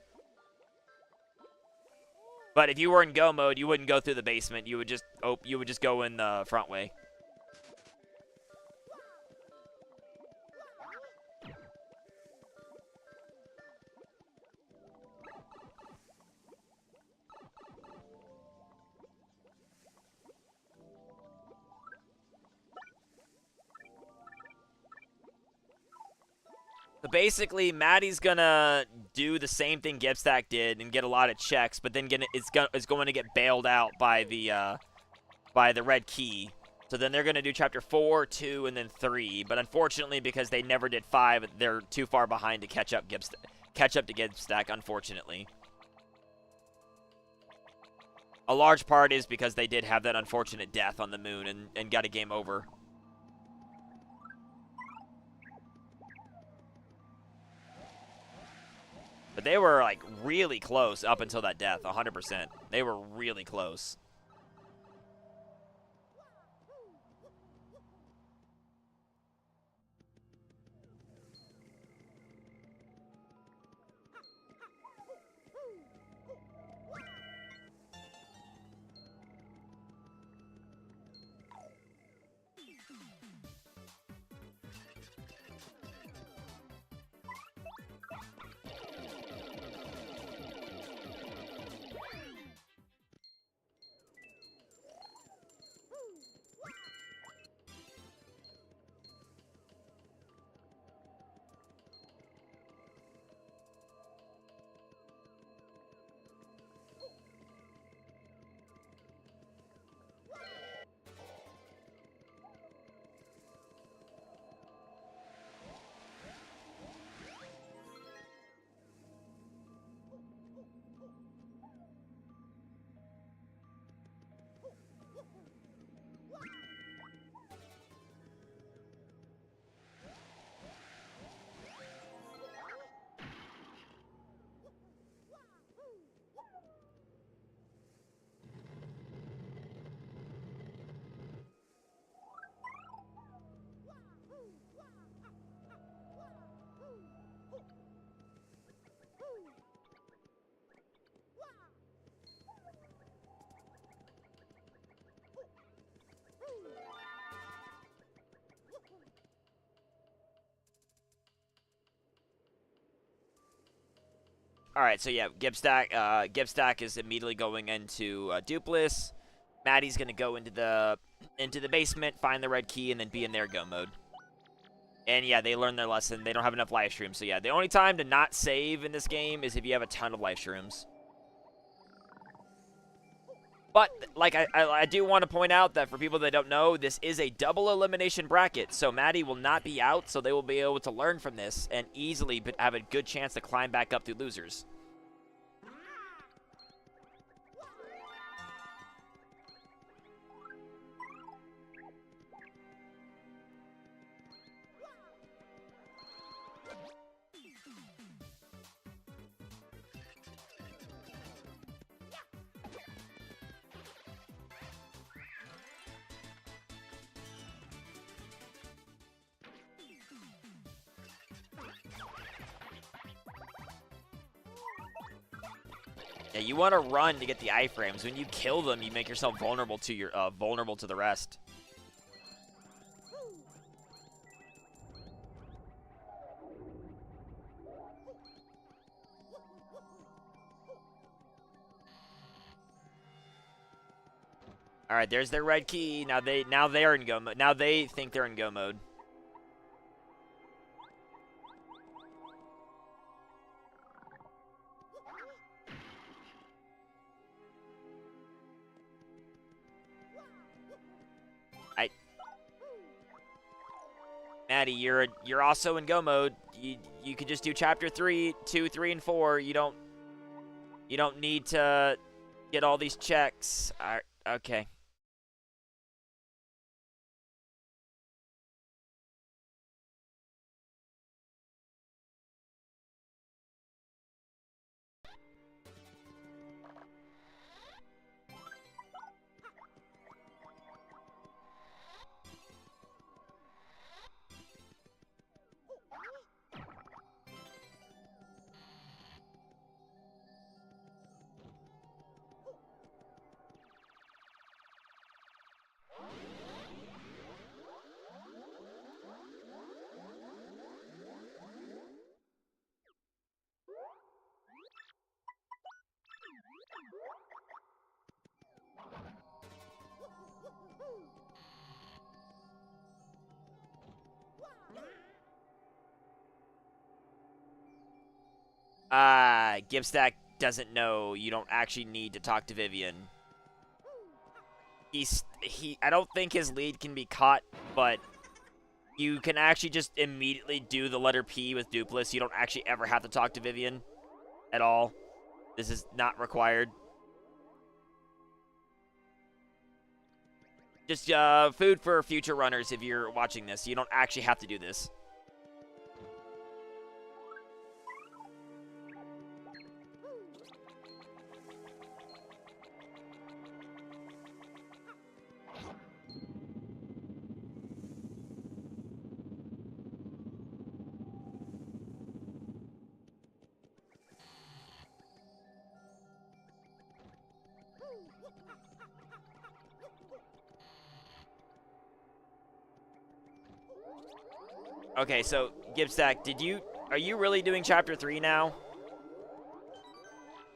But if you were in go mode, you wouldn't go through the basement. You would just go in the front way. So basically, Maddie's gonna do the same thing Gibstack did and get a lot of checks, but then is going to get bailed out by the red key. So then they're going to do Chapter 4, 2, and then 3. But unfortunately, because they never did 5, they're too far behind to catch up to Gibstack, unfortunately. A large part is because they did have that unfortunate death on the moon and got a game over. But they were, like, really close up until that death, 100%. They were really close. Alright, so yeah, Gibstack is immediately going into Dupless. Maddie's gonna go into the basement, find the red key, and then be in their go mode. And yeah, they learned their lesson. They don't have enough life streams. So yeah, the only time to not save in this game is if you have a ton of life streams. But, like, I do want to point out that for people that don't know, this is a double elimination bracket. So Maddie will not be out, so they will be able to learn from this and easily have a good chance to climb back up through losers. Yeah, you want to run to get the iframes. When you kill them, you make yourself vulnerable to the rest. All right, there's their red key. Now they're in go mode. Now they think they're in go mode. Maddie, you're also in go mode. You could just do chapter 3, 2, 3, and 4. You don't need to get all these checks. All right, okay. Gibstack doesn't know you don't actually need to talk to Vivian. I don't think his lead can be caught, but you can actually just immediately do the letter P with Dupless. You don't actually ever have to talk to Vivian at all. This is not required. Just food for future runners if you're watching this. You don't actually have to do this. Okay, so Gibstack, are you really doing chapter 3 now?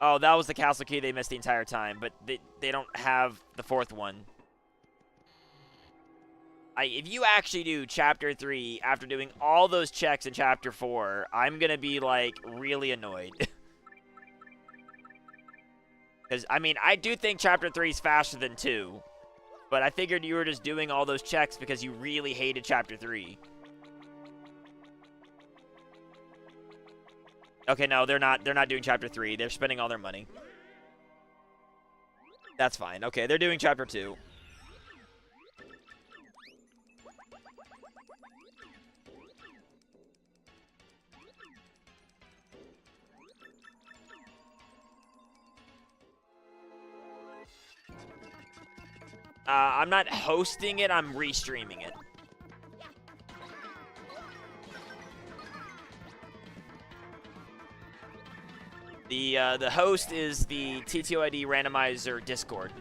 Oh, that was the castle key they missed the entire time, but they don't have the 4th one. If you actually do chapter 3 after doing all those checks in chapter 4, I'm gonna be like really annoyed. Because I mean, I do think chapter 3 is faster than 2, but I figured you were just doing all those checks because you really hated chapter 3. Okay, no, they're not doing chapter 3. They're spending all their money. That's fine. Okay, they're doing chapter 2. I'm not hosting it, I'm restreaming it. The host is the TTYD Randomizer Discord.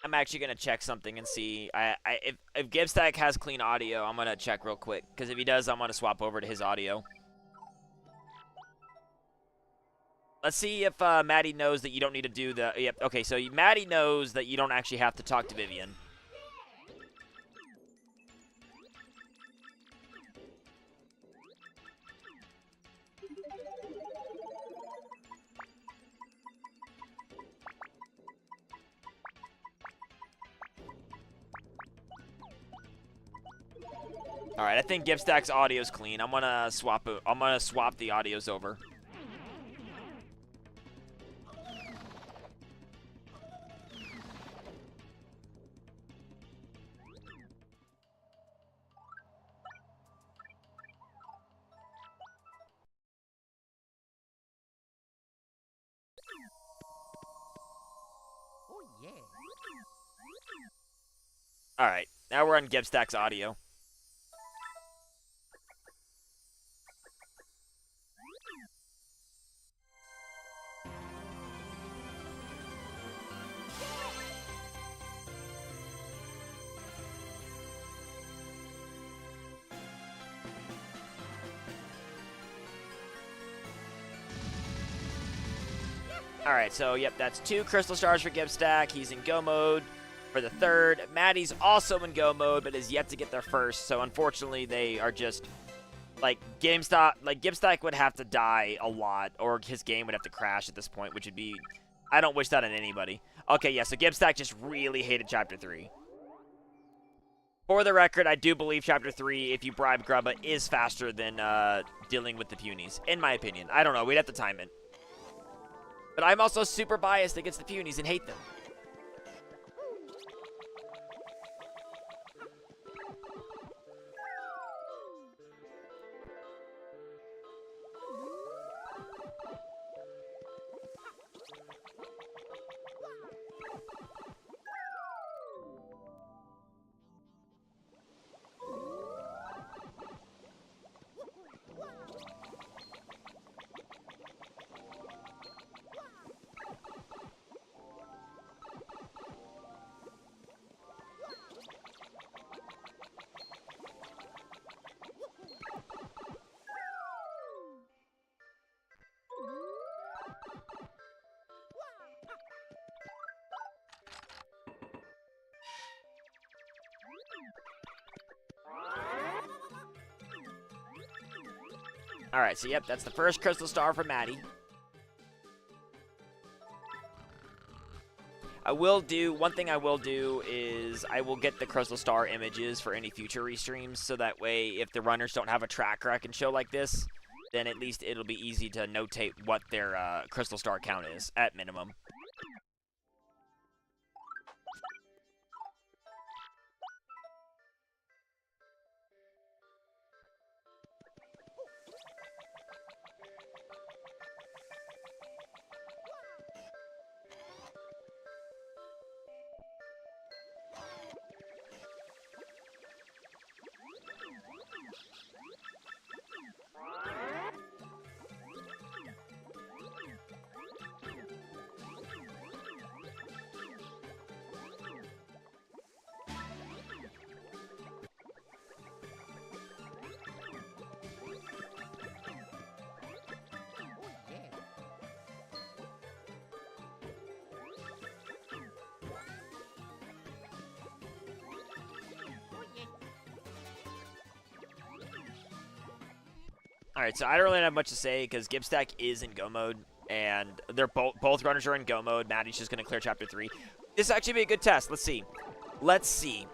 I'm actually gonna check something and see. If Gibstack has clean audio, I'm gonna check real quick. Because if he does, I'm gonna swap over to his audio. Let's see if Maddie knows that you don't need to do the. Yep. Okay, so Maddie knows that you don't actually have to talk to Vivian. All right, I think Gibstack's audio's clean. I'm gonna swap the audios over. Oh yeah. All right, now we're on Gibstack's audio. Alright, so, yep, that's 2 Crystal Stars for Gibstack. He's in Go mode for the 3rd. Maddie's also in Go mode, but is yet to get their 1st. So, unfortunately, they are just, like, Gibstack would have to die a lot, or his game would have to crash at this point, which would be, I don't wish that on anybody. Okay, yeah, so Gibstack just really hated Chapter 3. For the record, I do believe Chapter 3, if you bribe Grubba, is faster than dealing with the Punies, in my opinion. I don't know. We'd have to time it. But I'm also super biased against the Punies and hate them. Alright, so yep, that's the first Crystal Star for Maddie. One thing I will do is I will get the Crystal Star images for any future restreams, so that way if the runners don't have a tracker I can show like this, then at least it'll be easy to notate what their Crystal Star count is, at minimum. Alright, so I don't really have much to say because Gibstack is in go mode, and they're both runners are in go mode. Maddie's just going to clear Chapter 3. This will actually be a good test. Let's see. Let's see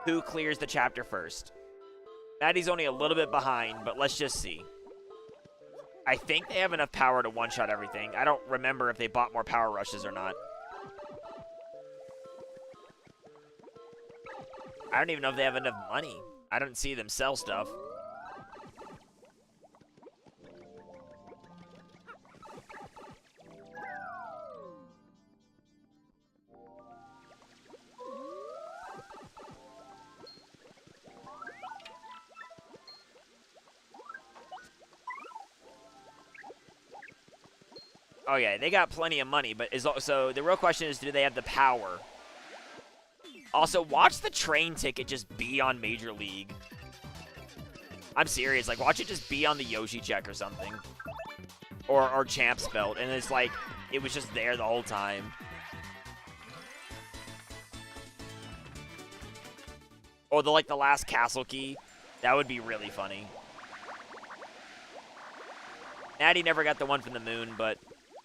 who clears the chapter first. Maddie's only a little bit behind, but let's just see. I think they have enough power to one-shot everything. I don't remember if they bought more power rushes or not. I don't even know if they have enough money. I don't see them sell stuff. Oh yeah, they got plenty of money, but so the real question is, do they have the power? Also, watch the train ticket just be on Major League. I'm serious, like watch it just be on the Yoshi check or something. Or Champ's belt, and it's like, it was just there the whole time. Or the last castle key. That would be really funny. Natty never got the one from the moon, but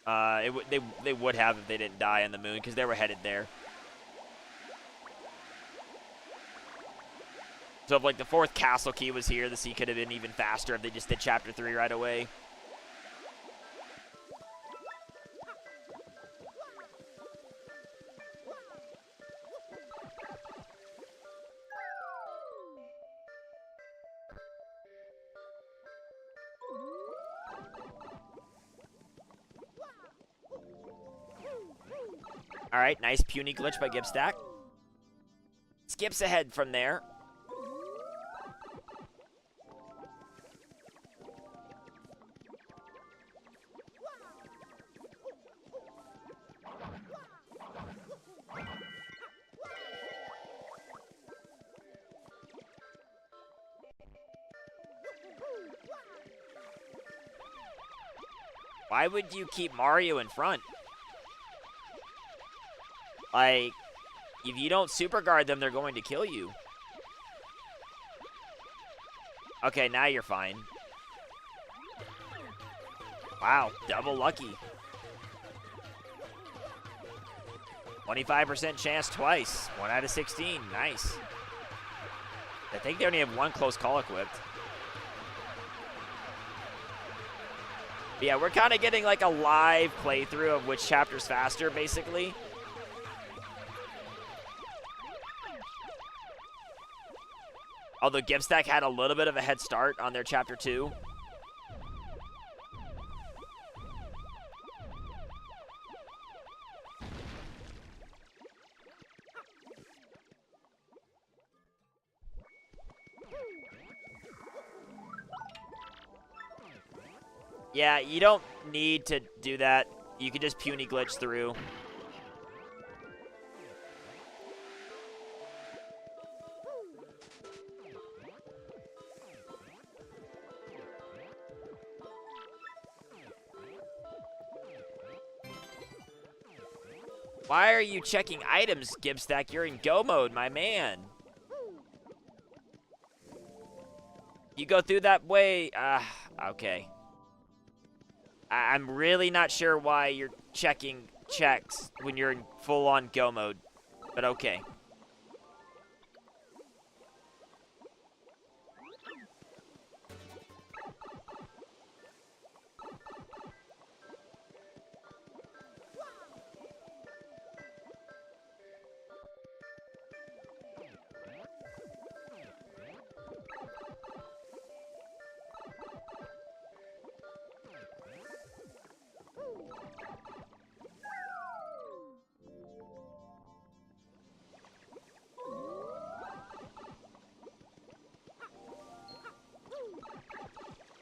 they would have if they didn't die on the moon, because they were headed there. So if like the 4th castle key was here, the sea could have been even faster if they just did Chapter 3 right away. Alright, nice puny glitch by Gibstack. Skips ahead from there. Why would you keep Mario in front? Like, if you don't super guard them, they're going to kill you. Okay, now you're fine. Wow, double lucky. 25% chance twice. 1 out of 16. Nice. I think they only have one close call equipped. But yeah, we're kind of getting like a live playthrough of which chapter's faster, basically. Although Gibstack had a little bit of a head start on their chapter 2. Yeah, you don't need to do that. You can just puny glitch through. Why are you checking items, Gibstack? You're in go mode, my man. You go through that way. Okay. I'm really not sure why you're checking checks when you're in full-on go mode, but okay.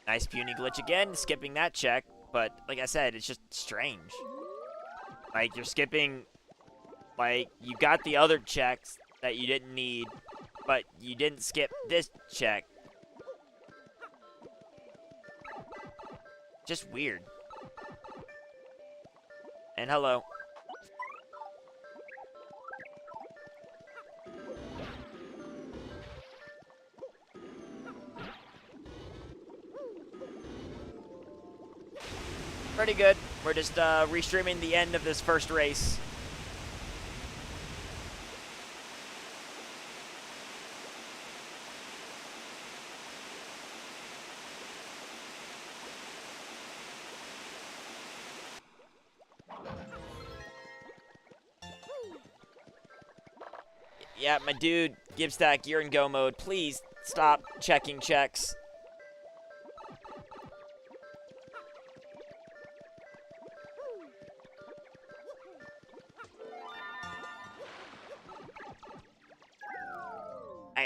Nice puny glitch again, skipping that check, but like I said, it's just strange. Like, you're skipping, like, you got the other checks that you didn't need, but you didn't skip this check. Just weird. And hello. Pretty good. We're just restreaming the end of this first race. Yeah, my dude, Gibstack, you're in go mode. Please stop checking checks.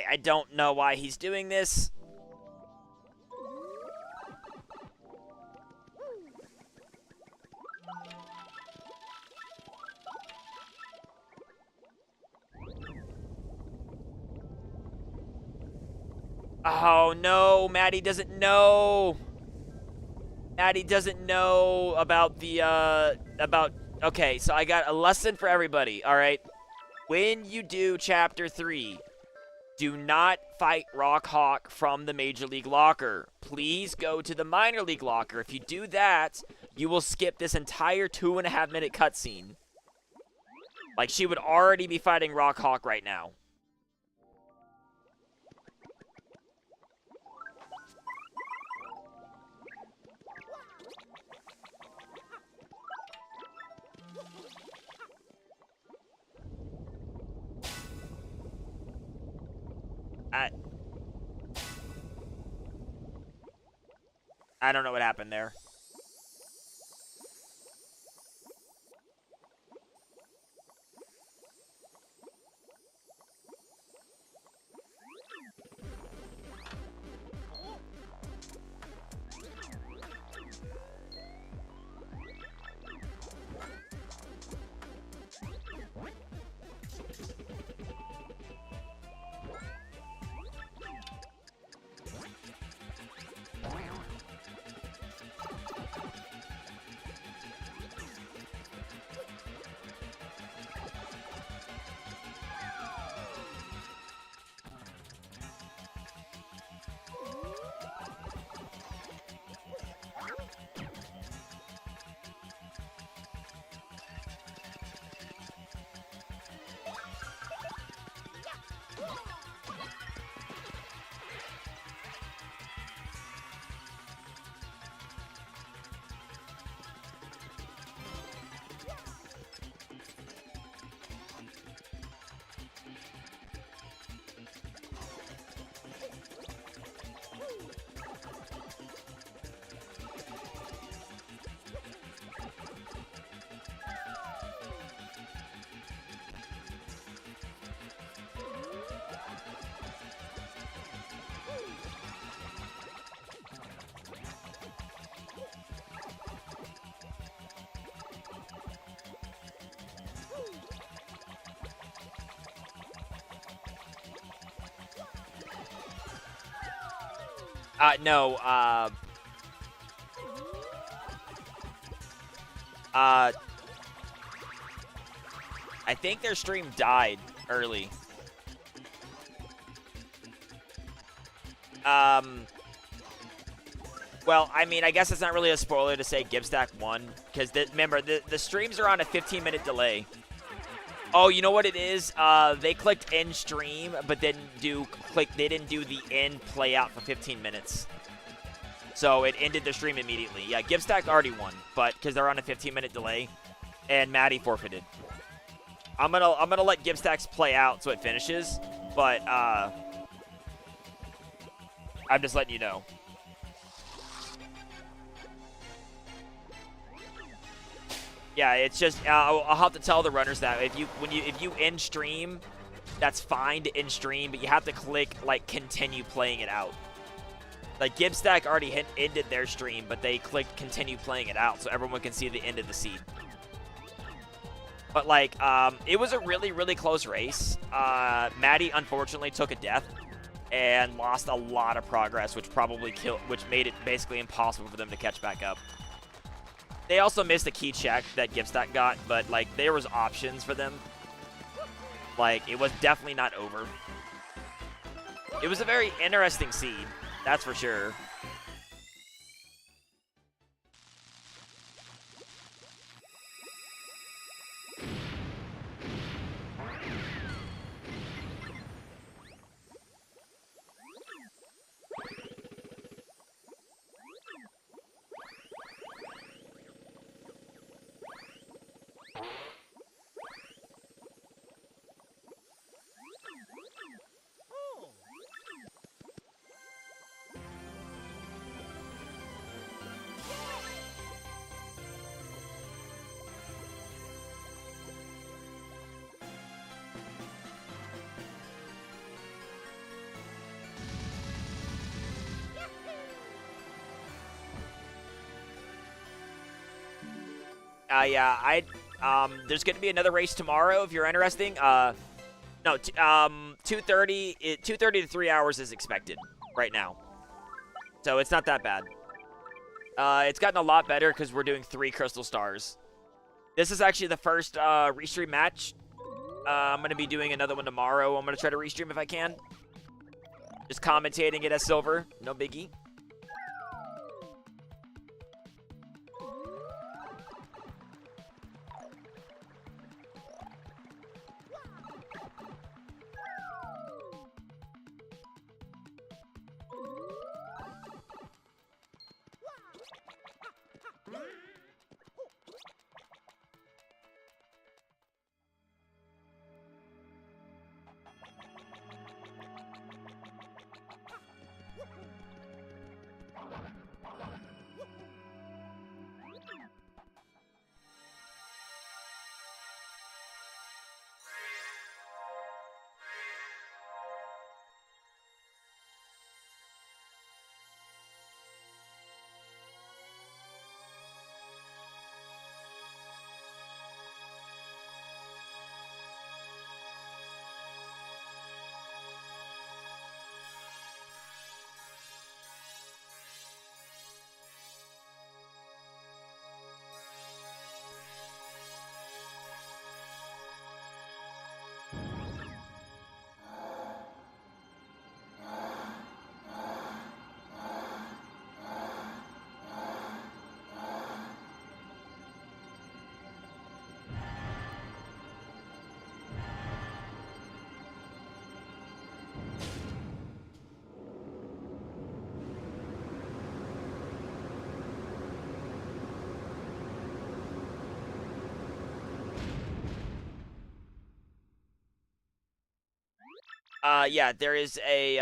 I don't know why he's doing this. Oh no, Maddie doesn't know. Maddie doesn't know about the, okay, so I got a lesson for everybody, alright? When you do Chapter 3, do not fight Rock Hawk from the Major League Locker. Please go to the Minor League Locker. If you do that, you will skip this entire 2.5-minute cutscene. Like, she would already be fighting Rock Hawk right now. I don't know what happened there. No, I think their stream died early. Well, I mean, I guess it's not really a spoiler to say Gibstack won, because remember, the streams are on a 15-minute delay. Oh, you know what it is? They clicked end stream, but they didn't do the end play out for 15 minutes. So it ended the stream immediately. Yeah, Gibstack already won, but because they're on a 15-minute delay, and Maddie forfeited. I'm gonna let Gibstack's play out so it finishes, but I'm just letting you know. Yeah, it's just I'll have to tell the runners that if you end stream, that's fine to end stream, but you have to click like continue playing it out. Like Gibstack already ended their stream, but they clicked continue playing it out so everyone can see the end of the seed. But like it was a really close race. Maddie unfortunately took a death and lost a lot of progress, which made it basically impossible for them to catch back up. They also missed a key check that Gibstack got, but like there was options for them. Like it was definitely not over. It was a very interesting seed, that's for sure. Yeah, there's going to be another race tomorrow if you're interested. No, 2:30 to 3 hours is expected right now. So it's not that bad. It's gotten a lot better because we're doing 3 crystal stars. This is actually the first restream match. I'm going to be doing another one tomorrow. I'm going to try to restream if I can. Just commentating it as silver. No biggie. Yeah, there is a,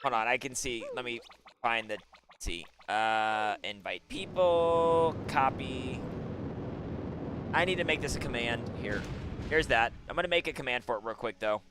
hold on, I can see, let me find the, let's see, invite people, copy. I need to make this a command. Here's that. I'm gonna make a command for it real quick, though.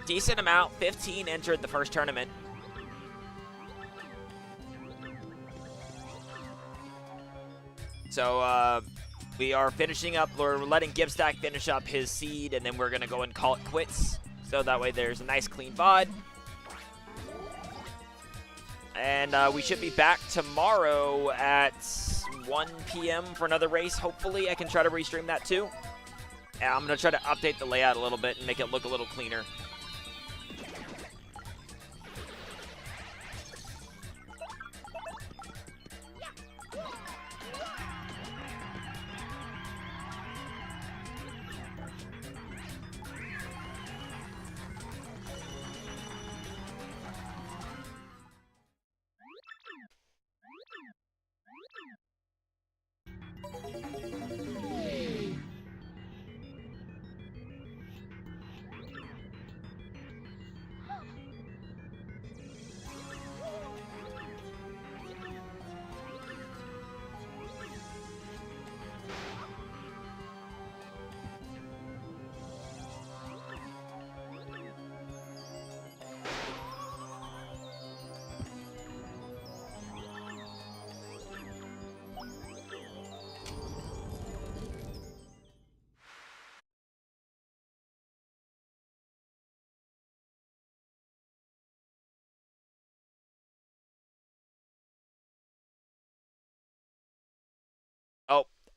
Decent amount. 15 entered the first tournament. So, we are finishing up. We're letting Gibstack finish up his seed, and then we're going to go and call it quits. So that way there's a nice clean VOD. And we should be back tomorrow at 1 p.m. for another race. Hopefully, I can try to restream that too. And I'm going to try to update the layout a little bit and make it look a little cleaner.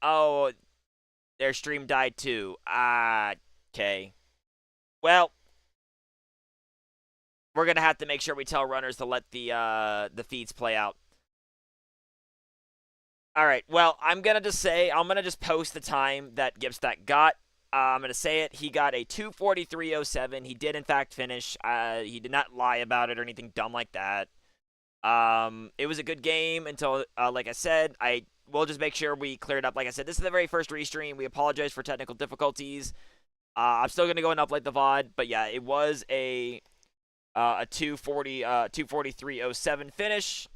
Oh, their stream died too. Okay. Well, we're gonna have to make sure we tell runners to let the feeds play out. All right. Well, I'm gonna just post the time that Gibstack got. I'm gonna say it. He got a 2:43:07. He did in fact finish. He did not lie about it or anything dumb like that. It was a good game until, like I said, we'll just make sure we clear it up. Like I said, this is the very first restream. We apologize for technical difficulties. I'm still gonna go and upload the VOD, but yeah, it was a 2:43:07 finish.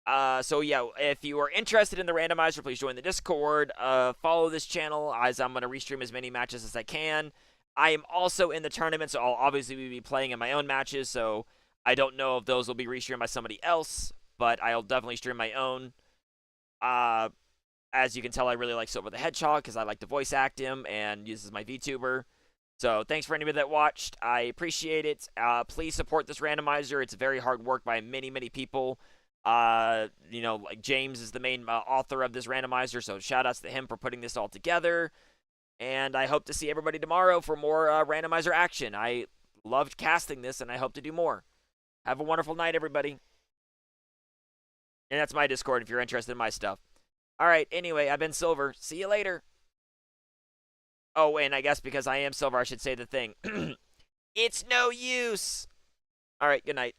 So yeah, if you are interested in the randomizer, please join the Discord. Follow this channel as I'm gonna restream as many matches as I can. I am also in the tournament, so I'll obviously be playing in my own matches. So I don't know if those will be restreamed by somebody else, but I'll definitely stream my own. As you can tell, I really like Silver the Hedgehog because I like to voice act him and use as my VTuber. So thanks for anybody that watched. I appreciate it. Please support this randomizer. It's very hard work by many, many people. Like James is the main author of this randomizer, so shout outs to him for putting this all together. And I hope to see everybody tomorrow for more randomizer action. I loved casting this, and I hope to do more. Have a wonderful night, everybody. And that's my Discord if you're interested in my stuff. All right, anyway, I've been Silver. See you later. Oh, and I guess because I am Silver, I should say the thing. It's no use. All right, good night.